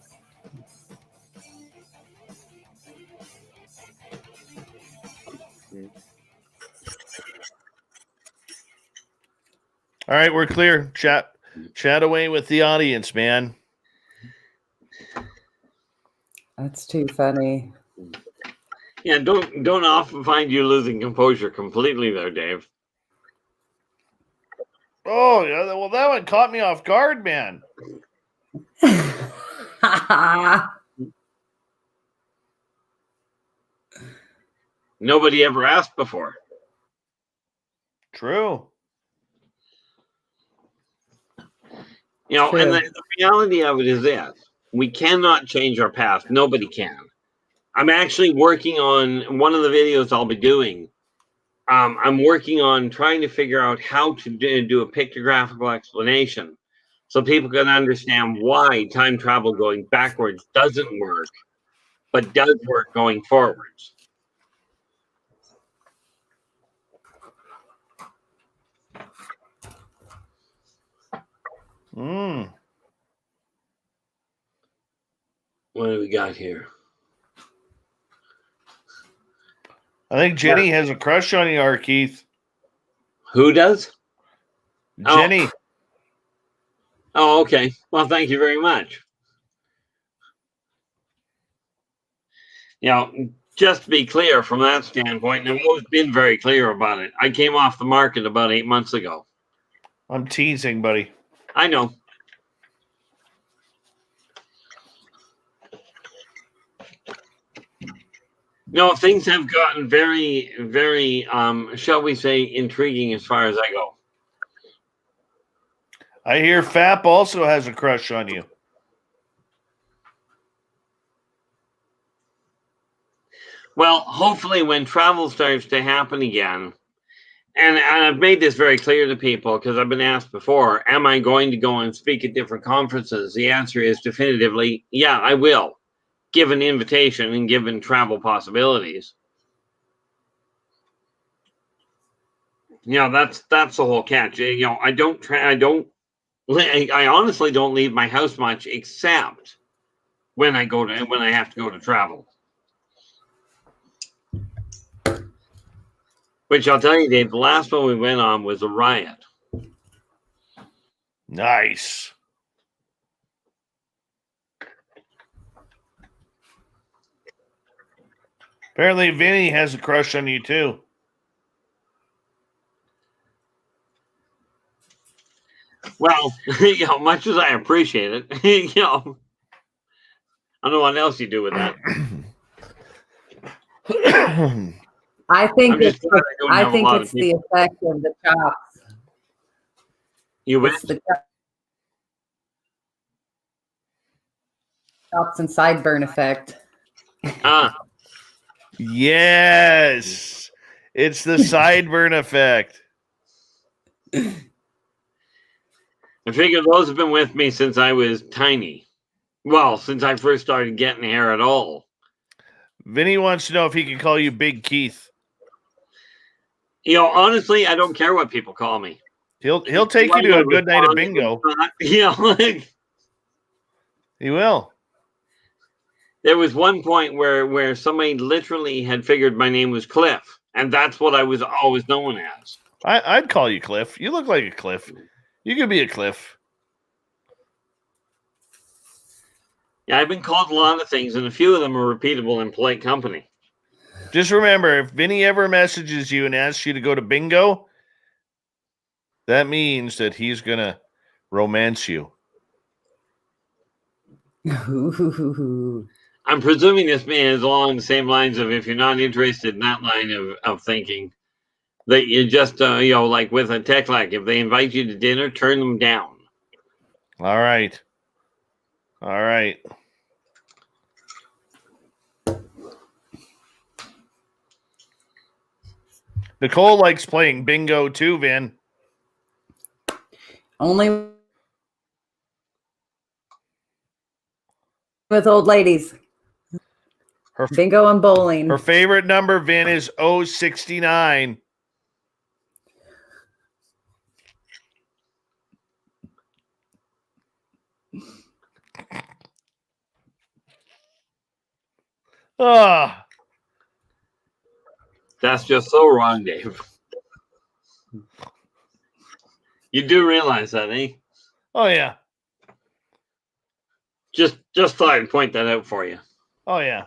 All right, we're clear. Chat away with the audience, man. That's too funny. Yeah, don't often find you losing composure completely there, Dave. Oh, yeah, well, that one caught me off guard, man. Nobody ever asked before. True. And the reality of it is this. We cannot change our past. Nobody can. I'm actually working on one of the videos I'll be doing. I'm working on trying to figure out how to do a pictographical explanation so people can understand why time travel going backwards doesn't work, but does work going forwards. Mm. What do we got here? I think Jenny has a crush on you, R Keith. Who does? Jenny. Oh, okay. Well, thank you very much. You know, just to be clear from that standpoint, and I've always been very clear about it. I came off the market about 8 months ago. I'm teasing, buddy. I know. No, things have gotten very, very, shall we say, intriguing as far as I go. I hear Fap also has a crush on you. Well, hopefully when travel starts to happen again, and I've made this very clear to people because I've been asked before, am I going to go and speak at different conferences? The answer is definitively, yeah, I will, given invitation and given travel possibilities. You know, that's the whole catch. You know, I honestly don't leave my house much except when I have to go to travel. Which I'll tell you, Dave, the last one we went on was a riot. Nice. Apparently, Vinny has a crush on you too. Well, you know, much as I appreciate it, you know, I don't know what else you do with that. I think it's glad I don't have a lot of the effect of the chops. You It's the chops and sideburn effect. Yes. It's the sideburn effect. I figure those have been with me since I was tiny. Well, since I first started getting hair at all. Vinny wants to know if he can call you Big Keith. You know, honestly, I don't care what people call me. He'll take you to a good night of bingo. You know, like, he will. There was one point where somebody literally had figured my name was Cliff, and that's what I was always known as. I'd call you Cliff. You look like a Cliff. You could be a Cliff. Yeah, I've been called a lot of things, and a few of them are repeatable in polite company. Just remember, if Vinny ever messages you and asks you to go to bingo, that means that he's going to romance you. I'm presuming this man is along the same lines of, if you're not interested in that line of thinking, that you just, you know, like with a tech like, if they invite you to dinner, turn them down. All right. All right. Nicole likes playing bingo too, Vin. Only with old ladies. Bingo and bowling. Her favorite number, Vin, is 069. Ah. That's just so wrong, Dave. You do realize that, eh? Oh, yeah. Just thought I'd point that out for you. Oh, yeah.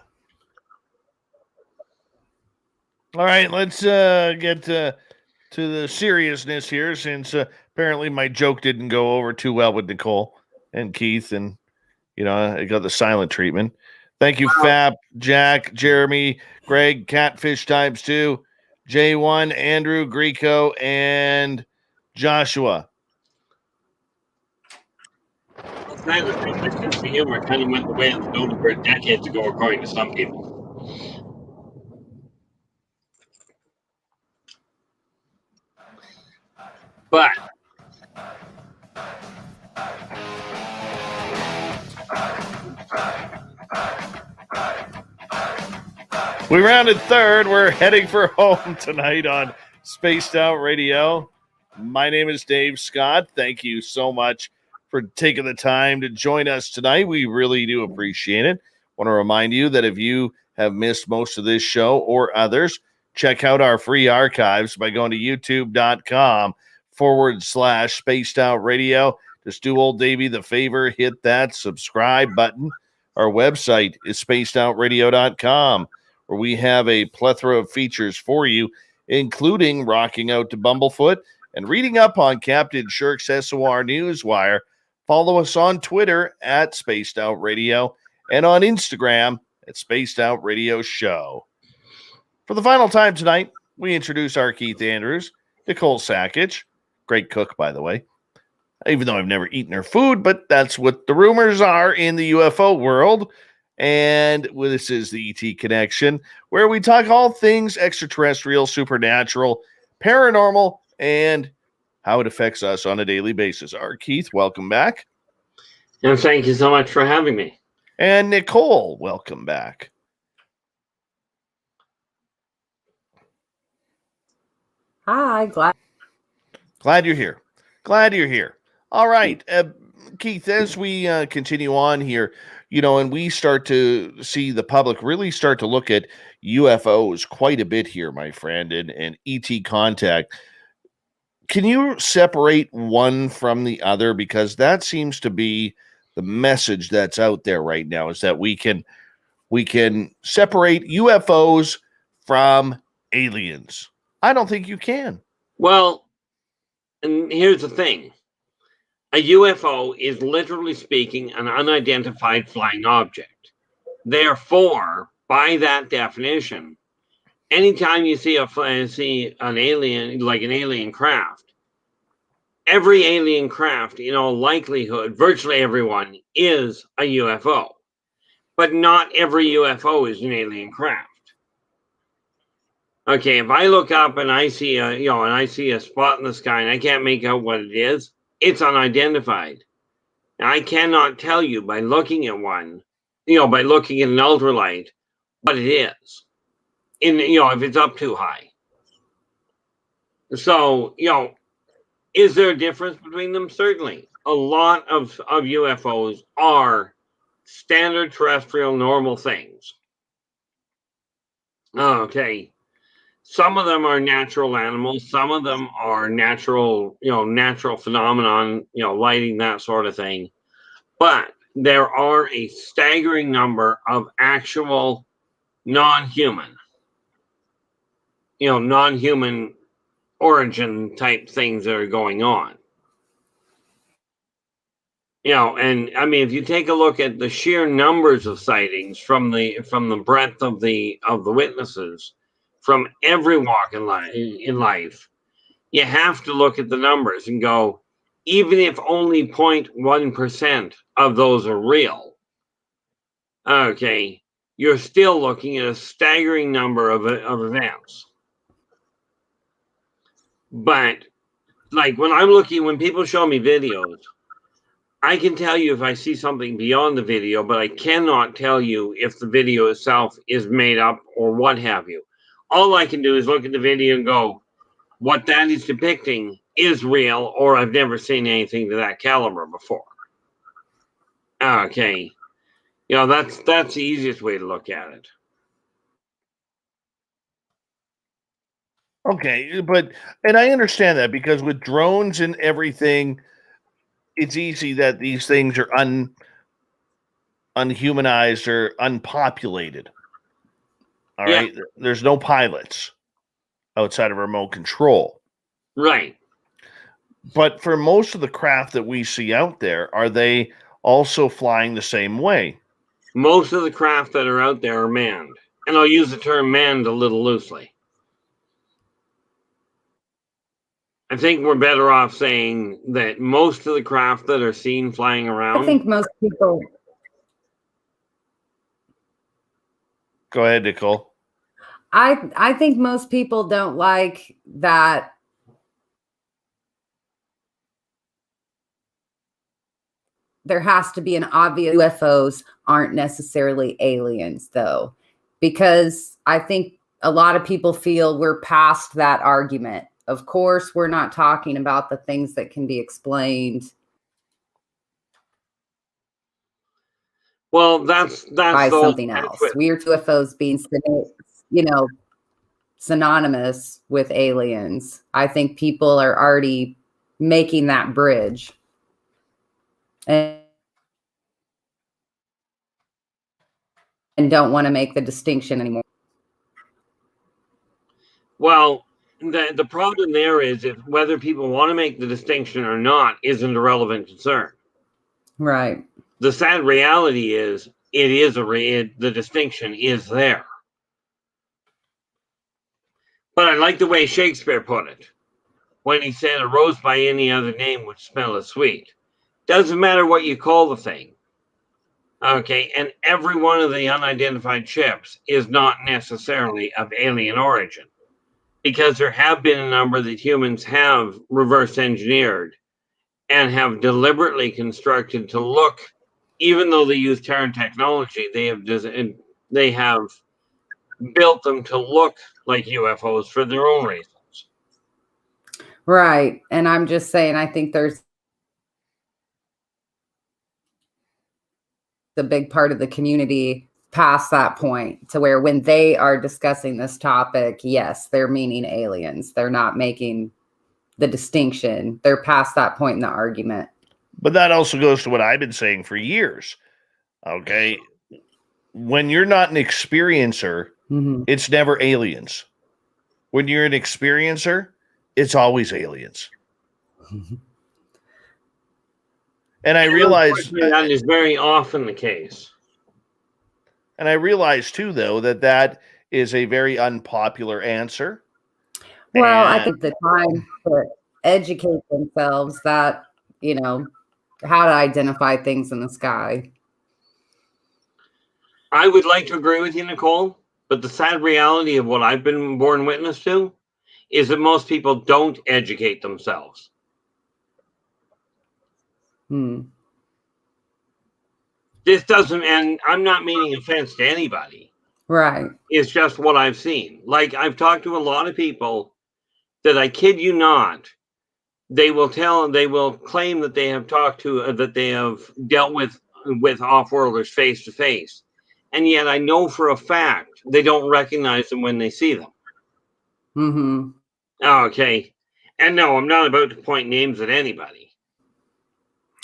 All right, let's get to the seriousness here, since apparently my joke didn't go over too well with Nicole and Keith, and, you know, I got the silent treatment. Thank you, Fap, Jack, Jeremy, Greg, Catfish Types 2, J1, Andrew, Greco, and Joshua. Kind of think this sense of humor kind of went the way of the Bilderberg decades ago, according to some people. But We rounded third. We're heading for home tonight on Spaced Out Radio. My name is Dave Scott. Thank you so much for taking the time to join us tonight. We really do appreciate it. Want to remind you that if you have missed most of this show or others, check out our free archives by going to youtube.com/Spaced Out Radio. Just do old Davey the favor, hit that subscribe button. Our website is spacedoutradio.com, where we have a plethora of features for you, including rocking out to Bumblefoot and reading up on Captain Shirk's SOR Newswire. Follow us on Twitter at Spaced Out Radio and on Instagram at Spaced Out Radio Show. For the final time tonight, we introduce R Keith Andrews, Nicole Sakach, great cook, by the way, even though I've never eaten her food, but that's what the rumors are in the UFO world. And this is the ET Connection, where we talk all things extraterrestrial, supernatural, paranormal, and how it affects us on a daily basis. R Keith, welcome back. And thank you so much for having me. And Nicole, welcome back. Hi, Glad you're here. Glad you're here. All right, Keith, as we continue on here, and we start to see the public really start to look at UFOs quite a bit here, my friend, and ET contact. Can you separate one from the other? Because that seems to be the message that's out there right now, is that we can separate UFOs from aliens. I don't think you can. Well, and here's the thing. A UFO is literally speaking an unidentified flying object. Therefore, by that definition, anytime you see an alien, like an alien craft, every alien craft, in all likelihood, virtually everyone is a UFO. But not every UFO is an alien craft. Okay, if I look up and I see a spot in the sky and I can't make out what it is, it's unidentified. Now, I cannot tell you by looking at one, by looking at an ultralight, what it is. If it's up too high. So, is there a difference between them? Certainly. A lot of UFOs are standard terrestrial normal things. Okay. Some of them are natural animals. Some of them are natural phenomenon, lighting, that sort of thing. But there are a staggering number of actual non-human origin type things that are going on. And I mean, if you take a look at the sheer numbers of sightings from the breadth of the witnesses, from every walk in life, you have to look at the numbers and go, even if only 0.1% of those are real, okay, you're still looking at a staggering number of events. But like when people show me videos, I can tell you if I see something beyond the video, but I cannot tell you if the video itself is made up or what have you. All I can do is look at the video and go, what that is depicting is real, or I've never seen anything to that caliber before. Okay. That's the easiest way to look at it. Okay, and I understand that, because with drones and everything, it's easy that these things are unhumanized or unpopulated. All right. There's no pilots outside of remote control. Right. But for most of the craft that we see out there, are they also flying the same way? Most of the craft that are out there are manned. And I'll use the term manned a little loosely. I think we're better off saying that most of the craft that are seen flying around. I think most people. Go ahead, Nicole. I think most people don't like that. There has to be an obvious UFOs aren't necessarily aliens, though. because I think a lot of people feel we're past that argument. Of course, we're not talking about the things that can be explained Well, that's by those. something else. Weird UFOs being, synonymous with aliens. I think people are already making that bridge. And don't want to make the distinction anymore. Well, the problem there is if whether people want to make the distinction or not isn't a relevant concern. Right. The sad reality is the distinction is there. But I like the way Shakespeare put it when he said a rose by any other name would smell as sweet. Doesn't matter what you call the thing. Okay, and every one of the unidentified ships is not necessarily of alien origin, because there have been a number that humans have reverse engineered and have deliberately constructed to look, even though they use Terran technology, they have built them to look like UFOs for their own reasons. Right. And I'm just saying, I think there's the big part of the community past that point to where when they are discussing this topic, yes, they're meaning aliens. They're not making the distinction. They're past that point in the argument. But that also goes to what I've been saying for years. Okay. When you're not an experiencer, it's never aliens. When you're an experiencer, it's always aliens. And I realize that is very often the case. And I realize too, though, that is a very unpopular answer. Well, I think the time to educate themselves that, how to identify things in the sky. I would like to agree with you, Nicole, but the sad reality of what I've been born witness to is that most people don't educate themselves. This doesn't, and I'm not meaning offense to anybody. Right. It's just what I've seen. Like, I've talked to a lot of people that, I kid you not, they will claim that they have talked to, that they have dealt with off-worlders face to face. And yet I know for a fact they don't recognize them when they see them. Okay. And no, I'm not about to point names at anybody.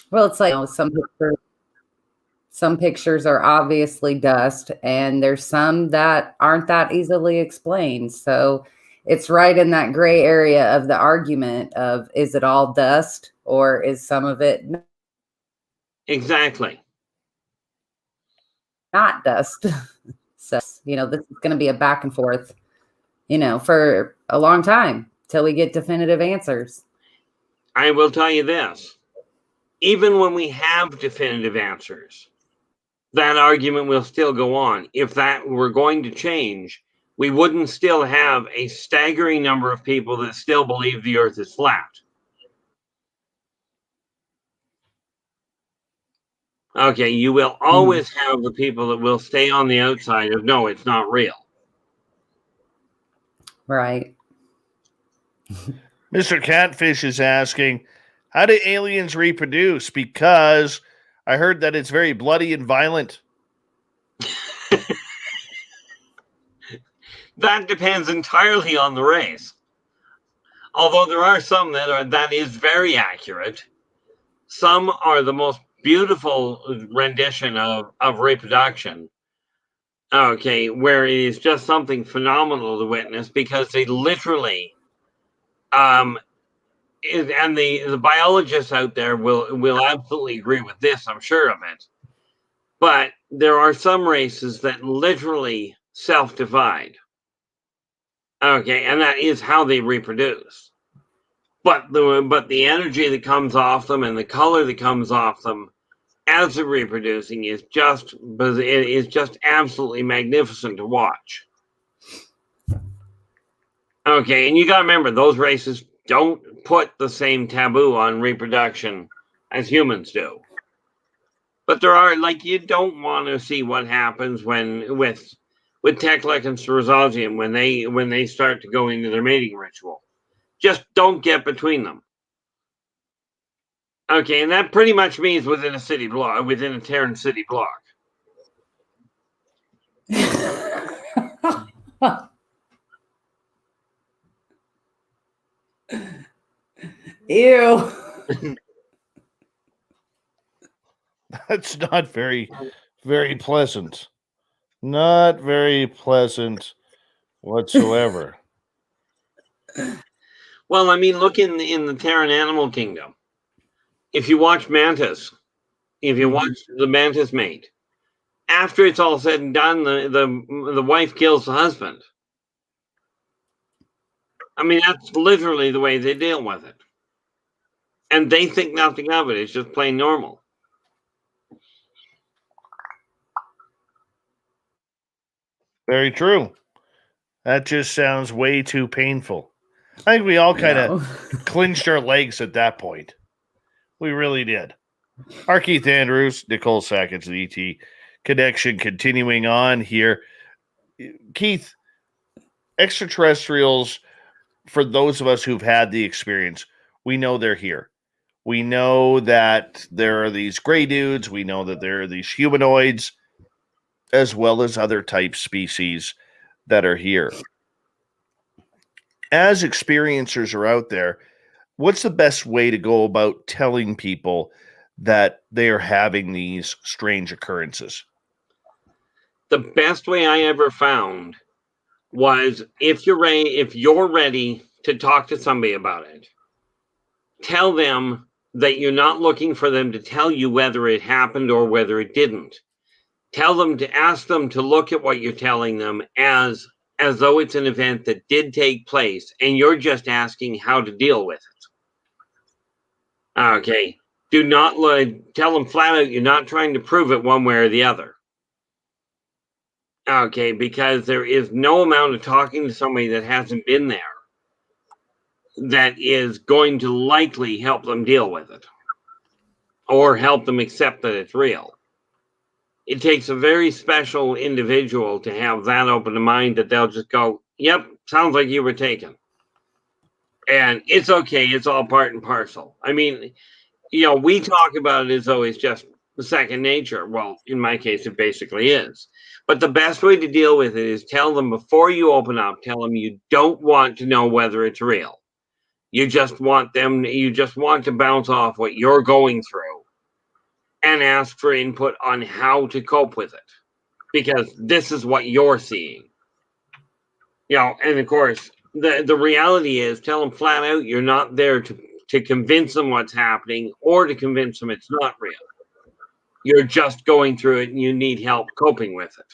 Well, it's like some pictures are obviously dust, and there's some that aren't that easily explained. So it's right in that gray area of the argument of, is it all dust or is some of it exactly not dust? So, this is going to be a back and forth, for a long time till we get definitive answers. I will tell you this. Even when we have definitive answers, that argument will still go on. If that were going to change, we wouldn't still have a staggering number of people that still believe the earth is flat. Okay, you will always have the people that will stay on the outside of, no, it's not real. Right. Mr. Catfish is asking, how do aliens reproduce? Because I heard that it's very bloody and violent. That depends entirely on the race. Although there are some that is very accurate. Some are the most beautiful rendition of reproduction. Okay, where it is just something phenomenal to witness, because they literally and the biologists out there will absolutely agree with this, I'm sure of it. But there are some races that literally self-divide. Okay, and that is how they reproduce. But the energy that comes off them and the color that comes off them as they're reproducing is just absolutely magnificent to watch. Okay, and you got to remember, those races don't put the same taboo on reproduction as humans do. But there are, like, you don't want to see what happens with with Tekla and Cerezozium when they start to go into their mating ritual. Just don't get between them. Okay, and that pretty much means within a city block, within a Terran city block. Ew. That's not very, very pleasant. Not very pleasant whatsoever. Well, I mean, look in the Terran animal kingdom. If you watch Mantis, if you watch the Mantis mate, after it's all said and done, the wife kills the husband. I mean, that's literally the way they deal with it. And they think nothing of it. It's just plain normal. Very true. That just sounds way too painful. I think we all kind of clinched our legs at that point. We really did. R Keith Andrews, Nicole Sakach, the ET connection continuing on here. Keith, extraterrestrials, for those of us who've had the experience, we know they're here. We know that there are these gray dudes. We know that there are these humanoids, as well as other type species that are here. As experiencers are out there, what's the best way to go about telling people that they are having these strange occurrences? The best way I ever found was if you're ready to talk to somebody about it, tell them that you're not looking for them to tell you whether it happened or whether it didn't. Tell them to ask them to look at what you're telling them as though it's an event that did take place and you're just asking how to deal with it. Okay. Do not tell them flat out you're not trying to prove it one way or the other. Okay, because there is no amount of talking to somebody that hasn't been there that is going to likely help them deal with it or help them accept that it's real. It takes a very special individual to have that open to mind that they'll just go, yep, sounds like you were taken. And it's okay. It's all part and parcel. I mean, we talk about it as though it's just second nature. Well, in my case, it basically is. But the best way to deal with it is tell them before you open up, tell them you don't want to know whether it's real. You just want to bounce off what you're going through and ask for input on how to cope with it. Because this is what you're seeing. And of course, the reality is tell them flat out you're not there to convince them what's happening or to convince them it's not real. You're just going through it and you need help coping with it.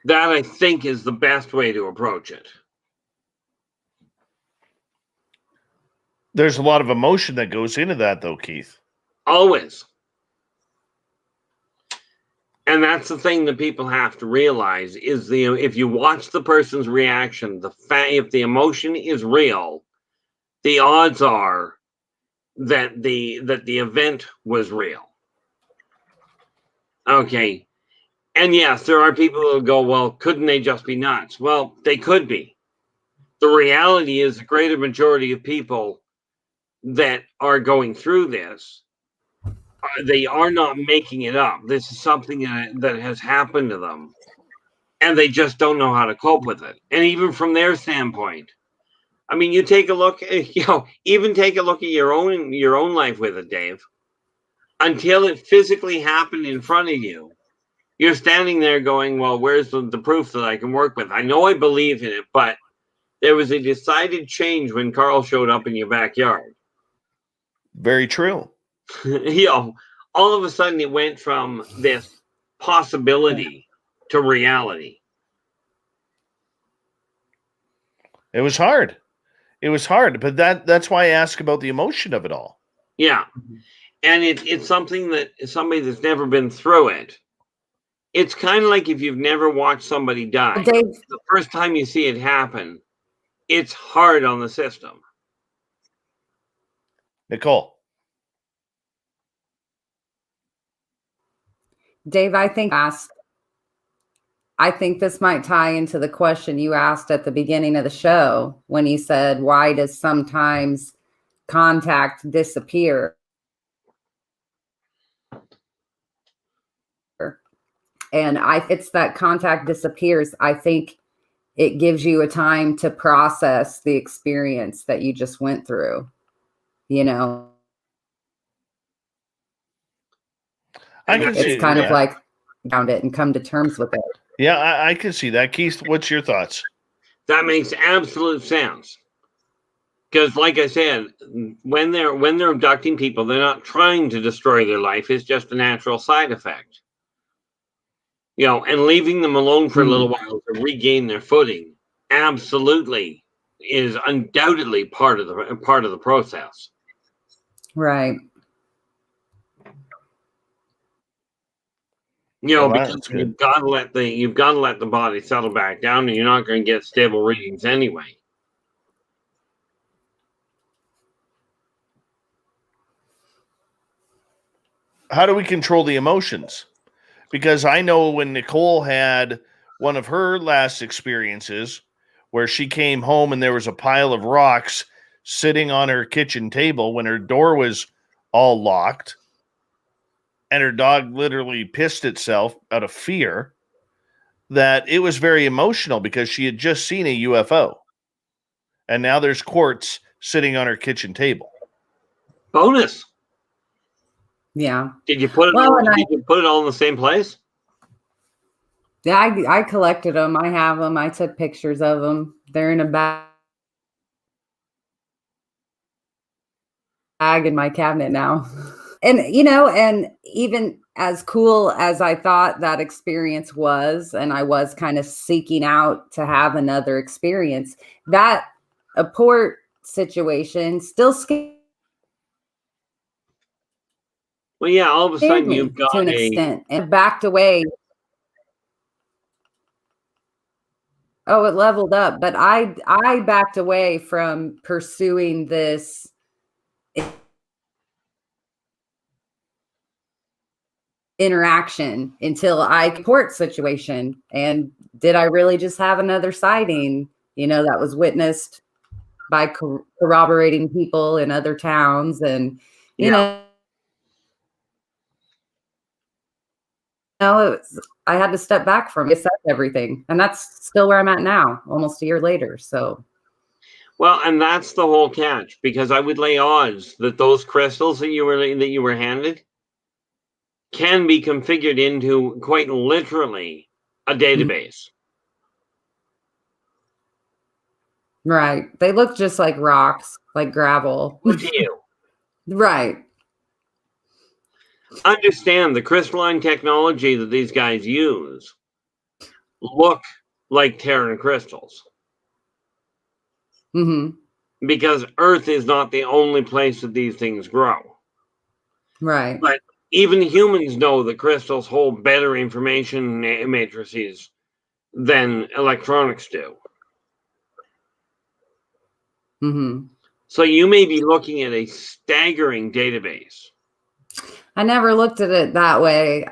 That, I think, is the best way to approach it. There's a lot of emotion that goes into that, though, Keith. Always. And that's the thing that people have to realize is if you watch the person's reaction, if the emotion is real, the odds are that the event was real. Okay. And yes, there are people who will go, well, couldn't they just be nuts? Well, they could be. The reality is the greater majority of people that are going through this, they are not making it up. This is something that has happened to them. And they just don't know how to cope with it. And even from their standpoint, I mean, you take a look, even take a look at your own life with it, Dave. Until it physically happened in front of you, you're standing there going, well, where's the proof that I can work with? I know I believe in it, but there was a decided change when Carl showed up in your backyard. Very true. All of a sudden it went from this possibility to reality. It was hard. But that's why I ask about the emotion of it all. Yeah. And it's something that somebody that's never been through it. It's kind of like if you've never watched somebody die. Dave, the first time you see it happen, it's hard on the system. Nicole. Dave, I think this might tie into the question you asked at the beginning of the show when you said, why does sometimes contact disappear? And it's that contact disappears. I think it gives you a time to process the experience that you just went through, you know? It's kind of like found it and come to terms with it. Yeah, I can see that. Keith, what's your thoughts? That makes absolute sense. Because, like I said, when they're abducting people, they're not trying to destroy their life. It's just a natural side effect. You know, and leaving them alone for a little while to regain their footing absolutely is undoubtedly part of the process. Right. You know, because you've got to let the body settle back down, and you're not going to get stable readings anyway. How do we control the emotions? Because I know when Nicole had one of her last experiences where she came home and there was a pile of rocks sitting on her kitchen table when her door was all locked and her dog literally pissed itself out of fear, that it was very emotional because she had just seen a UFO. And now there's quartz sitting on her kitchen table. Bonus. Yeah. Did you put it all in the same place? Yeah, I collected them. I have them. I took pictures of them. They're in a bag in my cabinet now. And, you know, and even as cool as I thought that experience was, and I was kind of seeking out to have another experience, that a port situation still scared. Well, yeah, all of a sudden you've got to an extent and backed away. Oh, it leveled up, but I backed away from pursuing this interaction until port situation. And did I really just have another sighting, you know, that was witnessed by corroborating people in other towns? And, you know, I had to step back from it, everything. And that's still where I'm at now, almost a year later. So, well, and that's the whole catch, because I would lay odds that those crystals that you were handed can be configured into quite literally a database. Right. They look just like rocks, like gravel. To you. Right. Understand the crystalline technology that these guys use look like Terran crystals. Mm-hmm. Because Earth is not the only place that these things grow. Right. But even humans know that crystals hold better information matrices than electronics do. Mm-hmm. So you may be looking at a staggering database. I never looked at it that way.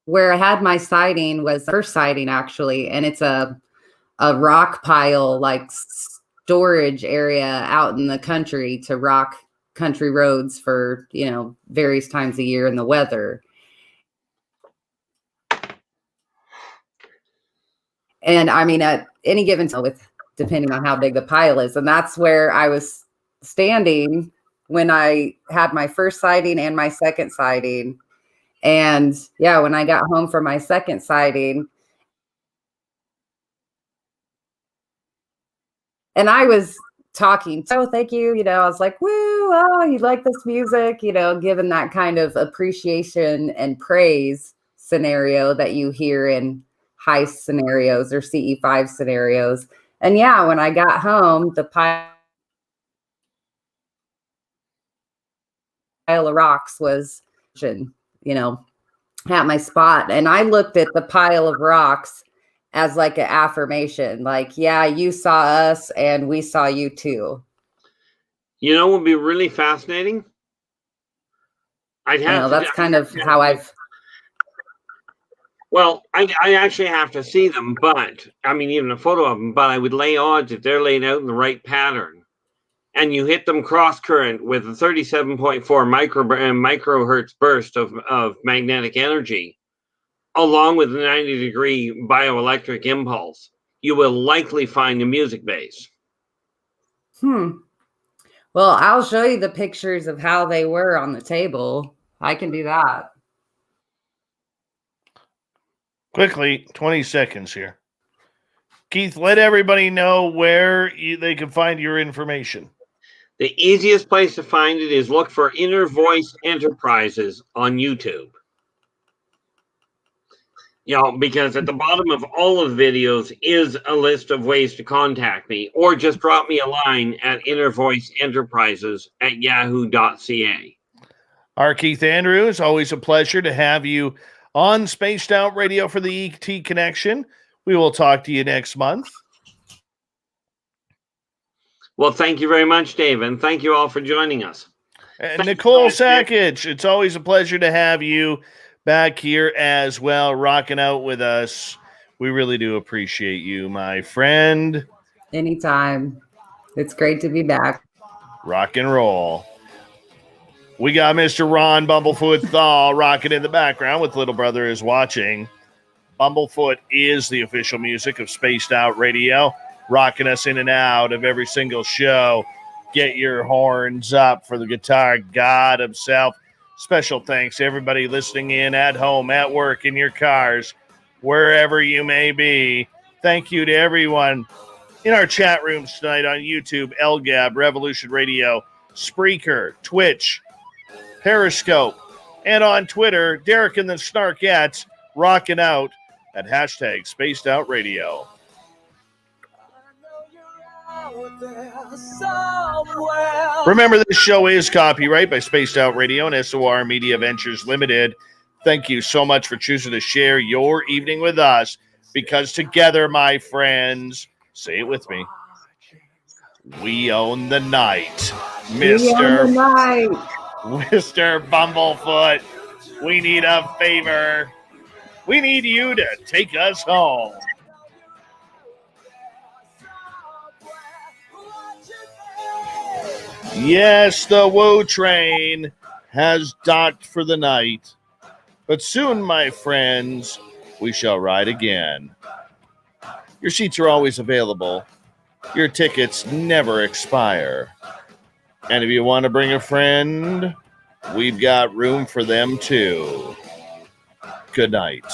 Where I had my sighting was the first sighting, actually, and it's a rock pile, like storage area out in the country to rock country roads for, you know, various times of year in the weather. And I mean, at any given time, depending on how big the pile is, and that's where I was standing when I had my first sighting and my second sighting. And yeah, when I got home from my second sighting, and I was talking, so thank you, you know, I was like, woo, oh, you like this music, you know, given that kind of appreciation and praise scenario that you hear in heist scenarios or CE5 scenarios. And yeah, when I got home, the pile of rocks was, you know, at my spot. And I looked at the pile of rocks as like an affirmation, like, yeah, you saw us and we saw you too. You know what would be really fascinating? I'd You have know, to. that's kind of how I've. Well, I actually have to see them, but I mean, even a photo of them. But I would lay odds if they're laid out in the right pattern, and you hit them cross current with a 37.4 microhertz burst of magnetic energy, along with a 90-degree bioelectric impulse, you will likely find a music base. Well, I'll show you the pictures of how they were on the table. I can do that. Quickly, 20 seconds here. Keith, let everybody know where they can find your information. The easiest place to find it is look for Inner Voice Enterprises on YouTube. You know, because at the bottom of all of the videos is a list of ways to contact me, or just drop me a line at innervoiceenterprises@yahoo.ca. R Keith Andrews, always a pleasure to have you on Spaced Out Radio for the ET Connection. We will talk to you next month. Well, thank you very much, Dave, and thank you all for joining us. And Nicole Sakach, it's always a pleasure to have you back here as well, rocking out with us. We really do appreciate you, my friend. Anytime. It's great to be back. Rock and roll. We got Mr. Ron Bumblefoot Thaw rocking in the background with Little Brother is Watching. Bumblefoot is the official music of Spaced Out Radio, rocking us in and out of every single show. Get your horns up for the guitar god himself. Special thanks to everybody listening in at home, at work, in your cars, wherever you may be. Thank you to everyone in our chat rooms tonight on YouTube, LGAB, Revolution Radio, Spreaker, Twitch, Periscope, and on Twitter, Derek and the Snarkettes rocking out at hashtag Spaced Out Radio. Remember, this show is copyright by Spaced Out Radio and SOR Media Ventures Limited. Thank you so much for choosing to share your evening with us, because together, my friends, say it with me, we own the night. Mr. Bumblefoot, we need a favor. We need you to take us home. Yes, the Woe Train has docked for the night. But soon, my friends, we shall ride again. Your seats are always available. Your tickets never expire. And if you want to bring a friend, we've got room for them too. Good night.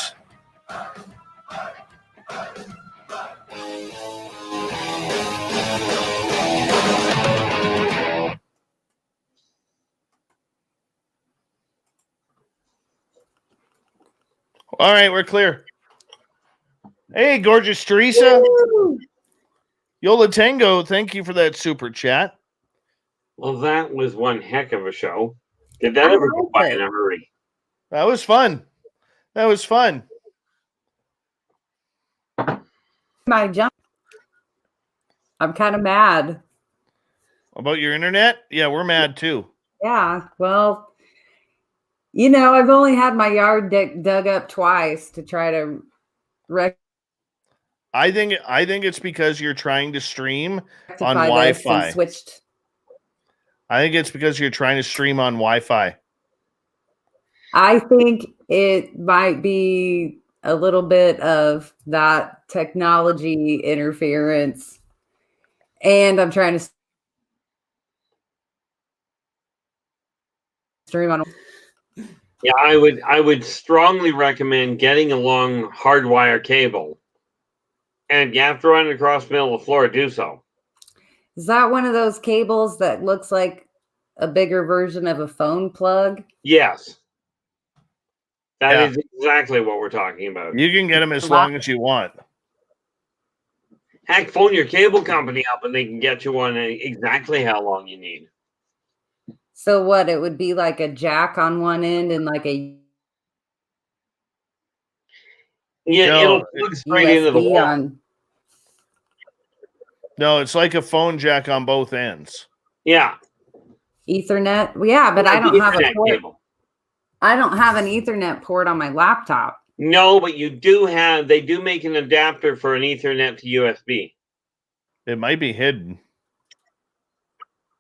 All right, we're clear. Hey, gorgeous Teresa. Yola Tango, thank you for that super chat. Well, that was one heck of a show. Did that ever go by in a hurry? That was fun. That was fun. My jump. I'm kind of mad. About your internet? Yeah, we're mad too. Yeah, well, you know, I've only had my yard dug up twice to try to I think it's because you're trying to stream on rectify this Wi-Fi. and switched. I think it's because you're trying to stream on Wi-Fi. I think it might be a little bit of that technology interference, and I'm trying to stream on. Yeah, I would strongly recommend getting a long hardwire cable. And if you have to run it across the middle of the floor, do so. Is that one of those cables that looks like a bigger version of a phone plug? Yes. That is exactly what we're talking about. You can get them as long as you want. Heck, phone your cable company up and they can get you one exactly how long you need. So what? It would be like a jack on one end and like a it'll plug straight into the wall. on. No, it's like a phone jack on both ends. Yeah. Ethernet. Yeah, but I don't have a port. Cable. I don't have an Ethernet port on my laptop. No, but you do have. They do make an adapter for an Ethernet to USB. It might be hidden.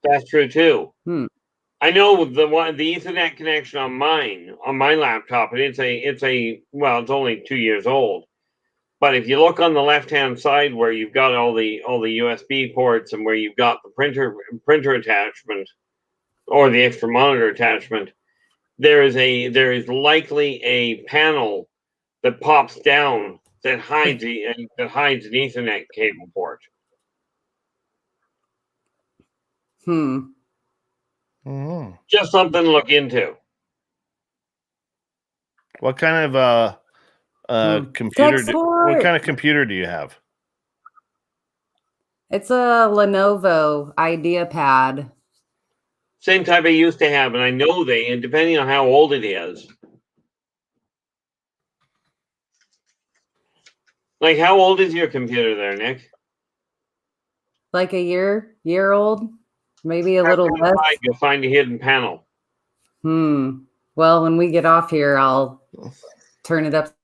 That's true too. Hmm. I know the Ethernet connection on my laptop, and it's only 2 years old. But if you look on the left-hand side where you've got all the USB ports and where you've got the printer attachment or the extra monitor attachment, there is likely a panel that pops down that hides an Ethernet cable port. Mm-hmm. Just something to look into. What kind of computer? What kind of computer do you have? It's a Lenovo IdeaPad. Same type I used to have, and I know and depending on how old it is. Like, how old is your computer there, Nick? Like a year old, maybe a little less. You'll find a hidden panel. Well, when we get off here, I'll turn it up.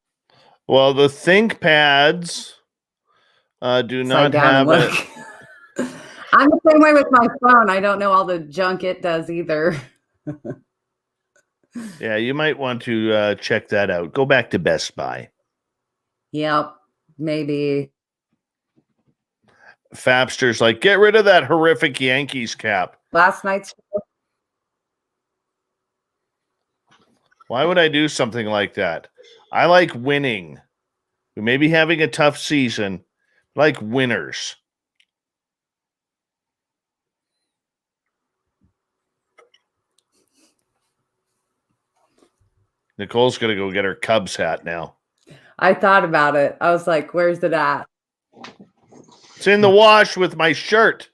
Well, the ThinkPads do not have it. I'm the same way with my phone. I don't know all the junk it does either. Yeah, you might want to check that out. Go back to Best Buy. Yep, maybe. Fapster's like, get rid of that horrific Yankees cap. Last night's show. Why would I do something like that? I like winning. We may be having a tough season. Like winners. Nicole's going to go get her Cubs hat now. I thought about it. I was like, where's it at? It's in the wash with my shirt.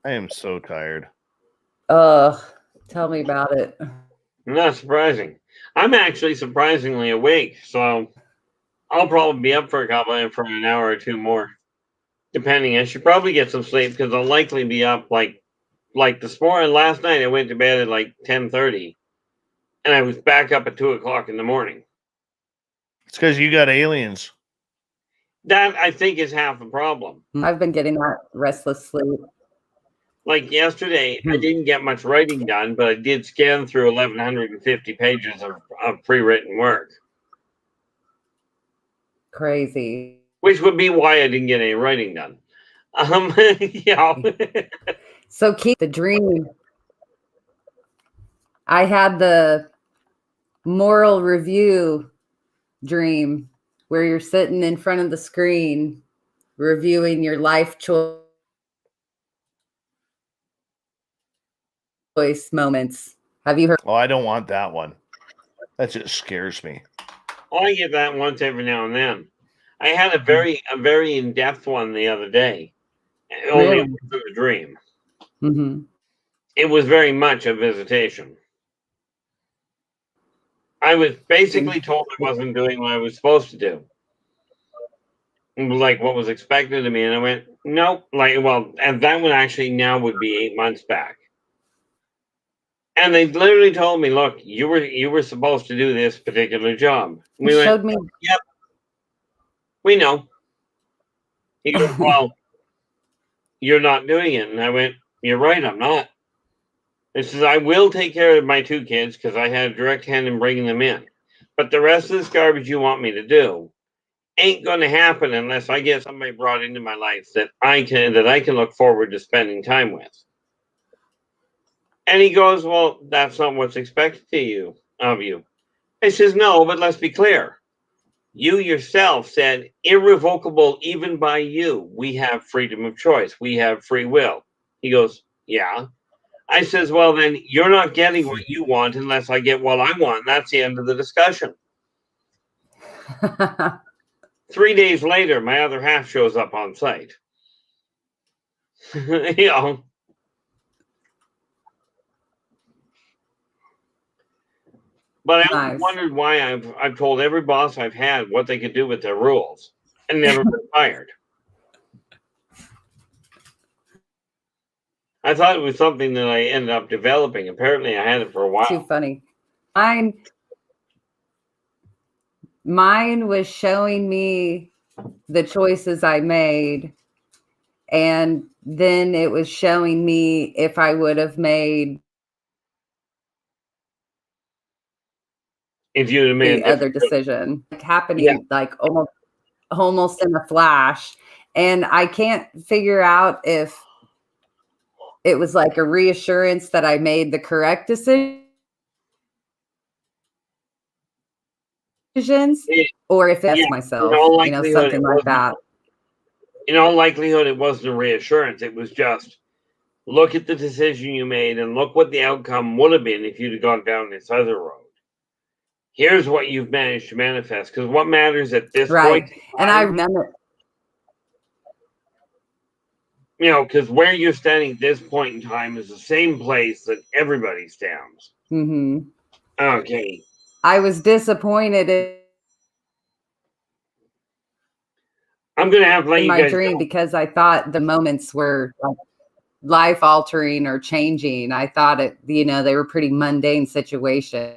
I am so tired. Tell me about it. Not surprising. I'm actually surprisingly awake, so I'll probably be up for an hour or two more, depending. I should probably get some sleep because I'll likely be up like this morning. Last night I went to bed at like 10:30, and I was back up at 2:00 in the morning. It's because you got aliens. That I think is half the problem. I've been getting that restless sleep. Like yesterday, I didn't get much writing done, but I did scan through 1,150 pages of pre-written work. Crazy. Which would be why I didn't get any writing done. Yeah. So keep the dream. I had the moral review dream where you're sitting in front of the screen reviewing your life choice moments. Have you heard? Oh, I don't want that one. That just scares me. I get that once every now and then. I had a very in-depth one the other day. Only through a dream. Mm-hmm. It was very much a visitation. I was basically told I wasn't doing what I was supposed to do. Like what was expected of me. And I went, nope. And that one actually now would be 8 months back. And they literally told me, look, you were supposed to do this particular job. We showed me. Yep. We know. He goes, well, you're not doing it. And I went, you're right, I'm not. He says, I will take care of my 2 kids because I had a direct hand in bringing them in. But the rest of this garbage you want me to do ain't going to happen unless I get somebody brought into my life that I can look forward to spending time with. And he goes, well, that's not what's expected of you. I says, no, but let's be clear. You yourself said irrevocable even by you. We have freedom of choice. We have free will. He goes, yeah. I says, well, then you're not getting what you want unless I get what I want. That's the end of the discussion. 3 days later, my other half shows up on site. You know. But I wondered why I've told every boss I've had what they could do with their rules. and never been fired. I thought it was something that I ended up developing. Apparently, I had it for a while. Too funny. Mine was showing me the choices I made, and then it was showing me if I would have made If you'd have made the other decision, happening Yeah. like almost in a flash. And I can't figure out if it was like a reassurance that I made the correct decisions, or if it's myself, something like that. In all likelihood, it wasn't a reassurance. It was just, look at the decision you made and look what the outcome would have been if you'd have gone down this other road. Here's what you've managed to manifest. Because what matters at this point, and I remember, because where you're standing at this point in time is the same place that everybody stands. Mm-hmm. Okay. I was disappointed I'm going to have to let in you my guys dream go. because I thought the moments were life altering or changing. I thought they were pretty mundane situations.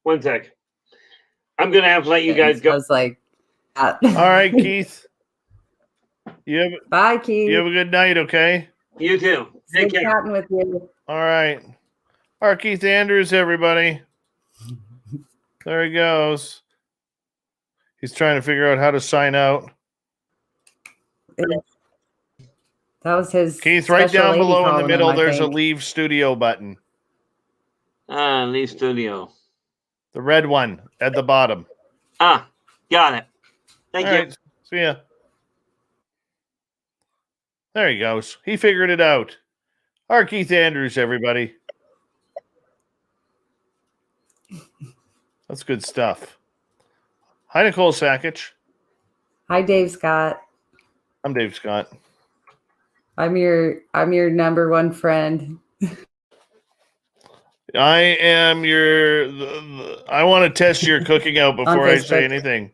One sec. I'm going to have to let you guys go. I was like, all right, Keith. Bye, Keith. You have a good night, okay? You too. Take care. Chatting with you. All right. R Keith Andrews, everybody. There he goes. He's trying to figure out how to sign out. That was his. Keith, right down below in the middle, there's a leave studio button. Leave studio. The red one at the bottom. Got it. Thank you. Right. See ya. There he goes. He figured it out. R Keith Andrews, everybody. That's good stuff. Hi, Nicole Sakach. Hi, Dave Scott. I'm Dave Scott. I'm your number one friend. I am I want to test your cooking out before I say anything.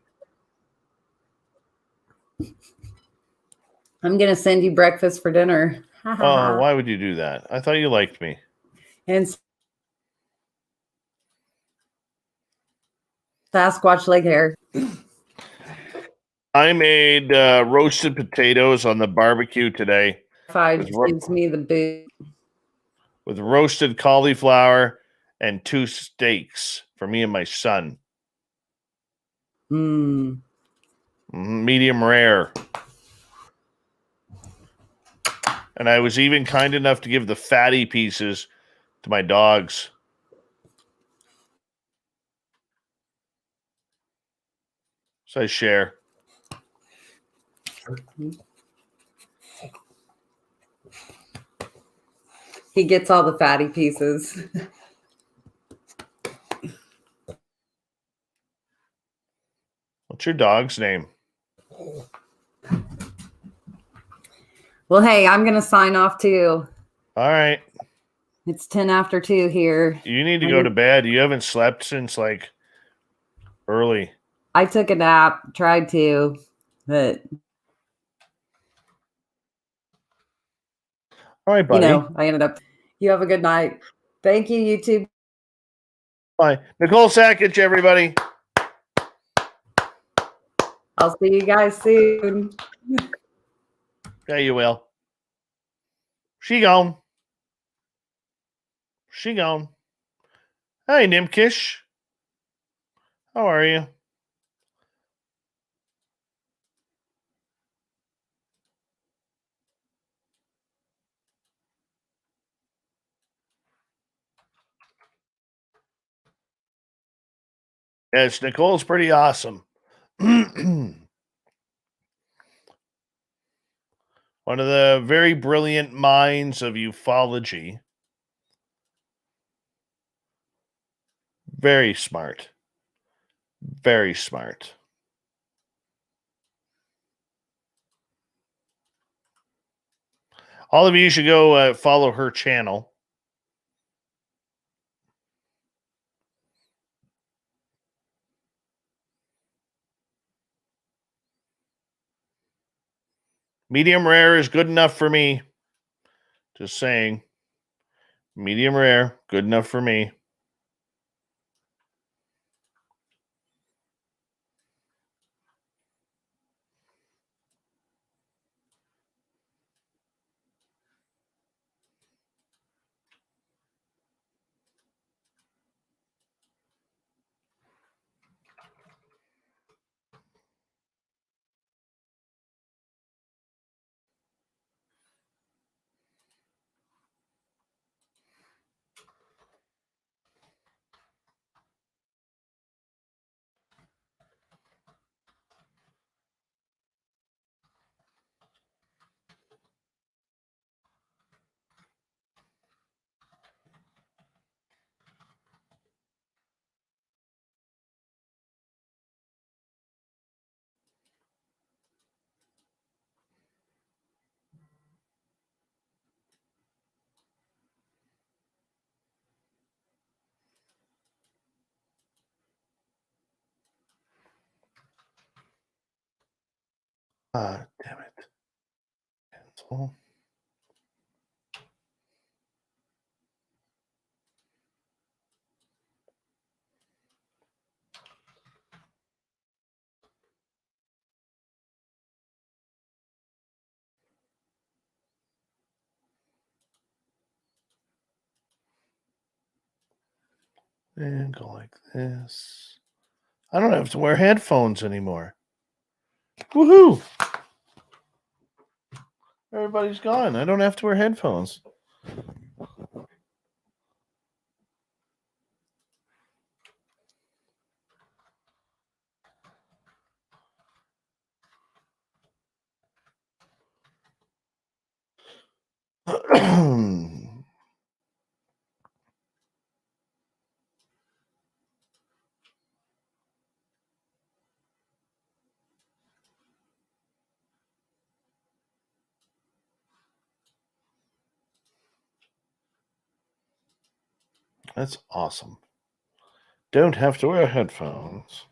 I'm going to send you breakfast for dinner. Oh, why would you do that? I thought you liked me. And Sasquatch leg hair. I made roasted potatoes on the barbecue today. Gives me the boot. With roasted cauliflower and 2 steaks for me and my son. Medium rare. And I was even kind enough to give the fatty pieces to my dogs. So I share. He gets all the fatty pieces. What's your dog's name? Well, hey, I'm going to sign off too. All right. It's 10 after 2 here. You need to go to bed. You haven't slept since like early. I took a nap, tried to, but all right, buddy. I ended up. You have a good night. Thank you, YouTube. Bye. Nicole Sakach, everybody. I'll see you guys soon. Yeah, you will. She gone. She gone. Hey, Nimkish. How are you? Yes, Nicole's pretty awesome. One of the very brilliant minds of ufology. Very smart. Very smart. All of you should go follow her channel. Medium rare is good enough for me. Just saying. Medium rare, good enough for me. Ah, damn it. Cancel. And go like this. I don't have to wear headphones anymore. Woohoo! Everybody's gone. I don't have to wear headphones. That's awesome. Don't have to wear headphones.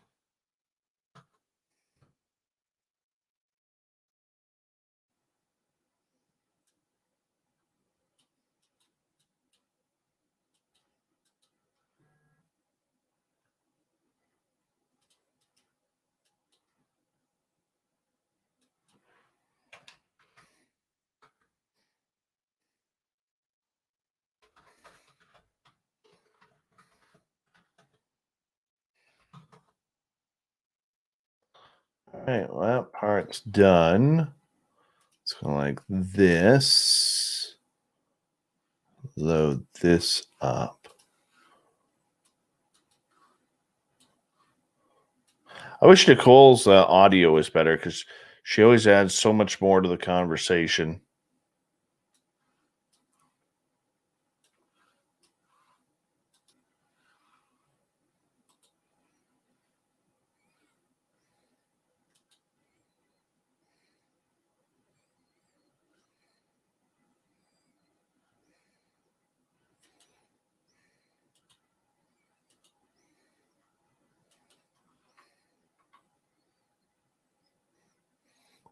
All right, well, that part's done. It's going like this. Load this up. I wish Nicole's audio was better because she always adds so much more to the conversation.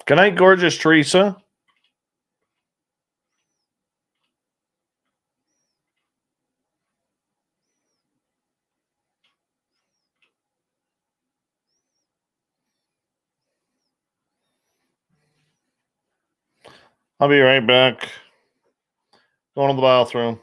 Good night, gorgeous Teresa. I'll be right back. Going to the bathroom.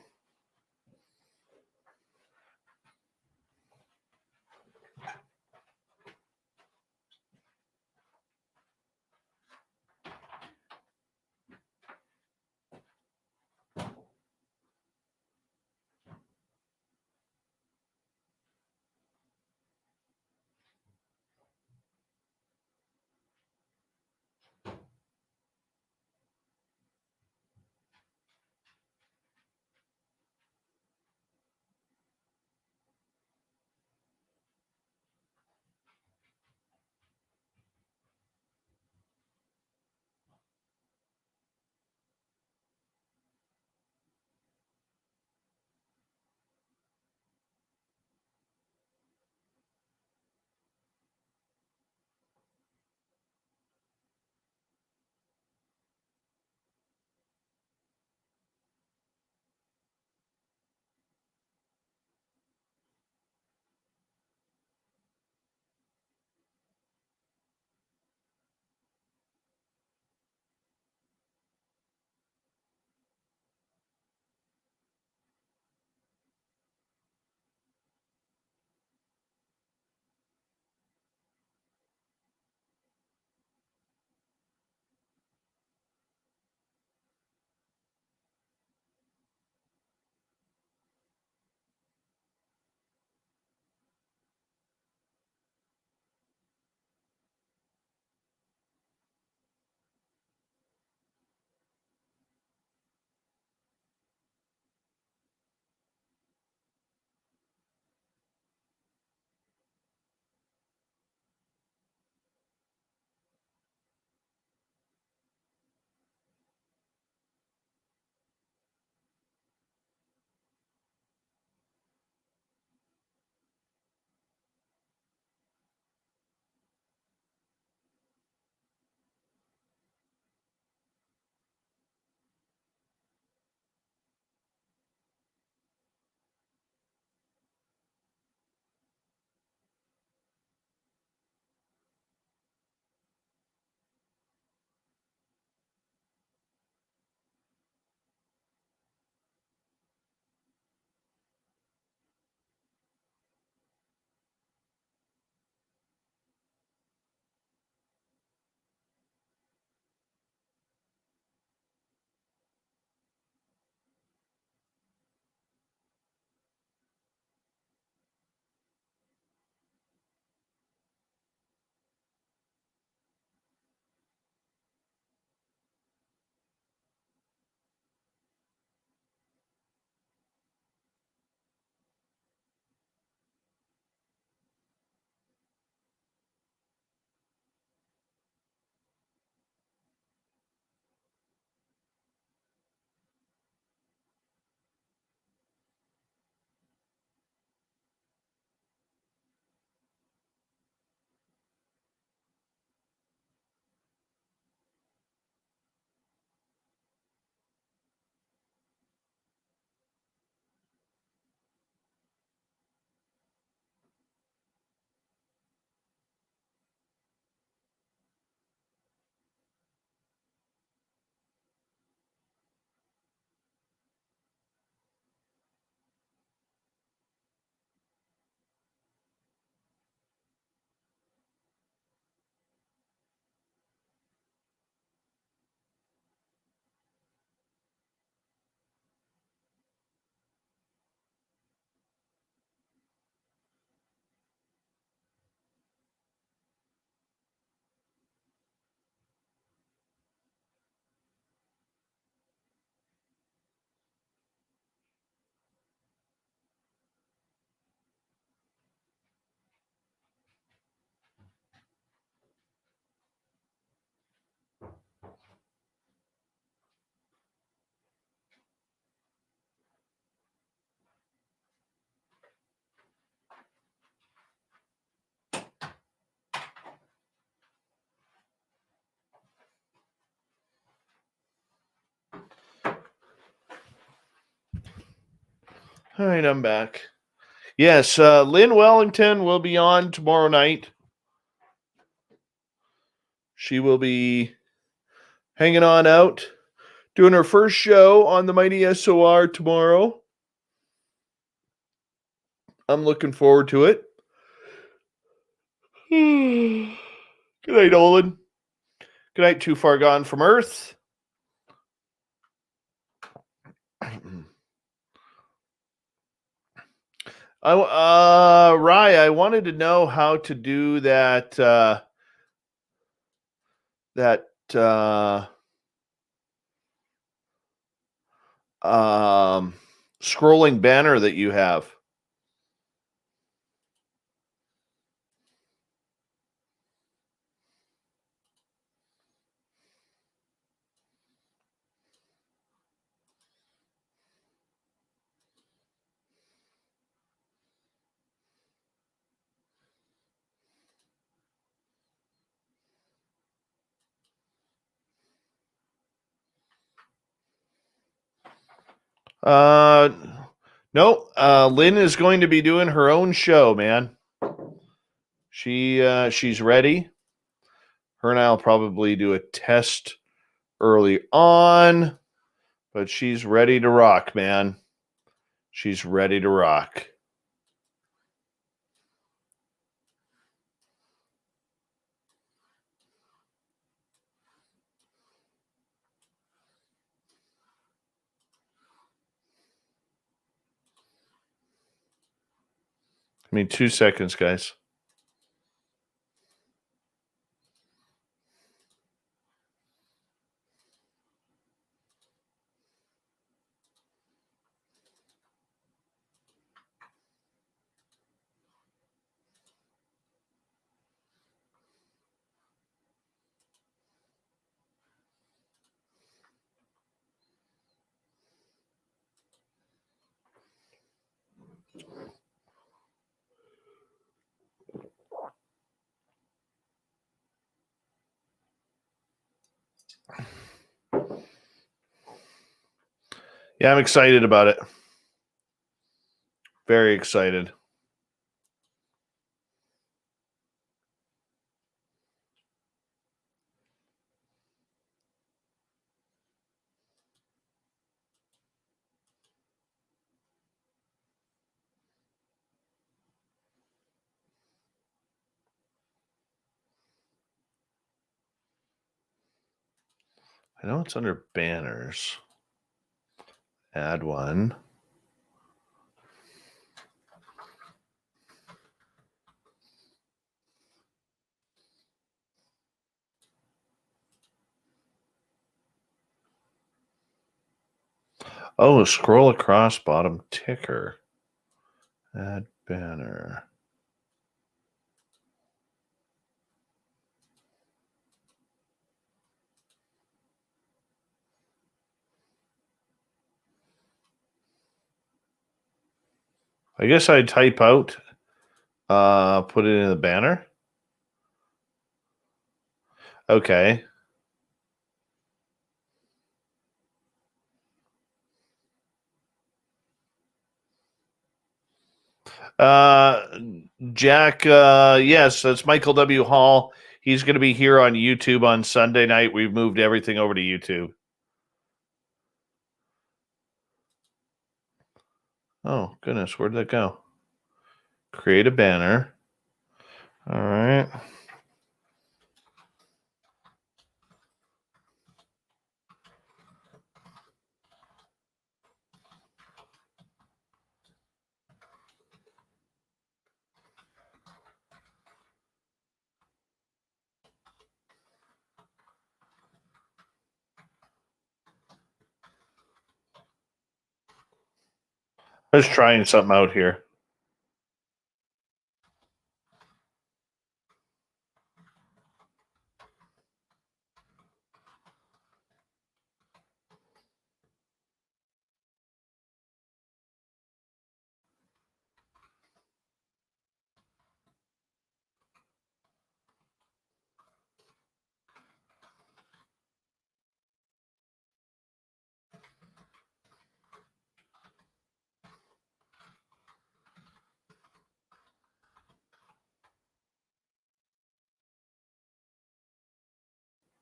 All right, I'm back. Yes, Lynn Wellington will be on tomorrow night. She will be hanging on out, doing her first show on the Mighty SOR tomorrow. I'm looking forward to it. Good night, Olin. Good night, Too Far Gone from Earth. Rye, I wanted to know how to do that scrolling banner that you have. No, Lynn is going to be doing her own show, man. She's ready. Her and I'll probably do a test early on, but she's ready to rock, man. She's ready to rock. I mean, 2 seconds, guys. Yeah, I'm excited about it. Very excited. I know it's under banners. Add one. Oh, scroll across bottom ticker. Add banner. I guess I'd type out, put it in the banner. Okay. Jack, yes, that's Michael W. Hall. He's going to be here on YouTube on Sunday night. We've moved everything over to YouTube. Oh, goodness. Where'd that go? Create a banner. All right. I was trying something out here.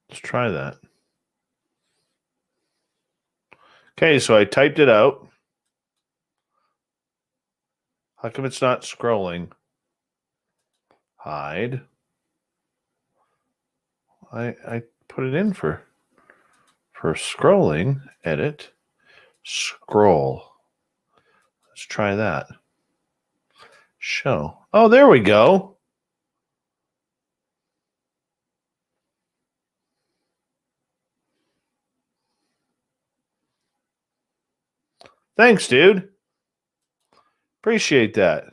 Let's try that. Okay, so I typed it out. How come it's not scrolling? Hide. I put it in for scrolling. Edit. Scroll. Let's try that. Show. Oh, there we go. Thanks, dude. Appreciate that.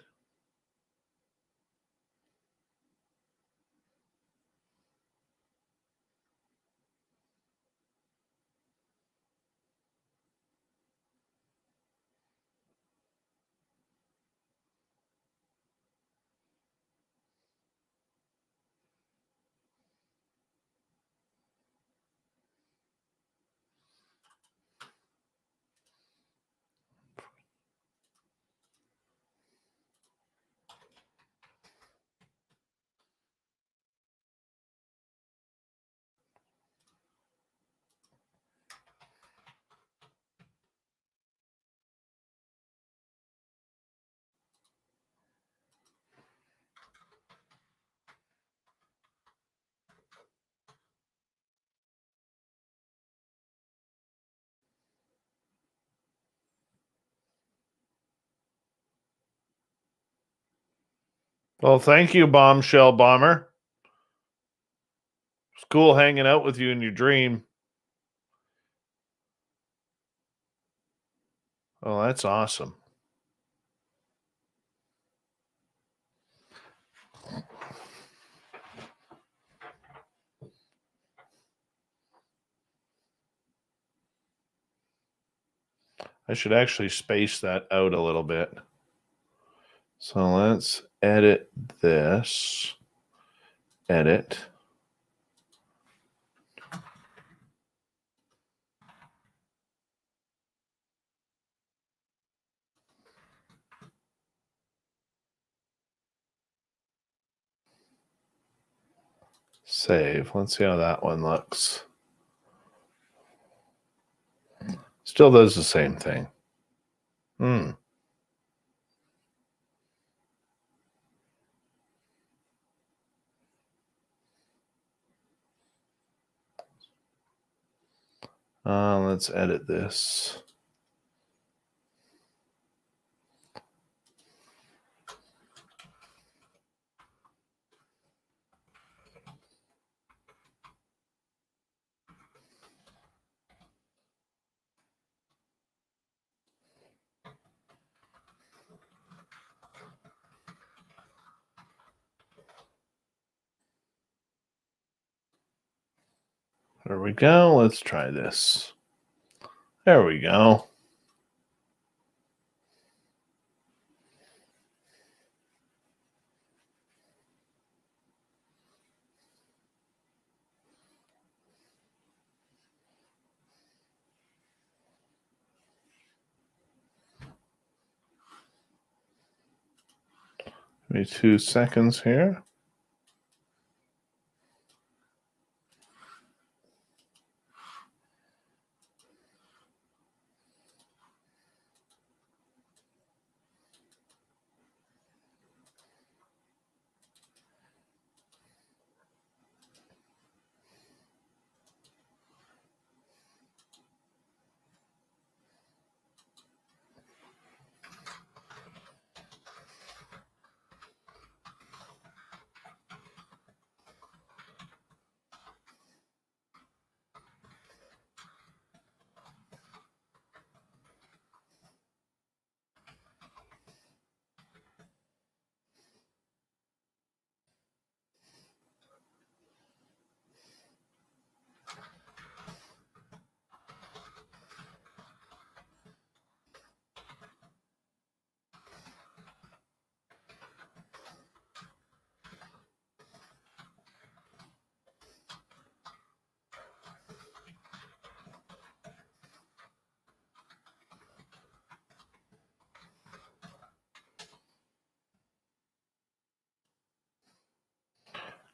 Well, thank you, Bombshell Bomber. It's cool hanging out with you in your dream. Oh, that's awesome. I should actually space that out a little bit. So let's edit this. Edit. Save. Let's see how that one looks. Still does the same thing. Let's edit this. There we go. Let's try this. There we go. Give me 2 seconds here.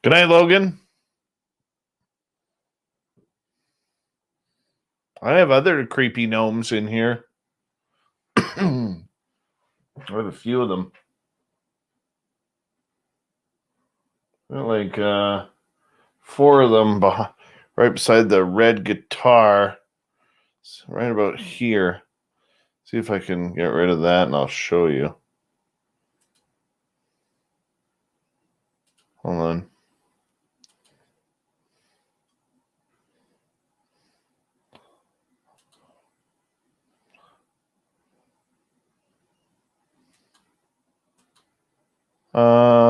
Good night, Logan. I have other creepy gnomes in here. I have a few of them. Like 4 of them right beside the red guitar. It's right about here. See if I can get rid of that and I'll show you. Hold on.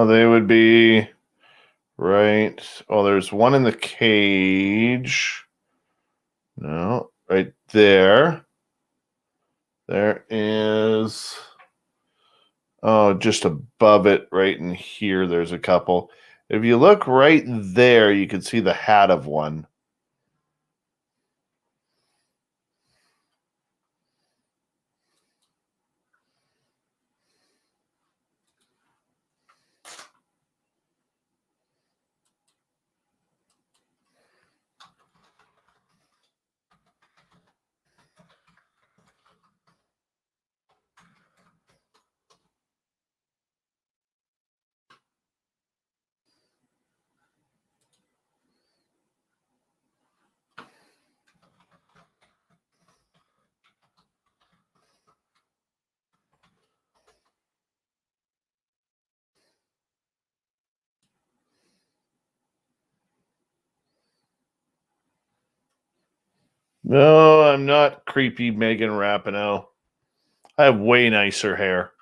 They would be right. Oh, there's one in the cage. No, right there. There is. Oh, just above it, right in here, there's a couple. If you look right there, you can see the hat of one. No, I'm not creepy Megan Rapinoe. I have way nicer hair.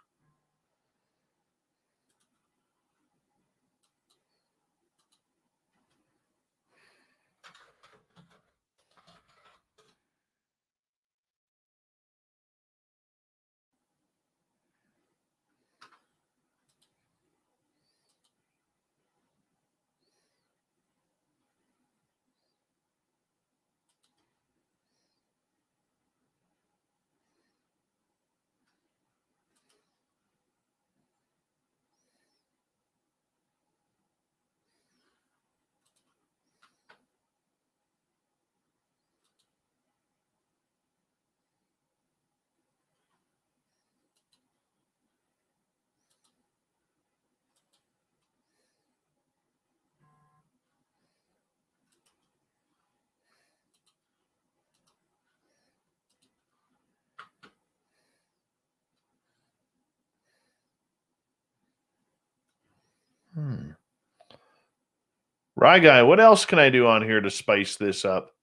Rye Guy, what else can I do on here to spice this up?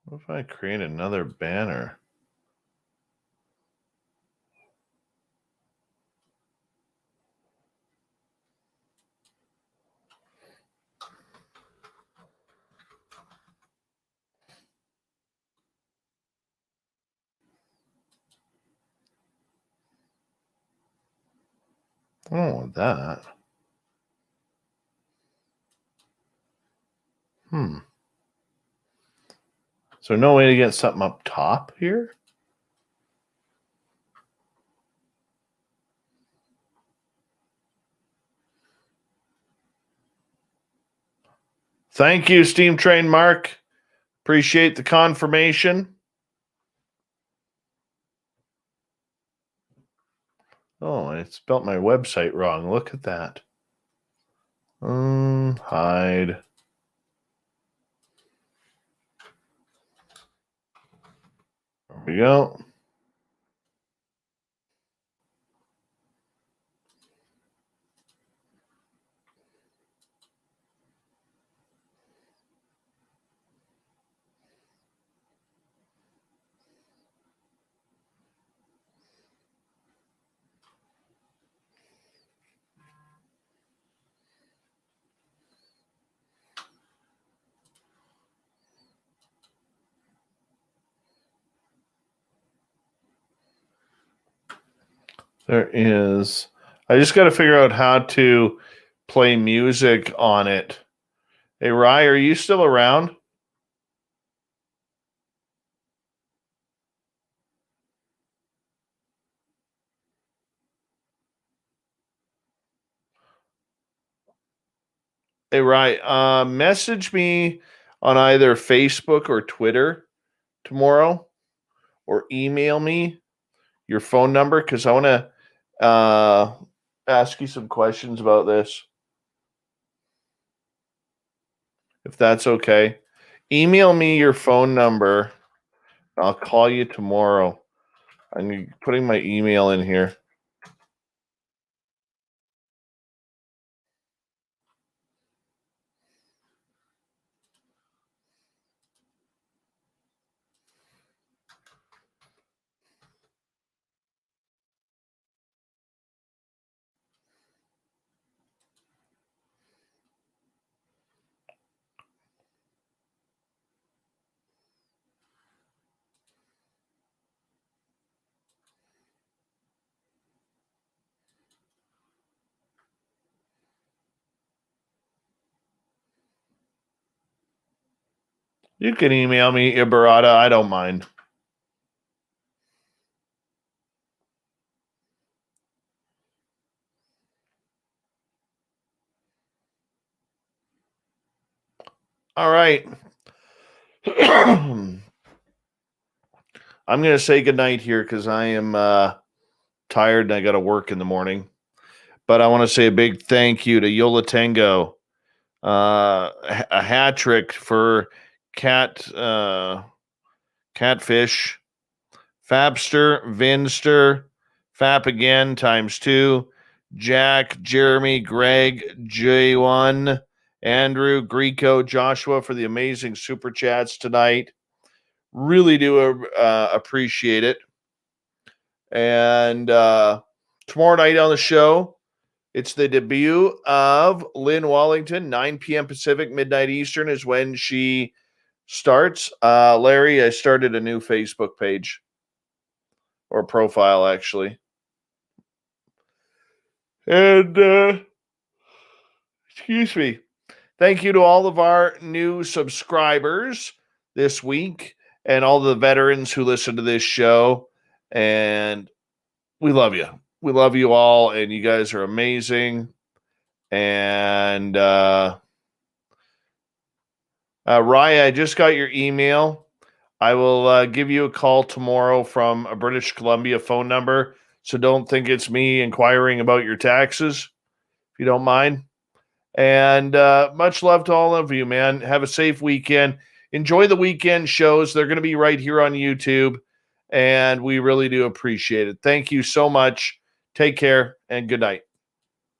What if I create another banner? I don't want that. So no way to get something up top here? Thank you, Steam Train Mark. Appreciate the confirmation. Oh, I spelt my website wrong. Look at that. Hide. There we go. There is. I just got to figure out how to play music on it. Hey, Rye, are you still around? Hey, Rye, message me on either Facebook or Twitter tomorrow or email me your phone number because I want to ask you some questions about this. If that's okay. Email me your phone number. I'll call you tomorrow. I'm putting my email in here. You can email me, Ibarata. I don't mind. All right. I'm going to say goodnight here because I am tired and I got to work in the morning. But I want to say a big thank you to Yola Tango, a hat trick for Catfish, Fabster, Vinster, Fap again ×2, Jack, Jeremy, Greg, J1, Andrew, Greco, Joshua for the amazing super chats tonight. Really do appreciate it. And tomorrow night on the show, it's the debut of Lynn Wallington, 9 p.m. Pacific, midnight Eastern is when she starts. Larry, I started a new Facebook page or profile, actually. And, excuse me. Thank you to all of our new subscribers this week and all the veterans who listen to this show. And we love you. We love you all, and you guys are amazing. And Raya, I just got your email. I will give you a call tomorrow from a British Columbia phone number, so don't think it's me inquiring about your taxes, if you don't mind. And much love to all of you, man. Have a safe weekend. Enjoy the weekend shows. They're going to be right here on YouTube, and we really do appreciate it. Thank you so much. Take care, and good night.